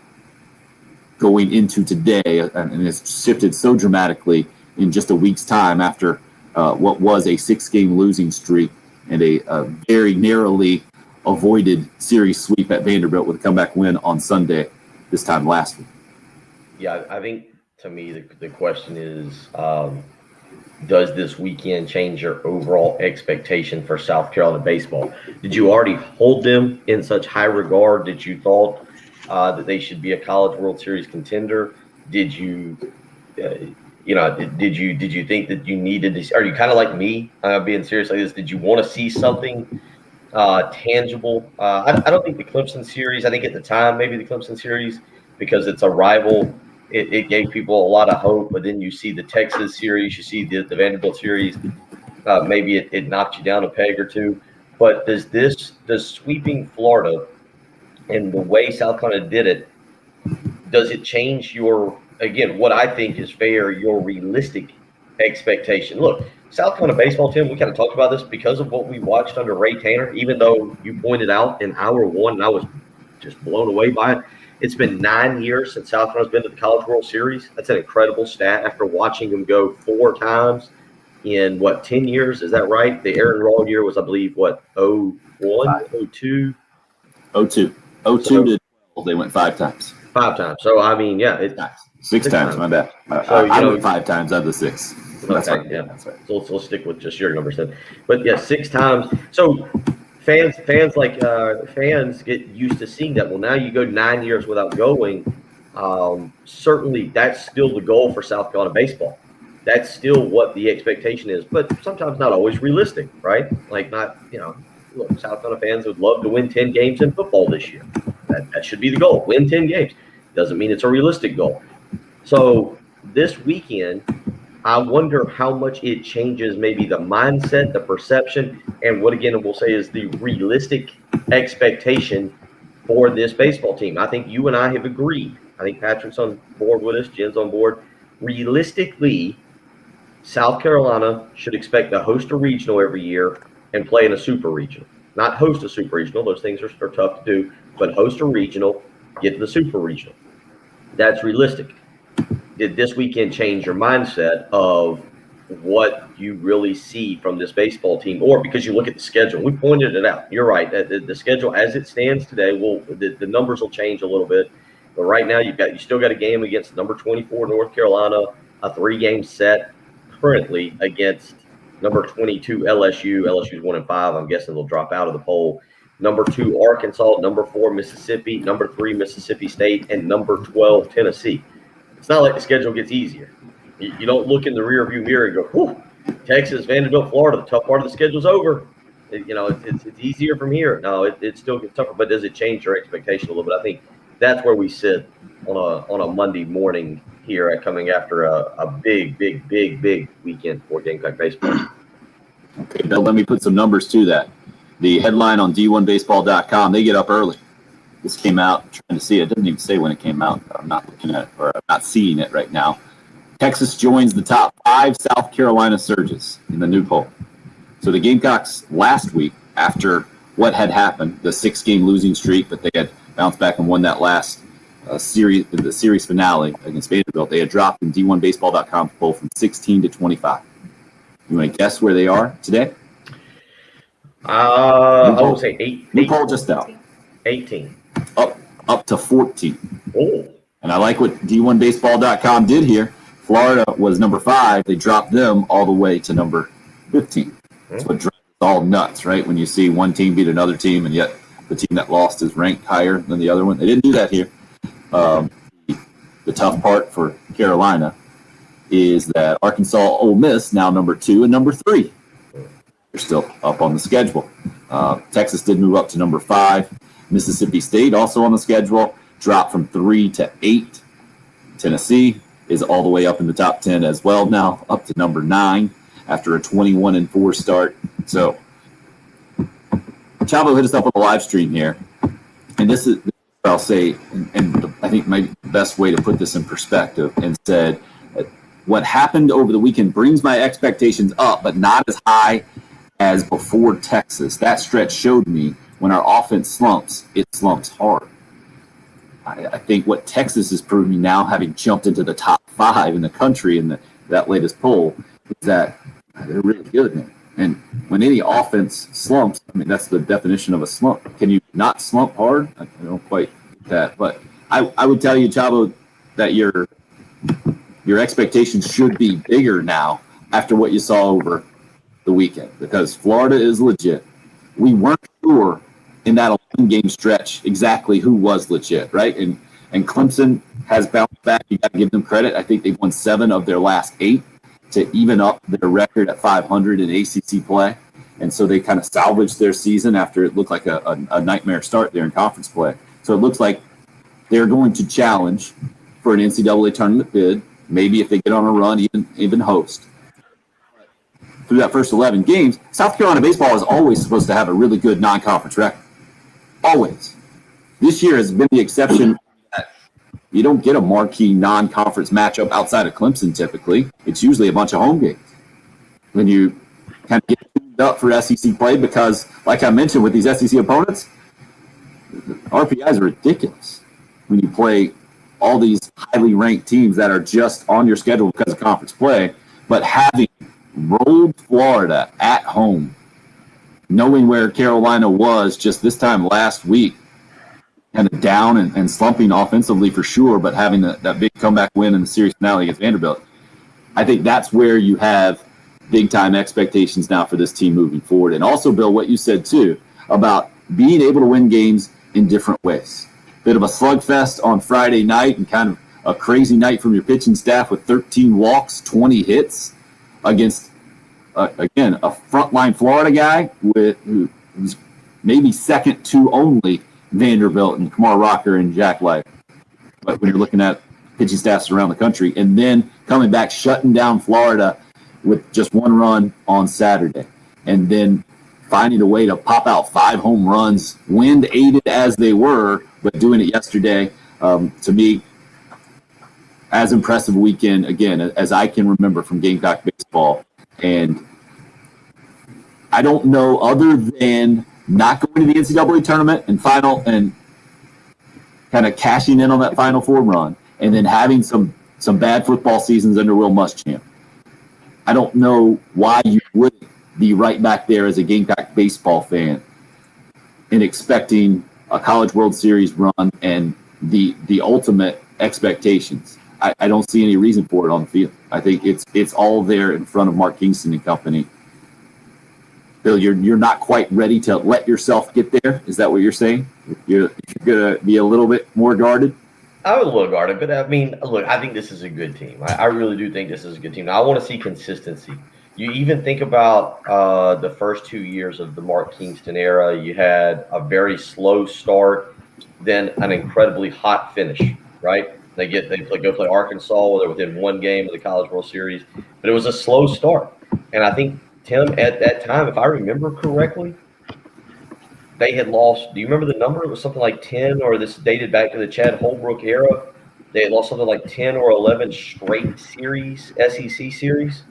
S3: going into today, and it's shifted so dramatically in just a week's time after what was a 6-game losing streak and a very narrowly avoided series sweep at Vanderbilt with a comeback win on Sunday this time last week.
S2: Yeah, I think to me the question is, does this weekend change your overall expectation for South Carolina baseball? Did you already hold them in such high regard that you thought that they should be a College World Series contender? Did you, did you think that you needed this? Are you kind of like me, being serious like this? Did you want to see something tangible? I don't think the Clemson series, I think at the time, maybe the Clemson series, because it's a rival, it gave people a lot of hope. But then you see the Texas series, you see the Vanderbilt series, maybe it knocked you down a peg or two. But does sweeping Florida and the way South Carolina did it, does it change your, again, what I think is fair, your realistic expectation? Look, South Carolina baseball team, we kind of talked about this because of what we watched under Ray Tanner, even though you pointed out in hour one, and I was just blown away by it. It's been 9 years since South Carolina's been to the College World Series. That's an incredible stat after watching them go 4 times in, 10 years? Is that right? The Aaron Rawl year was, I believe, 01, 02?
S3: 02. 02 to 12, they went 5 times.
S2: 5 times. So, I mean, yeah. It's
S3: 6 times, my bad.
S2: So,
S3: I went 5 times out of the 6. That's
S2: okay,
S3: right.
S2: yeah.
S3: That's right.
S2: So let's stick with just your numbers then. But yeah, 6 times. So fans get used to seeing that. Well, now you go 9 years without going. Certainly, that's still the goal for South Carolina baseball. That's still what the expectation is, but sometimes not always realistic, right? Like look, South Carolina fans would love to win 10 games in football this year. That should be the goal. Win 10 games. Doesn't mean it's a realistic goal. So this weekend, I wonder how much it changes maybe the mindset, the perception, and what, again, we'll say is the realistic expectation for this baseball team. I think you and I have agreed. I think Patrick's on board with us. Jen's on board. Realistically, South Carolina should expect to host a regional every year and play in a super regional. Not host a super regional. Those things are tough to do, but host a regional, get to the super regional. That's realistic. Did this weekend change your mindset of what you really see from this baseball team? Or because you look at the schedule, we pointed it out. You're right. The schedule as it stands today, the numbers will change a little bit. But right now, you still got a game against number 24 North Carolina, a 3-game set currently against number 22 LSU. LSU's 1-5. I'm guessing they'll drop out of the poll. Number 2 Arkansas, number 4 Mississippi, number 3 Mississippi State, and number 12 Tennessee. It's not like the schedule gets easier. You don't look in the rearview mirror and go, whew, Texas, Vanderbilt, Florida, the tough part of the schedule's over. It's easier from here. No, it still gets tougher, but does it change your expectation a little bit? I think that's where we sit on a Monday morning here coming after a big weekend for Gamecock baseball.
S3: Okay, Bill, let me put some numbers to that. The headline on D1Baseball.com, they get up early. This came out, I'm trying to see it. It doesn't even say when it came out. I'm not looking at it, or I'm not seeing it right now. Texas joins the top 5 South Carolina surges in the new poll. So the Gamecocks last week, after what had happened, the 6-game losing streak, but they had bounced back and won that last series, the series finale against Vanderbilt, they had dropped in D1Baseball.com poll from 16 to 25. You want to guess where they are today?
S2: I would say 8.
S3: New poll just out.
S2: 18.
S3: Up to 14.
S2: Oh.
S3: And I like what D1Baseball.com did here. Florida was number 5. They dropped them all the way to number 15. That's what drives us all nuts, right? When you see one team beat another team, and yet the team that lost is ranked higher than the other one. They didn't do that here. The tough part for Carolina is that Arkansas, Ole Miss, now number 2 and number 3. They're still up on the schedule. Texas did move up to number 5. Mississippi State also on the schedule, dropped from 3 to 8. Tennessee is all the way up in the top 10 as well now, up to number 9 after a 21-4 start. So Chavo hit us up on the live stream here, and this is what I'll say, and I think my best way to put this in perspective, and said, what happened over the weekend brings my expectations up, but not as high as before Texas. That stretch showed me when our offense slumps, it slumps hard. I think what Texas is proving now, having jumped into the top 5 in the country in that latest poll, is that they're really good, man. And when any offense slumps, I mean, that's the definition of a slump. Can you not slump hard? I don't quite get that. But I would tell you, Chavo, that your expectations should be bigger now after what you saw over the weekend, because Florida is legit. We weren't sure in that 11-game stretch exactly who was legit, right? And Clemson has bounced back. You got to give them credit. I think they've won 7 of their last 8 to even up their record at 500 in ACC play. And so they kind of salvaged their season after it looked like a nightmare start there in conference play. So it looks like they're going to challenge for an NCAA tournament bid, maybe if they get on a run, even host. Through that first 11 games, South Carolina baseball is always supposed to have a really good non-conference record. Always. This year has been the exception. You don't get a marquee non-conference matchup outside of Clemson typically. It's usually a bunch of home games. When you kind of get tuned up for SEC play, because, like I mentioned with these SEC opponents, RPIs are ridiculous when you play all these highly ranked teams that are just on your schedule because of conference play, but having rolled Florida at home, knowing where Carolina was just this time last week, kind of down and slumping offensively for sure, but having that big comeback win in the series finale against Vanderbilt, I think that's where you have big-time expectations now for this team moving forward. And also, Bill, what you said, too, about being able to win games in different ways. Bit of a slugfest on Friday night and kind of a crazy night from your pitching staff with 13 walks, 20 hits against, again, a frontline Florida guy who's maybe second to only Vanderbilt and Kamar Rocker and Jack Light. But when you're looking at pitching staffs around the country, and then coming back, shutting down Florida with just 1 run on Saturday, and then finding a way to pop out 5 home runs, wind aided as they were, but doing it yesterday, to me, as impressive a weekend, again, as I can remember from Gamecock baseball. And I don't know, other than not going to the NCAA tournament and kind of cashing in on that Final Four run, and then having some bad football seasons under Will Muschamp. I don't know why you wouldn't be right back there as a Gamecock baseball fan and expecting a College World Series run and the ultimate expectations. I don't see any reason for it on the field. I think it's all there in front of Mark Kingston and company. Bill, you're not quite ready to let yourself get there. Is that what you're saying? You're going to be a little bit more guarded?
S2: I was a little guarded, but I mean, look, I think this is a good team. I really do think this is a good team. Now, I want to see consistency. You even think about the first 2 years of the Mark Kingston era. You had a very slow start, then an incredibly hot finish, right? They go play Arkansas, where they're within 1 game of the College World Series, but it was a slow start. And I think, Tim, at that time, if I remember correctly, they had lost. Do you remember the number? It was something like 10, or this dated back to the Chad Holbrook era. They had lost something like 10 or 11 straight series, SEC series.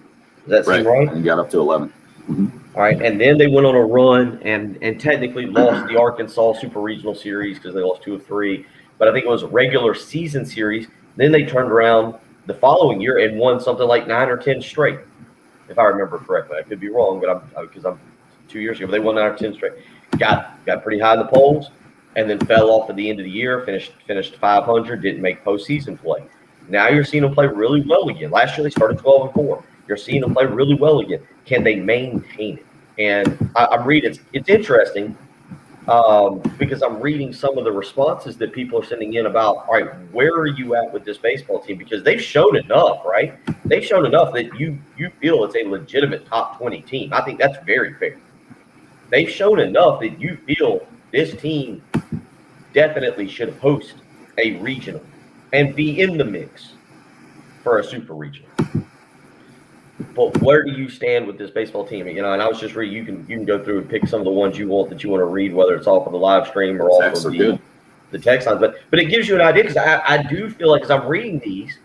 S2: Does that seem right?
S3: And got up to 11. Mm-hmm.
S2: All right, and then they went on a run and technically lost the Arkansas Super Regional Series because they lost 2 of 3. But I think it was a regular season series. Then they turned around the following year and won something like 9 or 10 straight, if I remember correctly. I could be wrong, but because I'm 2 years ago. But they won 9 or 10 straight. Got pretty high in the polls, and then fell off at the end of the year. Finished 500. Didn't make postseason play. Now you're seeing them play really well again. Last year they started 12-4. You're seeing them play really well again. Can they maintain it? And I'm reading. It's interesting. Because I'm reading some of the responses that people are sending in about, all right, where are you at with this baseball team? Because they've shown enough, right? They've shown enough that you feel it's a legitimate top 20 team. I think that's very fair. They've shown enough that you feel this team definitely should host a regional and be in the mix for a super regional. But where do you stand with this baseball team? And I was just reading. You can go through and pick some of the ones you want to read, whether it's off of the live stream or off of the text lines. But it gives you an idea, because I do feel like as I'm reading these,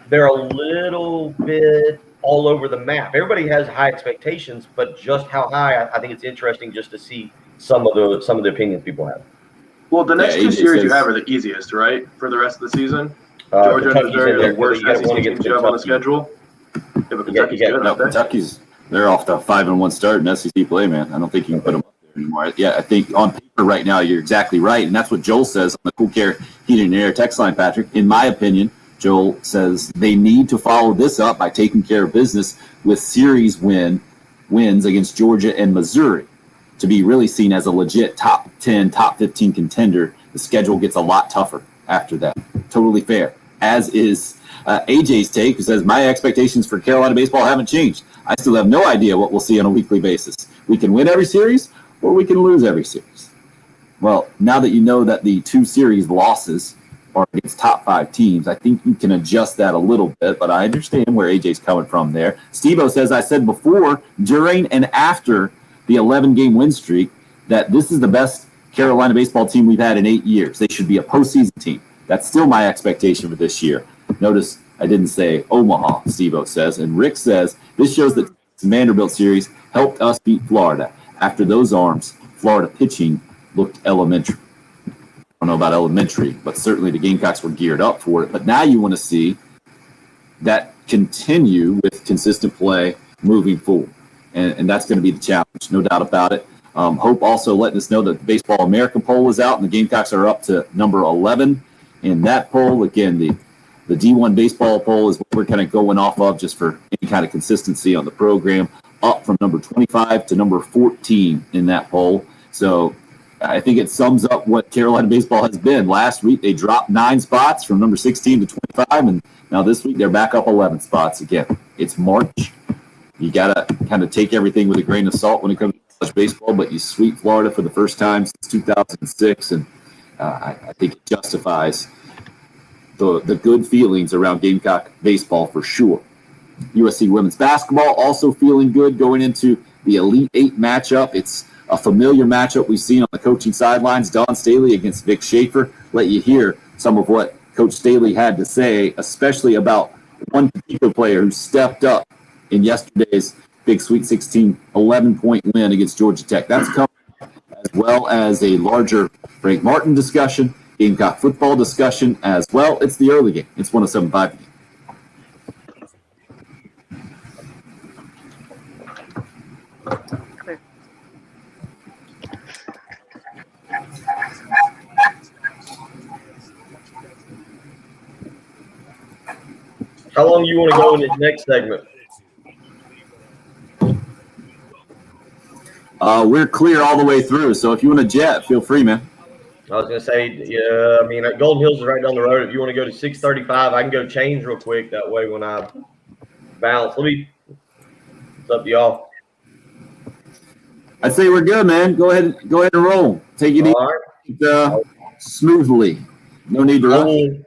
S2: they're a little bit all over the map. Everybody has high expectations, but just how high? I think it's interesting just to see some of the opinions people have.
S1: Well, the next 2 series you have are the easiest, right, for the rest of the season? Georgia and Missouri are the worst SEC teams you have on the schedule. Yeah, but Kentucky's good.
S3: No, Kentucky's they're off to a 5-1 start in SEC play, man. I don't think you can put them up there anymore. Yeah, I think on paper right now you're exactly right, and that's what Joel says on the Cool Care Heating and Air text line, Patrick. In my opinion, Joel says they need to follow this up by taking care of business with series wins against Georgia and Missouri to be really seen as a legit top 10, top 15 contender. The schedule gets a lot tougher after that. Totally fair. As is AJ's take, who says, my expectations for Carolina baseball haven't changed. I still have no idea what we'll see on a weekly basis. We can win every series or we can lose every series. Well, now that you know that the 2 series losses are against top 5 teams, I think you can adjust that a little bit, but I understand where AJ's coming from there. Steve-O says, I said before, during and after the 11-game win streak, that this is the best Carolina baseball team we've had in 8 years. They should be a postseason team. That's still my expectation for this year. Notice I didn't say Omaha, Steve-O says. And Rick says, this shows that the Vanderbilt series helped us beat Florida. After those arms, Florida pitching looked elementary. I don't know about elementary, but certainly the Gamecocks were geared up for it. But now you want to see that continue with consistent play moving forward. And that's going to be the challenge, no doubt about it. Hope also letting us know that the Baseball America poll is out, and the Gamecocks are up to number 11 in that poll. Again, the D1 baseball poll is what we're kind of going off of just for any kind of consistency on the program, up from number 25 to number 14 in that poll. So I think it sums up what Carolina baseball has been. Last week, they dropped 9 spots from number 16 to 25, and now this week they're back up 11 spots again. It's March. You got to kind of take everything with a grain of salt when it comes to college baseball, but you sweep Florida for the first time since 2006, and I think it justifies the good feelings around Gamecock baseball for sure. USC women's basketball also feeling good going into the Elite Eight matchup. It's a familiar matchup we've seen on the coaching sidelines. Don Staley against Vic Schaefer. Let you hear some of what Coach Staley had to say, especially about one particular player who stepped up in yesterday's big Sweet 16 11-point win against Georgia Tech. That's coming, as well as a larger Frank Martin discussion, Gamecock football discussion as well. It's the early game. It's 107.5 game.
S2: How long do you want to go in this next segment?
S3: We're clear all the way through, so if you want to jet, feel free, man.
S2: I was going to say, yeah, I mean, Golden Hills is right down the road. If you want to go to 6:35, I can go change real quick. That way when I bounce, it's up to y'all.
S3: I'd say we're good, man. Go ahead and roll. Take it
S2: All right.
S3: Smoothly. No need to rush.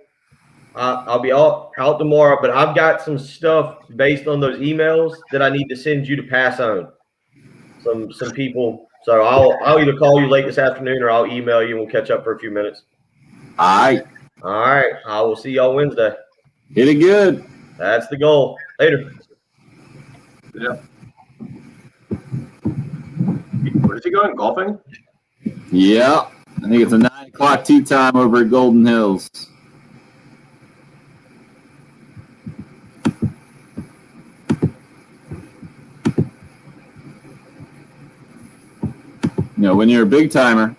S2: I'll be out tomorrow, but I've got some stuff based on those emails that I need to send you to pass on. Some people. So I'll either call you late this afternoon or I'll email you and we'll catch up for a few minutes.
S3: All
S2: right. I will see y'all Wednesday.
S3: Hit it good.
S2: That's the goal. Later.
S1: Yeah. Where is he going? Golfing?
S3: Yeah. I think it's a 9 o'clock tee time over at Golden Hills. You know, when you're a big timer,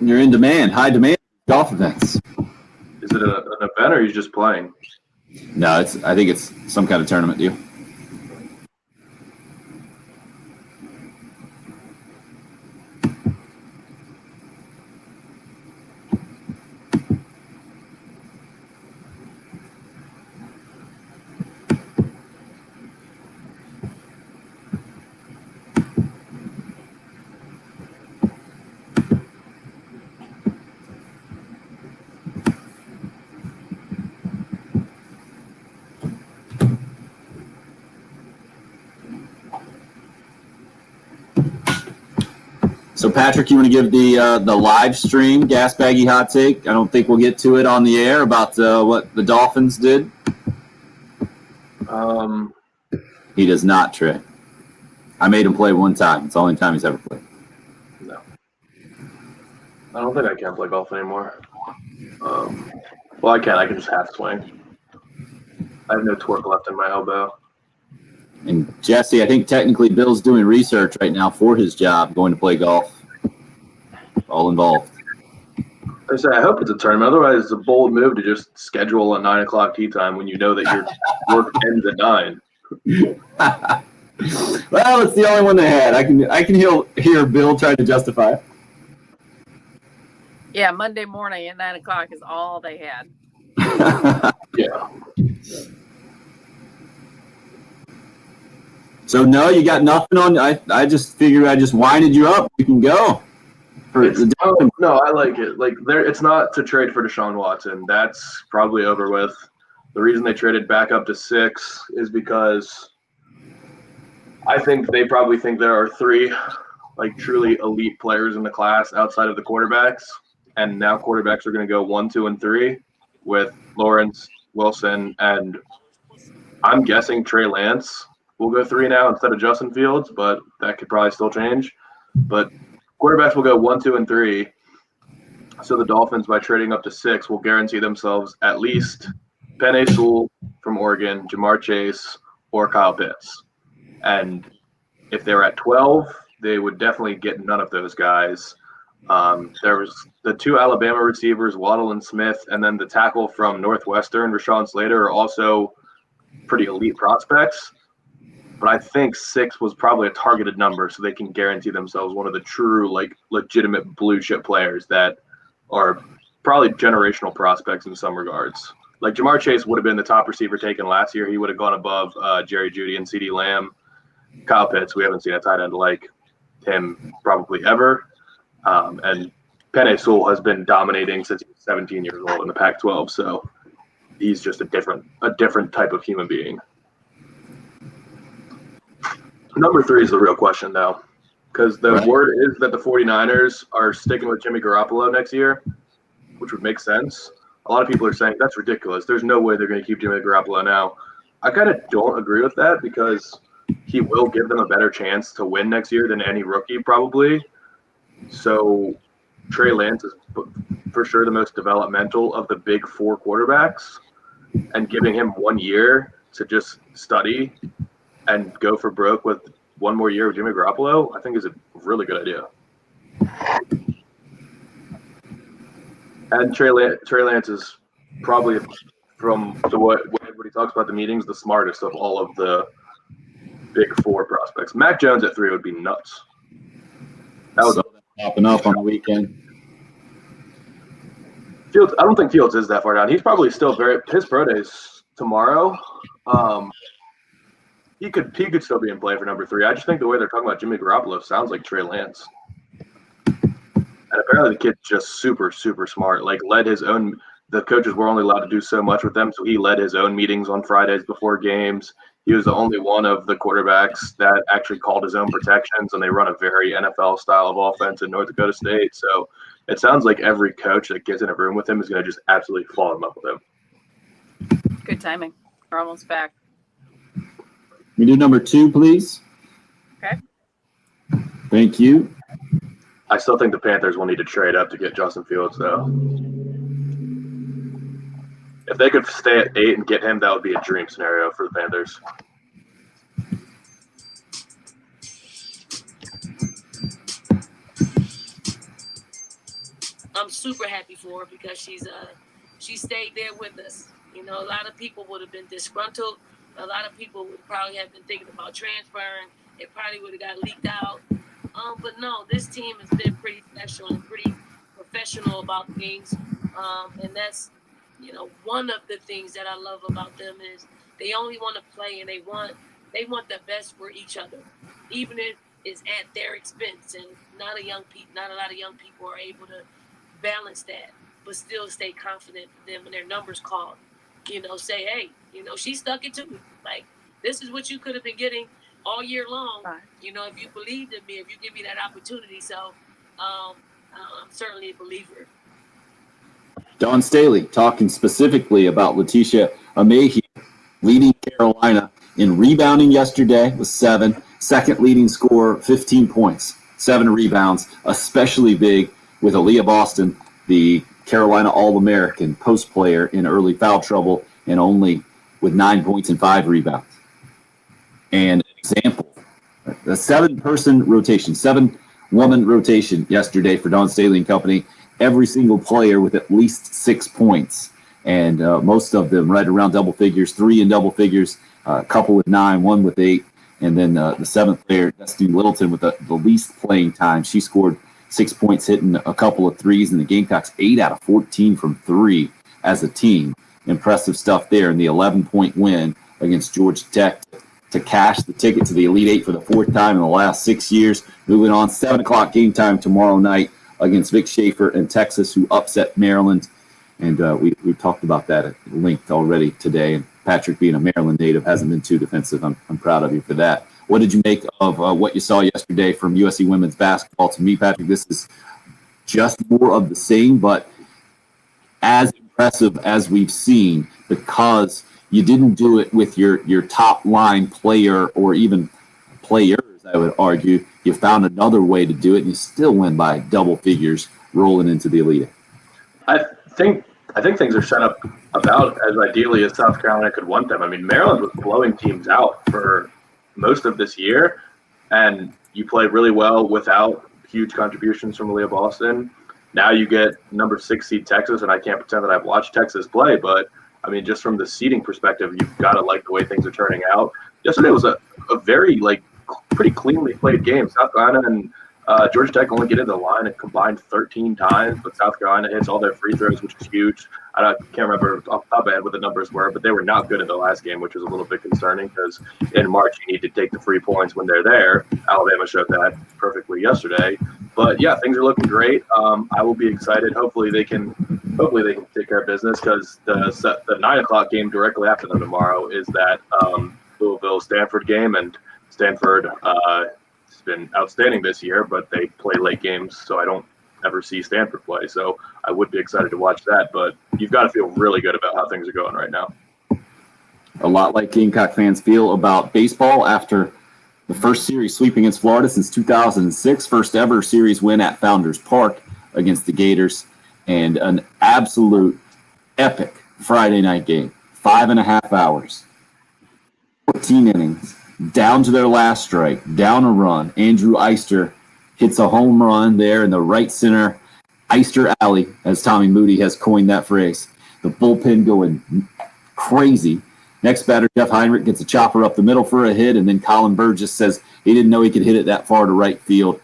S3: you're in demand, high demand golf events.
S1: Is it an event or are you just playing?
S3: No, I think it's some kind of tournament deal. So, Patrick, you want to give the live stream gas baggy hot take? I don't think we'll get to it on the air about what the Dolphins did. He does not, Trey. I made him play one time. It's the only time he's ever played.
S1: No. I don't think I can play golf anymore. Well, I can. I can just half swing. I have no torque left in my elbow.
S3: And Jesse, I think technically Bill's doing research right now for his job, going to play golf. All involved.
S1: I say I hope it's a tournament. Otherwise, it's a bold move to just schedule a 9 o'clock tee time when you know that your work ends at 9.
S3: Well, it's the only one they had. I can hear Bill trying to justify it.
S4: Yeah, Monday morning at 9 o'clock is all they had.
S1: Yeah.
S3: So no, you got nothing on. I just figured I just winded you up. You can go.
S1: No, I like it. Like it's not to trade for Deshaun Watson. That's probably over with. The reason they traded back up to 6 is because I think they probably think there are 3 like truly elite players in the class outside of the quarterbacks, and now quarterbacks are going to go 1, 2, and 3 with Lawrence, Wilson, and I'm guessing Trey Lance will go 3 now instead of Justin Fields, but that could probably still change. But quarterbacks will go 1, 2, and 3. So the Dolphins, by trading up to 6, will guarantee themselves at least Penei Sewell from Oregon, Jamar Chase, or Kyle Pitts. And if they were at 12, they would definitely get none of those guys. There was the 2 Alabama receivers, Waddle and Smith, and then the tackle from Northwestern, Rashawn Slater, are also pretty elite prospects. But I think 6 was probably a targeted number so they can guarantee themselves one of the true, like, legitimate blue chip players that are probably generational prospects in some regards. Like, Jamar Chase would have been the top receiver taken last year. He would have gone above Jerry Jeudy and CeeDee Lamb. Kyle Pitts, we haven't seen a tight end like him probably ever. And Penei Sewell has been dominating since he was 17 years old in the Pac-12. So he's just a different type of human being. Number 3 is the real question now, because the
S3: Right.
S1: word is that the 49ers are sticking with Jimmy Garoppolo next year, which would make sense. A lot of people are saying that's ridiculous. There's no way they're going to keep Jimmy Garoppolo now. I kind of don't agree with that because he will give them a better chance to win next year than any rookie probably. So Trey Lance is for sure the most developmental of the big 4 quarterbacks, and giving him 1 year to just study and go for broke with 1 more year with Jimmy Garoppolo, I think is a really good idea. And Trey Lance is probably, from what everybody talks about the meetings, the smartest of all of the big 4 prospects. Mac Jones at 3 would be nuts. That was
S3: Popping up on the weekend.
S1: Fields. I don't think Fields is that far down. He's probably still his pro day's tomorrow. He could still be in play for number 3. I just think the way they're talking about Jimmy Garoppolo sounds like Trey Lance. And apparently the kid's just super, super smart. Like the coaches were only allowed to do so much with them, so he led his own meetings on Fridays before games. He was the only one of the quarterbacks that actually called his own protections, and they run a very NFL style of offense in North Dakota State. So it sounds like every coach that gets in a room with him is going to just absolutely fall in love with him.
S4: Good timing. We're almost back.
S3: We do number 2, please.
S4: Okay.
S3: Thank you.
S1: I still think the Panthers will need to trade up to get Justin Fields, though. If they could stay at 8 and get him, that would be a dream scenario for the Panthers.
S5: I'm super happy for her because she stayed there with us. You know, a lot of people would have been disgruntled. A lot of people would probably have been thinking about transferring. It probably would have got leaked out. But no, this team has been pretty special and pretty professional about things. And that's, you know, one of the things that I love about them is they only want to play and they want the best for each other, even if it's at their expense. And not a lot of young people are able to balance that, but still stay confident in them when their numbers called. You know, say, hey, you know, she stuck it to me. Like, this is what you could have been getting all year long. You know, if you believed in me, if you give me that opportunity. So I'm certainly a believer.
S3: Dawn Staley talking specifically about Letitia Mayhew leading Carolina in rebounding yesterday with 7. Second leading scorer, 15 points, 7 rebounds, especially big with Aaliyah Boston, the Carolina All-American post player in early foul trouble and only with 9 points and 5 rebounds. And an example, the 7-person rotation, 7-woman rotation yesterday for Dawn Staley and company. Every single player with at least 6 points, and most of them right around double figures, 3 in double figures, a couple with 9, 1 with 8, and then the 7th player, Destiny Littleton, with the least playing time. She scored 6 points, hitting a couple of threes, and the Gamecocks 8 out of 14 from 3 as a team. Impressive stuff there in the 11-point win against Georgia Tech to cash the ticket to the Elite 8 for the 4th time in the last 6 years. Moving on, 7 o'clock game time tomorrow night against Vic Schaefer and Texas, who upset Maryland. And we've talked about that at length already today. And Patrick, being a Maryland native, hasn't been too defensive. I'm proud of you for that. What did you make of what you saw yesterday from USC women's basketball? To me, Patrick, this is just more of the same, but as impressive as we've seen, because you didn't do it with your top line player or even players, I would argue. You found another way to do it, and you still win by double figures rolling into the Elite.
S1: I think things are set up about as ideally as South Carolina could want them. I mean, Maryland was blowing teams out for most of this year, and you played really well without huge contributions from Aaliyah Boston. Now you get number 6 seed Texas, and I can't pretend that I've watched Texas play, but I mean, just from the seeding perspective, you've got to like the way things are turning out. Yesterday was a very pretty cleanly played game. South Carolina and Georgia Tech only get into the line and combined 13 times, but South Carolina hits all their free throws, which is huge. I can't remember off the top of my head what the numbers were, but they were not good in the last game, which was a little bit concerning because in March you need to take the free points when they're there. Alabama showed that perfectly yesterday. But yeah, things are looking great. I will be excited. Hopefully they can take care of business because the 9 o'clock game directly after them tomorrow is that Louisville-Stanford game, and Stanford has been outstanding this year, but they play late games, so I don't ever see Stanford play. So I would be excited to watch that, but you've got to feel really good about how things are going right now.
S3: A lot like Gamecock fans feel about baseball after the first series sweep against Florida since 2006, first ever series win at Founders Park against the Gators, and an absolute epic Friday night game. 5.5 hours, 14 innings, down to their last strike, down a run. Andrew Eister hits a home run there in the right center Eister Alley, as Tommy Moody has coined that phrase. The bullpen going crazy. Next batter, Jeff Heinrich, gets a chopper up the middle for a hit, and then Colin Burgess says he didn't know he could hit it that far to right field.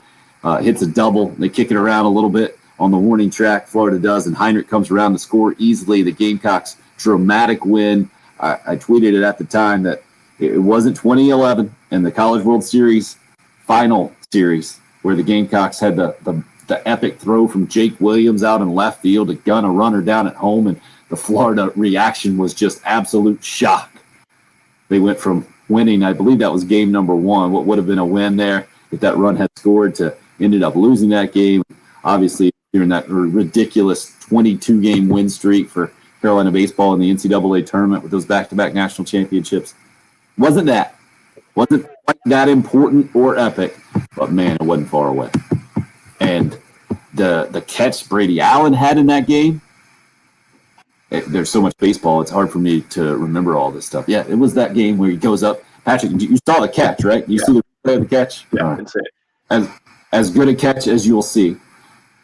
S3: Hits a double. They kick it around a little bit on the warning track. Florida does, and Heinrich comes around to score easily. The Gamecocks' dramatic win. I tweeted it at the time that it wasn't 2011 and the College World Series final series where the Gamecocks had the epic throw from Jake Williams out in left field to gun a runner down at home, and the Florida reaction was just absolute shock. They went from winning, I believe that was game number 1, what would have been a win there if that run had scored, to ended up losing that game. Obviously, during that ridiculous 22-game win streak for Carolina baseball in the NCAA tournament with those back-to-back national championships. Wasn't quite that important or epic, but man, it wasn't far away. And the catch Brady Allen had in that game, there's so much baseball, it's hard for me to remember all this stuff. Yeah, it was that game where he goes up. Patrick, you saw the catch, right? You see the play of the catch?
S1: Yeah, insane.
S3: As good a catch as you'll see.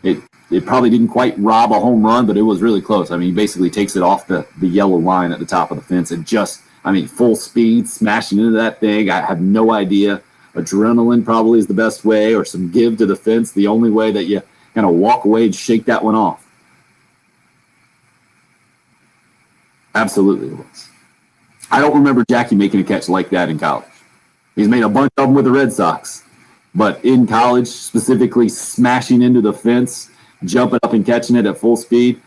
S3: It probably didn't quite rob a home run, but it was really close. I mean, he basically takes it off the yellow line at the top of the fence and just, full speed, smashing into that thing. I have no idea. Adrenaline probably is the best way, or some give to the fence, the only way that you kind of walk away and shake that one off. Absolutely it was. I don't remember Jackie making a catch like that in college. He's made a bunch of them with the Red Sox, but in college, specifically smashing into the fence, jumping up and catching it at full speed,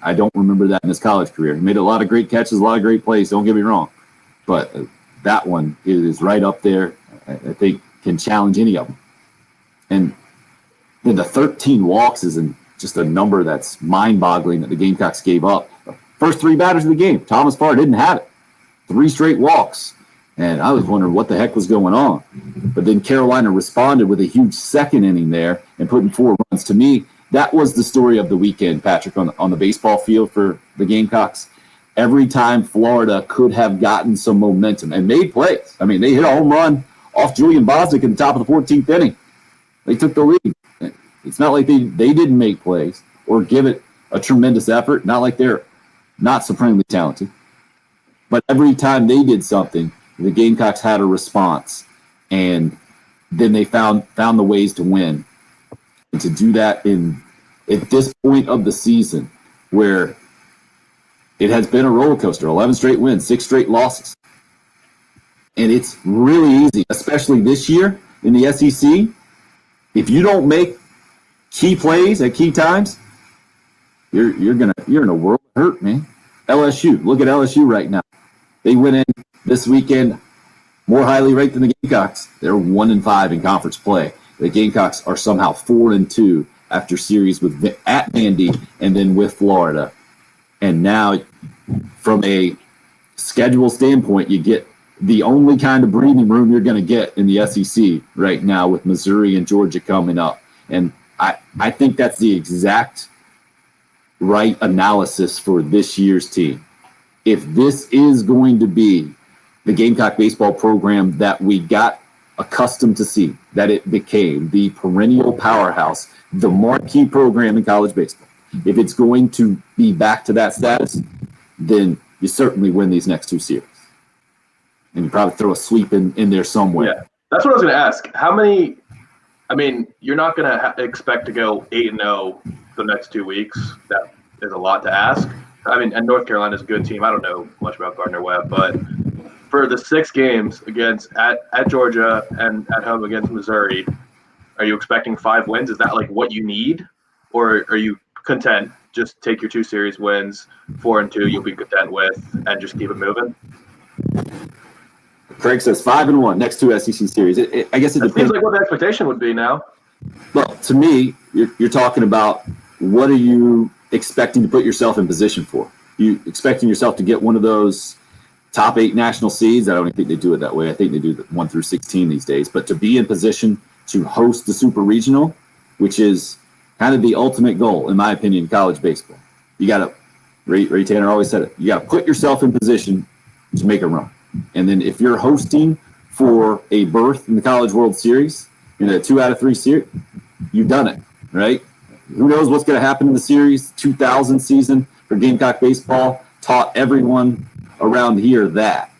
S3: I don't remember that in his college career. He made a lot of great catches, a lot of great plays, don't get me wrong, but that one is right up there. I think can challenge any of them. And then the 13 walks is just a number that's mind-boggling that the Gamecocks gave up. The first 3 batters of the game, Thomas Farr didn't have it. 3 straight walks. And I was wondering what the heck was going on. But then Carolina responded with a huge second inning there and put in 4 runs. To me, that was the story of the weekend, Patrick, on the baseball field for the Gamecocks. Every time Florida could have gotten some momentum and made plays. I mean, they hit a home run off Julian Bosnick in the top of the 14th inning. They took the lead. It's not like they didn't make plays or give it a tremendous effort. Not like they're not supremely talented. But every time they did something, the Gamecocks had a response. And then they found the ways to win. And to do that at this point of the season where it has been a roller coaster, 11 straight wins, 6 straight losses. And it's really easy, especially this year in the SEC. If you don't make key plays at key times, you're in a world of hurt, man. LSU, look at LSU right now. They went in this weekend more highly ranked than the Gamecocks. They're 1-5 in conference play. The Gamecocks are somehow 4-2 after series at Vandy and then with Florida. And now, from a schedule standpoint, you get the only kind of breathing room you're going to get in the SEC right now with Missouri and Georgia coming up. And I think that's the exact right analysis for this year's team. If this is going to be the Gamecock baseball program that we got accustomed to see, that it became the perennial powerhouse, the marquee program in college baseball, if it's going to be back to that status, then you certainly win these next 2 series. And you probably throw a sweep in there somewhere.
S1: Yeah, that's what I was going to ask. How many – I mean, you're not going to expect to go 8-0 the next 2 weeks. That is a lot to ask. I mean, and North Carolina's a good team. I don't know much about Gardner-Webb, but for the 6 games at Georgia and at home against Missouri, are you expecting 5 wins? Is that like what you need? Or are you content, just take your 2 series wins, 4-2 you'll be content with, and just keep it moving?
S3: Craig says 5-1 next two SEC series. I guess it
S1: That
S3: depends.
S1: seems like what the expectation would be now.
S3: Well, to me, you're talking about what are you expecting to put yourself in position for? You expecting yourself to get one of those top 8 national seeds? I don't think they do it that way. I think they do the 1 through 16 these days. But to be in position to host the Super Regional, which is kind of the ultimate goal, in my opinion, in college baseball, you got to. Ray Tanner always said it. You got to put yourself in position to make a run. And then if you're hosting for a berth in the College World Series in a 2 out of 3 series, you've done it, right? Who knows what's going to happen in the series? 2000 season for Gamecock baseball taught everyone around here that.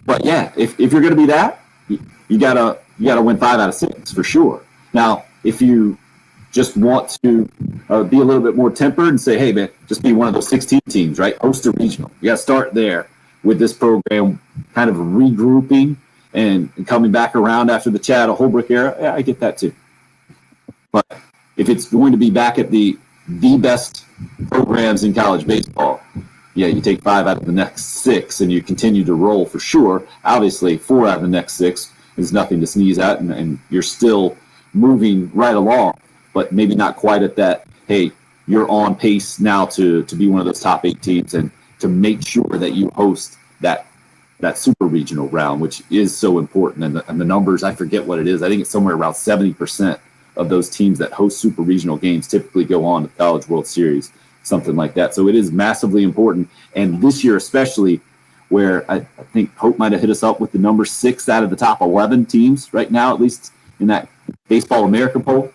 S3: But yeah, if you're going to be that, you gotta win 5 out of 6 for sure. Now, if you just want to be a little bit more tempered and say, hey, man, just be one of those 16 teams, right? Host a regional. You got to start there with this program kind of regrouping and coming back around after the Chad Holbrook era. Yeah, I get that too. But if it's going to be back at the best programs in college baseball, yeah, you take 5 out of the next 6 and you continue to roll for sure. Obviously, 4 out of the next 6 is nothing to sneeze at, and you're still moving right along. But maybe not quite at that, hey, you're on pace now to be one of those top 8 teams and to make sure that you host that super regional round, which is so important. And the numbers, I forget what it is. I think it's somewhere around 70% of those teams that host super regional games typically go on to the College World Series, something like that. So it is massively important. And this year especially, where I think Hope might have hit us up with the number 6 out of the top 11 teams right now, at least in that Baseball America poll,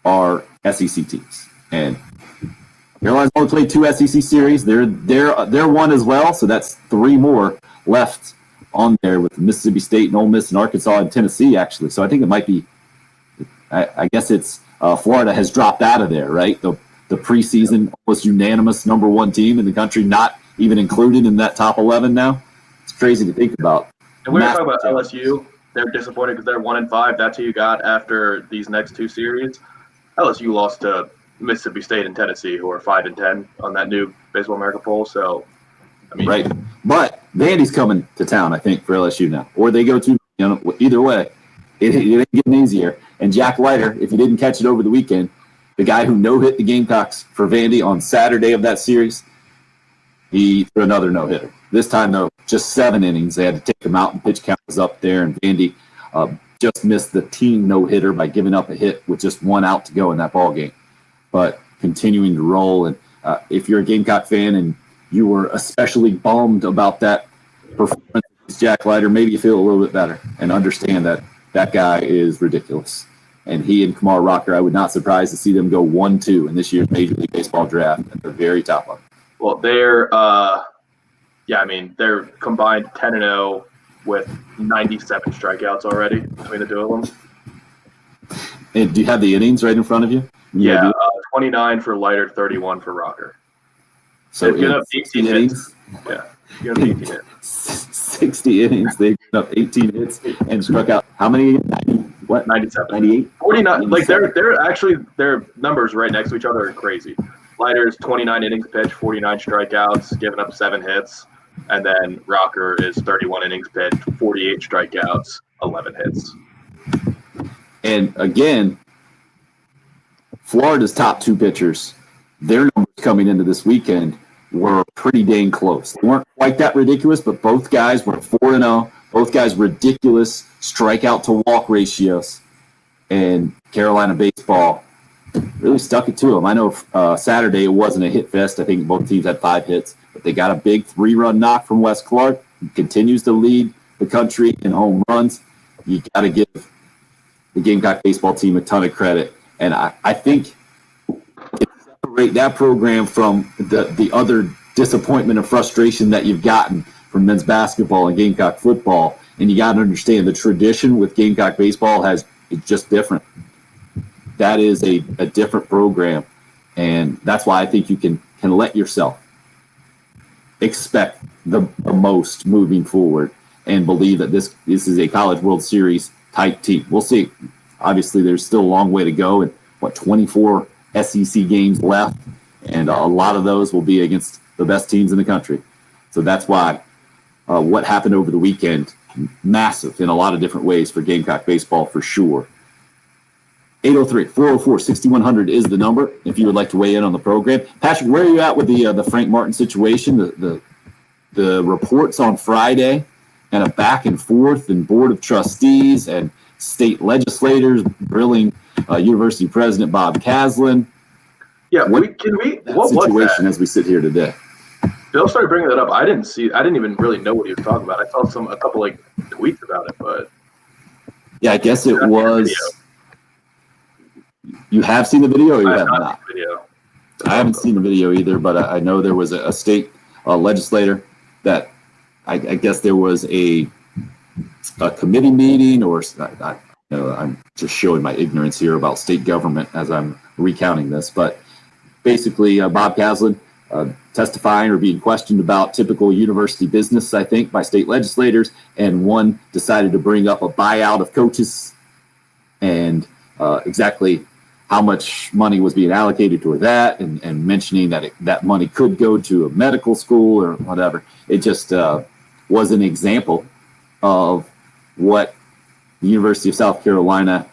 S3: are SEC teams, and Carolina's only played 2 SEC series. They're one as well, so that's 3 more left on there with Mississippi State and Ole Miss and Arkansas and Tennessee actually. So I think it might be. I guess it's Florida has dropped out of there, right? The preseason almost unanimous number 1 team in the country, not even included in that top 11 now. It's crazy to think about.
S1: And we were talking about LSU. They're disappointed because they're 1-5. That's who you got after these next 2 series. LSU lost to Mississippi State and Tennessee, who are 5-10 on that new Baseball America poll. So, I mean,
S3: right. But Vandy's coming to town, I think, for LSU now, or they go to. Either way, it ain't getting easier. And Jack Leiter, if you didn't catch it over the weekend, the guy who no-hit the Gamecocks for Vandy on Saturday of that series, he threw another no-hitter. This time, though, just 7 innings. They had to take him out, and pitch count was up there, and Vandy just missed the team no-hitter by giving up a hit with just 1 out to go in that ball game. But continuing to roll, and if you're a Gamecock fan and you were especially bummed about that performance against Jack Leiter, maybe you feel a little bit better and understand that that guy is ridiculous. And he and Kumar Rocker, I would not surprise to see them go 1-2 in this year's Major League Baseball draft at the very top of it.
S1: Well, they're they're combined 10-0 with 97 strikeouts already between the 2 of them.
S3: And do you have the innings right in front of you?
S1: Yeah, 29 for Leiter, 31 for Rocker.
S3: So
S1: they've given up 18
S3: innings.
S1: Yeah, given up 18 hits.
S3: 60 innings. They've given up 18 hits and struck out how many?
S1: 97.
S3: 98?
S1: 49. Like they're actually their numbers right next to each other are crazy. Leiter's 29 innings pitched, 49 strikeouts, giving up 7 hits. And then Rocker is 31 innings pitched, 48 strikeouts, 11 hits.
S3: And again, Florida's top 2 pitchers, their numbers coming into this weekend were pretty dang close. They weren't quite that ridiculous, but both guys were 4-0. Both guys ridiculous strikeout to walk ratios. And Carolina baseball really stuck it to them. I know Saturday it wasn't a hit fest. I think both teams had 5 hits. But they got a big 3-run knock from Wes Clark. He continues to lead the country in home runs. You got to give the Gamecock baseball team a ton of credit. And I think separate that program from the other disappointment and frustration that you've gotten from men's basketball and Gamecock football. And you got to understand the tradition with Gamecock baseball it's just different. That is a different program. And that's why I think you can let yourself expect the most moving forward and believe that this is a College World Series type team. We'll see. Obviously, there's still a long way to go, and 24 SEC games left, and a lot of those will be against the best teams in the country. So that's why what happened over the weekend, massive in a lot of different ways for Gamecock baseball for sure. 803-404-6100 is the number if you would like to weigh in on the program. Patrick, where are you at with the Frank Martin situation? The reports on Friday and a back and forth and board of trustees and state legislators grilling University President Bob Caslin.
S1: Yeah, what
S3: That
S1: was
S3: situation
S1: that?
S3: as we sit here today?
S1: Bill started bringing that up. I didn't even really know what he was talking about. I saw a couple like tweets about it, but
S3: Yeah, I guess it was. You have seen the video, or you
S1: I
S3: have
S1: have
S3: not?
S1: seen the video.
S3: I haven't seen the video either, but I know there was a state legislator that I guess there was a committee meeting, or I'm just showing my ignorance here about state government as I'm recounting this, but basically Bob Caslin testifying or being questioned about typical university business, I think, by state legislators, and one decided to bring up a buyout of coaches and exactly how much money was being allocated toward that, and mentioning that that money could go to a medical school or whatever. It just was an example of what the University of South Carolina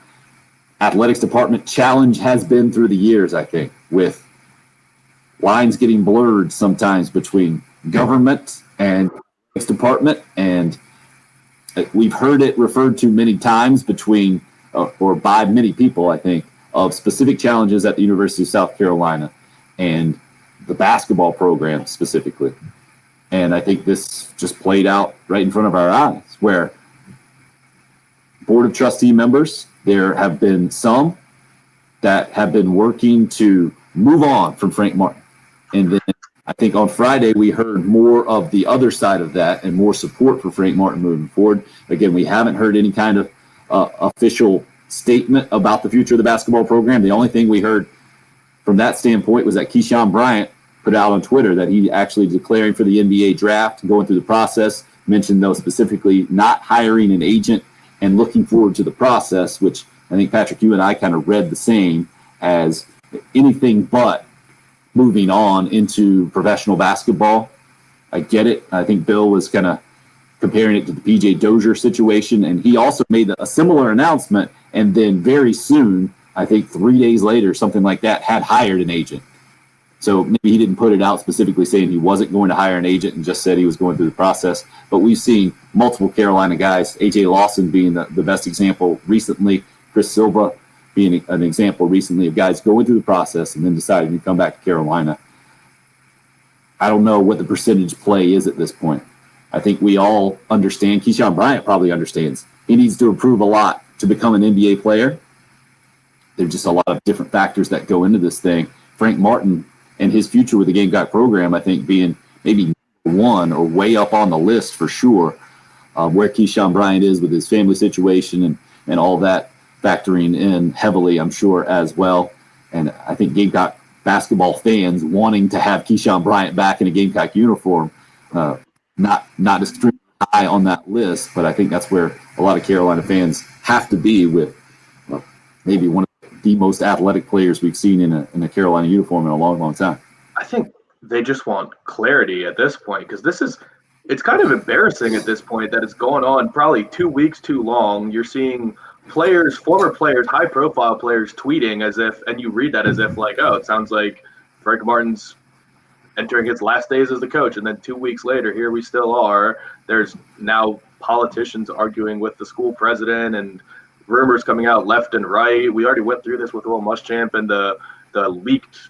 S3: athletics department challenge has been through the years, I think, with lines getting blurred sometimes between government and athletics department. And we've heard it referred to many times between, or by many people, I think, of specific challenges at the University of South Carolina and the basketball program specifically. And I think this just played out right in front of our eyes, where board of trustee members, there have been some that have been working to move on from Frank Martin. And then I think on Friday, we heard more of the other side of that and more support for Frank Martin moving forward. Again, we haven't heard any kind of official statement about the future of the basketball program. The only thing we heard from that standpoint was that Keyshawn Bryant put out on Twitter that he actually declaring for the NBA draft, going through the process, mentioned though specifically not hiring an agent and looking forward to the process, which I think, Patrick, you and I kind of read the same as anything but moving on into professional basketball. I get it. I think Bill was kind of comparing it to the PJ Dozier situation, and he also made a similar announcement, and then very soon, I think 3 days later, something like that, had hired an agent. So maybe he didn't put it out specifically saying he wasn't going to hire an agent and just said he was going through the process. But we've seen multiple Carolina guys, A.J. Lawson being the best example recently, Chris Silva being an example recently of guys going through the process and then deciding to come back to Carolina. I don't know what the percentage play is at this point. I think we all understand. Keyshawn Bryant probably understands. He needs to improve a lot to become an NBA player. There's just a lot of different factors that go into this thing. Frank Martin and his future with the Gamecock program, I think, being maybe one or way up on the list for sure, where Keyshawn Bryant is with his family situation and all that factoring in heavily, I'm sure, as well. And I think Gamecock basketball fans wanting to have Keyshawn Bryant back in a Gamecock uniform, not extremely high on that list, but I think that's where a lot of Carolina fans have to be with maybe one of the most athletic players we've seen in a Carolina uniform in a long, long time.
S1: I think they just want clarity at this point, because it's kind of embarrassing at this point that it's going on probably 2 weeks too long. You're seeing players, former players, high profile players tweeting as if, and you read that as if like, oh, it sounds like Frank Martin's entering his last days as the coach. And then 2 weeks later, here we still are. There's now politicians arguing with the school president and rumors coming out left and right. We already went through this with Will Muschamp and the leaked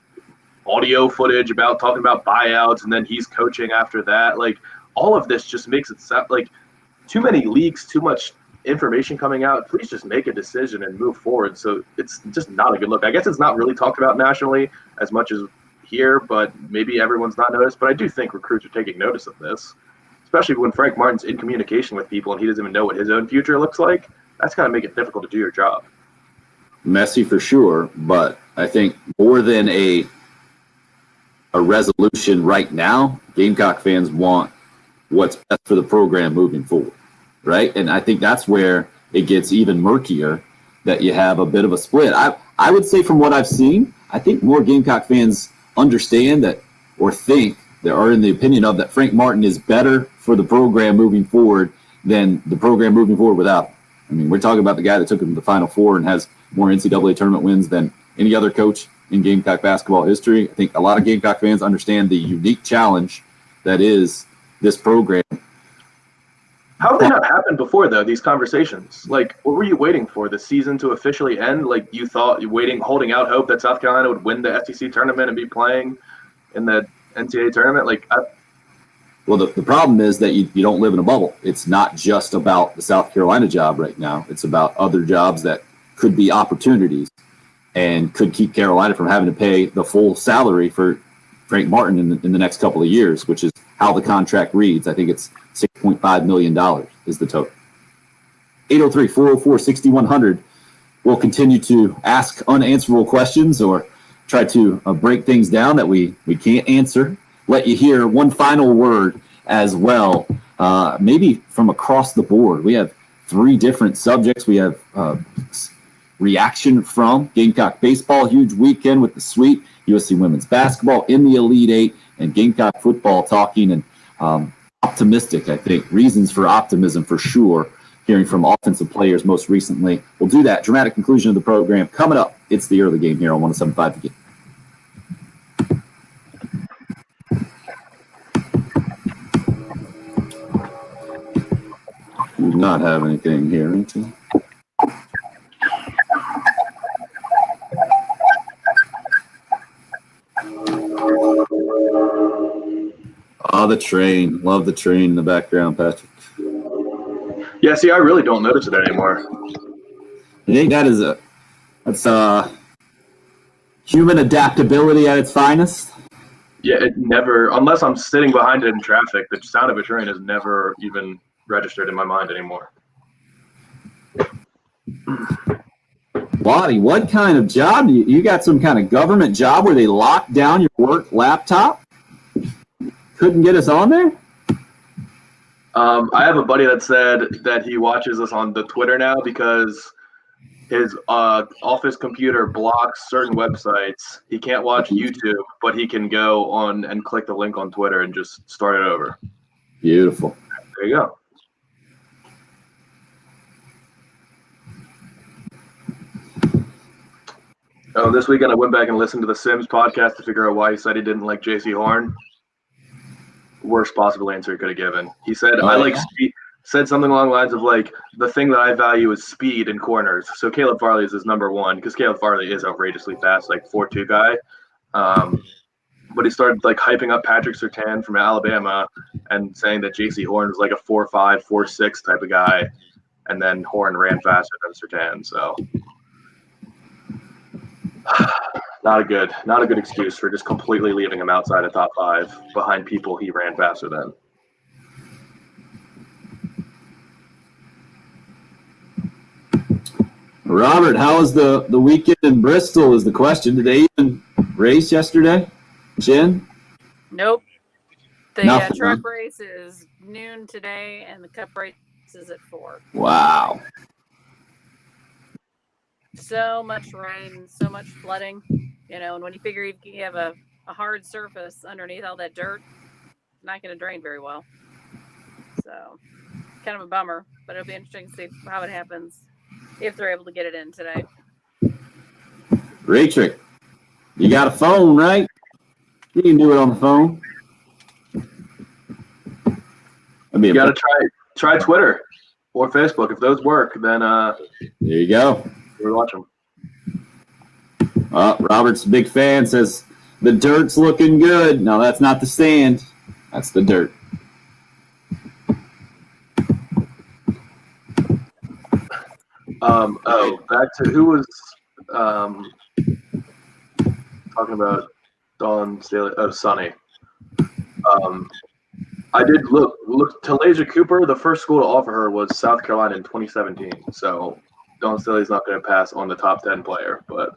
S1: audio footage about talking about buyouts, and then he's coaching after that. Like, all of this just makes it sound like too many leaks, too much information coming out. Please just make a decision and move forward. So it's just not a good look. I guess it's not really talked about nationally as much as here, but maybe everyone's not noticed. But I do think recruits are taking notice of this, especially when Frank Martin's in communication with people and he doesn't even know what his own future looks like. That's going to make it difficult to do your job.
S3: Messy for sure, but I think more than a resolution right now, Gamecock fans want what's best for the program moving forward, right? And I think that's where it gets even murkier, that you have a bit of a split. I would say from what I've seen, I think more Gamecock fans understand that or think that are in the opinion of that Frank Martin is better for the program moving forward than the program moving forward without him. I mean, we're talking about the guy that took him to the Final Four and has more NCAA tournament wins than any other coach in Gamecock basketball history. I think a lot of Gamecock fans understand the unique challenge that is this program.
S1: How did that happen before, though, these conversations? Like, what were you waiting for? The season to officially end? Like, you thought, holding out hope that South Carolina would win the SEC tournament and be playing in the NCAA tournament?
S3: Well, the problem is that you don't live in a bubble. It's not just about the South Carolina job right now. It's about other jobs that could be opportunities and could keep Carolina from having to pay the full salary for Frank Martin in the next couple of years, which is how the contract reads. I think it's $6.5 million is the total. 803-404-6100. We'll continue to ask unanswerable questions or try to break things down that we can't answer. Let you hear one final word as well, maybe from across the board. We have 3 different subjects. We have reaction from Gamecock baseball, huge weekend with the sweep, USC women's basketball in the Elite Eight, and Gamecock football talking and optimistic, I think. Reasons for optimism for sure, hearing from offensive players most recently. We'll do that. Dramatic conclusion of the program coming up. It's the early game here on 107.5 The Game. We do not have anything here. Oh, the train. Love the train in the background, Patrick.
S1: Yeah, see, I really don't notice it anymore.
S3: I think that's human adaptability at its finest.
S1: Yeah, it never, unless I'm sitting behind it in traffic, the sound of a train is never even registered in my mind anymore.
S3: Lottie, what kind of job? You got some kind of government job where they locked down your work laptop? Couldn't get us on there?
S1: I have a buddy that said that he watches us on the Twitter now because his office computer blocks certain websites. He can't watch YouTube, but he can go on and click the link on Twitter and just start it over.
S3: Beautiful.
S1: There you go. Oh, this weekend I went back and listened to the Sims podcast to figure out why he said he didn't like J.C. Horn. Worst possible answer he could have given. He said, I like speed. Said something along the lines of like, the thing that I value is speed in corners. So Caleb Farley is his number one because Caleb Farley is outrageously fast, like 4.2 guy. But he started like hyping up Patrick Surtain from Alabama and saying that J.C. Horn was like a 4.5, 4.6 type of guy. And then Horn ran faster than Surtain. So not a good excuse for just completely leaving him outside of top 5 behind people he ran faster than.
S3: Robert, how was the weekend in Bristol is the question. Did they even race yesterday? Jen?
S4: Nope. The
S3: Nothing,
S4: truck
S3: huh?
S4: race is noon today, and the cup race is at 4.
S3: Wow.
S4: So much rain, so much flooding, and when you figure you have a hard surface underneath all that dirt, it's not going to drain very well. So, kind of a bummer, but it'll be interesting to see how it happens if they're able to get it in today.
S3: Raytrick, you got a phone, right? You can do it on the phone.
S1: You got to try Twitter or Facebook. If those work, then
S3: there you go.
S1: we're watching.
S3: Robert's a big fan, says the dirt's looking good. No, that's not the sand. That's the dirt.
S1: Back to who was talking about Dawn Staley. Oh, Sonny. I did look to Lasia Cooper. The first school to offer her was South Carolina in 2017. So Dawn Staley's not going to pass on the top 10 player, but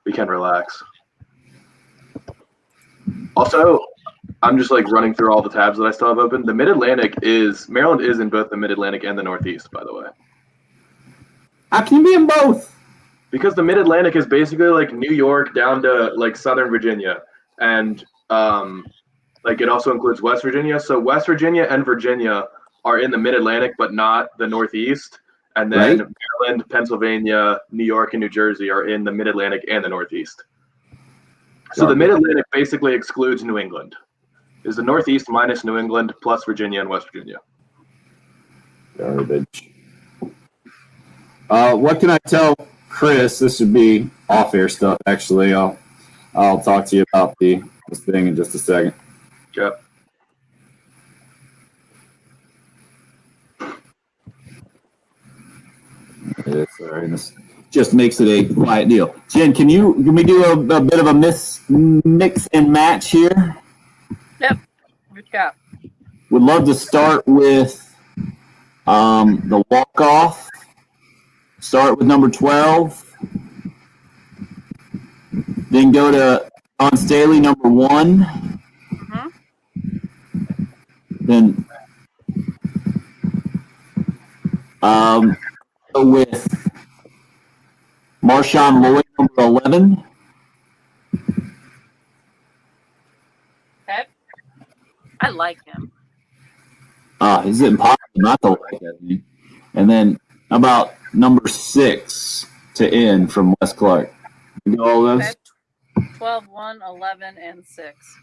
S1: we can relax. Also, I'm just like running through all the tabs that I still have open. The Mid-Atlantic Maryland is in both the Mid-Atlantic and the Northeast, by the way.
S3: How can you be in both?
S1: Because the Mid-Atlantic is basically like New York down to like Southern Virginia. and like it also includes West Virginia. So West Virginia and Virginia are in the Mid-Atlantic, but not the Northeast. And then
S3: Right.
S1: Maryland, Pennsylvania, New York, and New Jersey are in the Mid-Atlantic and the Northeast. So the Mid-Atlantic basically excludes New England. Is the Northeast minus New England plus Virginia and West Virginia.
S3: Garbage. What can I tell Chris? This should be off-air stuff. Actually, I'll talk to you about this thing in just a second.
S1: Yep.
S3: It's all right. This just makes it a quiet deal. Jen, can we do a bit of a mix and match here?
S4: Yep. Good job.
S3: Would love to start with the walk-off. Start with number 12. Then go to Don Staley, number 1. Then go with Marshawn Lloyd, number 11.
S4: Okay. I like him.
S3: Is it impossible not to like that? And then how about number 6 to end from Wes Clark? You got all those?
S4: Okay. 12, 1, 11, and 6.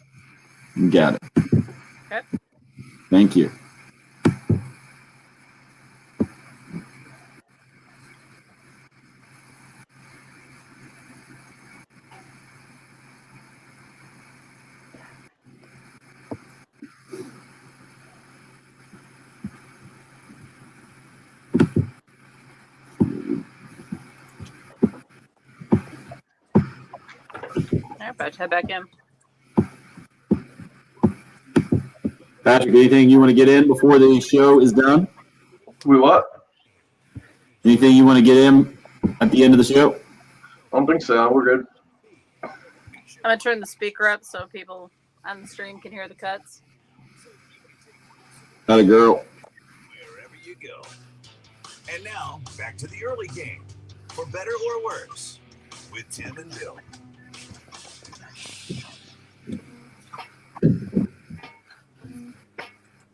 S3: You got it.
S4: Okay.
S3: Thank you.
S4: Everybody head back in.
S3: Patrick, anything you want to get in before the show is done?
S1: We what?
S3: Anything you want to get in at the end of the show?
S1: I don't think so. We're good.
S4: I'm going to turn the speaker up so people on the stream can hear the cuts.
S3: Not a girl.
S7: Wherever you go. And now, back to the early game. For better or worse, with Tim and Bill.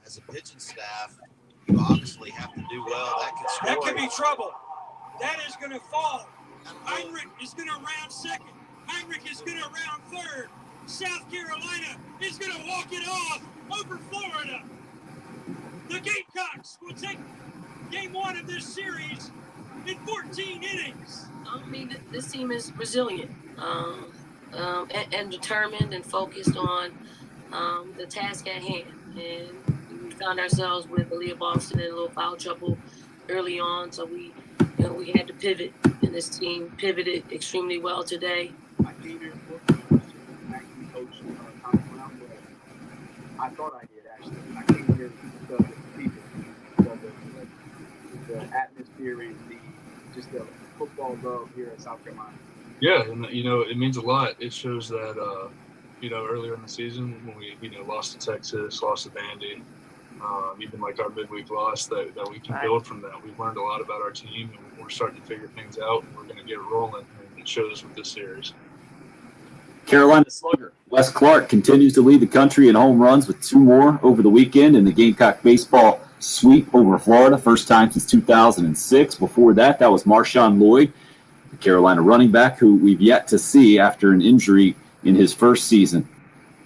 S9: As a pitching staff, you obviously have to do well.
S10: That could be trouble. That is going to fall. Heinrich is going to round second. Heinrich is going to round third. South Carolina is going to walk it off over Florida. The Gamecocks will take game 1 of this series in 14 innings.
S5: I mean, this team is resilient and determined and focused on the task at hand. And we found ourselves with Aaliyah Boston in a little foul trouble early on, so we had to pivot, and this team pivoted extremely well today.
S8: I came here for actually coach Thomas Brown, but I thought I did actually. I came here because of the people, because of the atmosphere and just the football love here in South Carolina.
S6: Yeah, and it means a lot. It shows that earlier in the season when we lost to Texas, lost to Vandy, even like our midweek loss, that we can build from that. We've learned a lot about our team, and we're starting to figure things out, and we're going to get rolling. And it shows with this series.
S3: Carolina slugger Wes Clark continues to lead the country in home runs with 2 more over the weekend in the Gamecock baseball sweep over Florida, first time since 2006. Before that was Marshawn Lloyd, the Carolina running back, who we've yet to see after an injury in his first season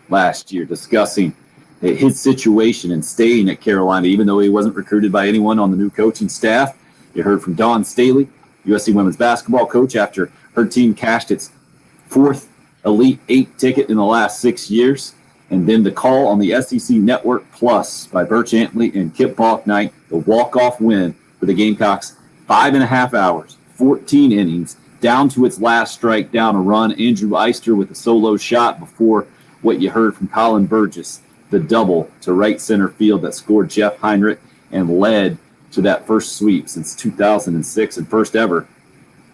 S3: last year, discussing his situation and staying at Carolina, even though he wasn't recruited by anyone on the new coaching staff. You heard from Dawn Staley, USC women's basketball coach, after her team cashed its 4th Elite 8 ticket in the last 6 years. And then the call on the SEC Network Plus by Birch Antley and Kip Faulknight, the walk-off win for the Gamecocks, 5.5 hours, 14 innings, down to its last strike, down a run. Andrew Eister with a solo shot before what you heard from Colin Burgess, the double to right center field that scored Jeff Heinrich and led to that first sweep since 2006 and first ever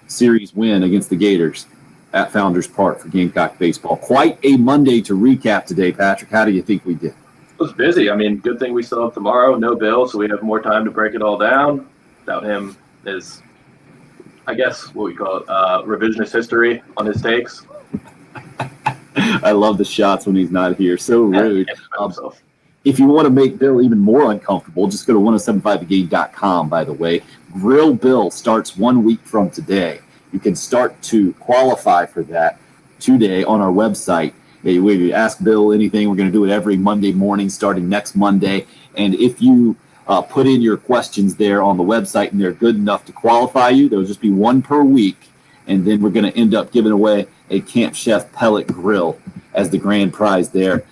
S3: series win against the Gators at Founders Park for Gamecock baseball. Quite a Monday to recap today, Patrick. How do you think we did?
S1: It was busy. I mean, good thing we still have tomorrow. No Bill, so we have more time to break it all down. Without him is, I guess, what we call it, revisionist history on his takes.
S3: I love the shots when he's not here. So rude.
S1: Himself.
S3: If you want to make Bill even more uncomfortable, just go to 1075thegame.com, by the way. Grill Bill starts 1 week from today. You can start to qualify for that today on our website. We ask Bill anything. We're going to do it every Monday morning starting next Monday. And if you put in your questions there on the website and they're good enough to qualify you, there'll just be one per week. And then we're going to end up giving away a Camp Chef pellet grill as the grand prize there.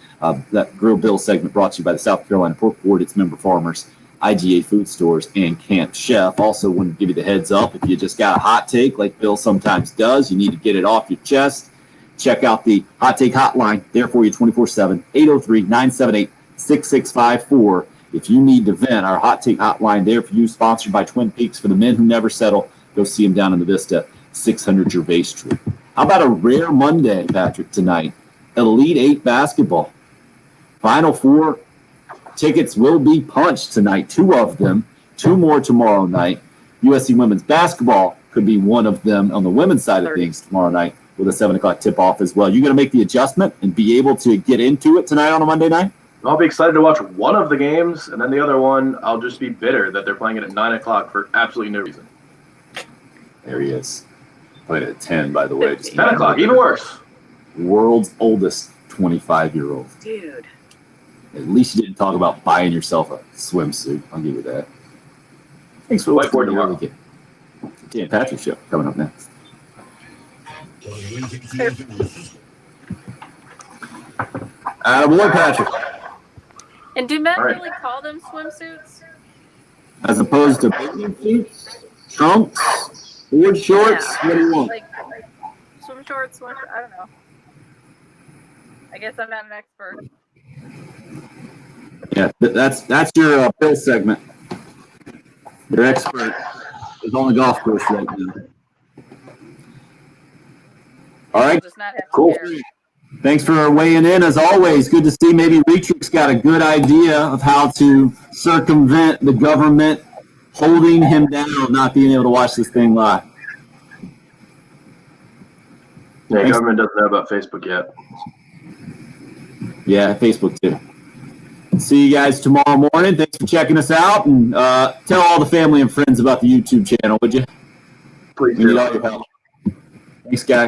S3: That Grill Bill segment brought to you by the South Carolina Pork Board, its member farmers, IGA Food Stores, and Camp Chef. Also wanted to give you the heads up, if you just got a hot take like Bill sometimes does, you need to get it off your chest, check out the Hot Take Hotline, there for you 24/7, 803-978-6654. If you need to vent, our Hot Take Hotline there for you, sponsored by Twin Peaks for the men who never settle. Go see them down in the Vista, 600 Gervais Street. How about a rare Monday, Patrick, tonight? Elite 8 basketball. Final Four tickets will be punched tonight, 2 of them, 2 more tomorrow night. USC women's basketball could be one of them on the women's side of things tomorrow night with a 7 o'clock tip-off as well. You going to make the adjustment and be able to get into it tonight on a Monday night?
S1: I'll be excited to watch one of the games, and then the other one, I'll just be bitter that they're playing it at 9 o'clock for absolutely no reason.
S3: There he is. Playing at 10, by the way.
S1: 10 o'clock, even worse.
S3: World's oldest 25-year-old.
S4: Dude.
S3: At least you didn't talk about buying yourself a swimsuit. I'll give you that. Thanks for
S1: Whiteboard
S3: watching.
S1: tomorrow.
S3: Dan Patrick Show coming up next. Boy, Patrick.
S4: And do men
S1: All right.
S4: really call them swimsuits?
S3: As opposed to bathing suits, trunks, board shorts.
S4: Yeah.
S3: What do you want?
S4: Like swim shorts, I don't know. I guess I'm not an expert.
S3: Yeah, that's your Bill segment. Your expert is on the golf course right now. All right,
S4: Just not have
S3: cool.
S4: hair.
S3: Thanks for weighing in. As always, good to see. Maybe Retrick's got a good idea of how to circumvent the government holding him down, not being able to watch this thing live.
S1: Yeah,
S3: Thanks.
S1: government doesn't know about Facebook yet.
S3: Yeah, Facebook too. See you guys tomorrow morning. Thanks for checking us out, and tell all the family and friends about the YouTube channel, would you?
S1: Please
S3: We need
S1: do.
S3: all your help. Thanks, guys.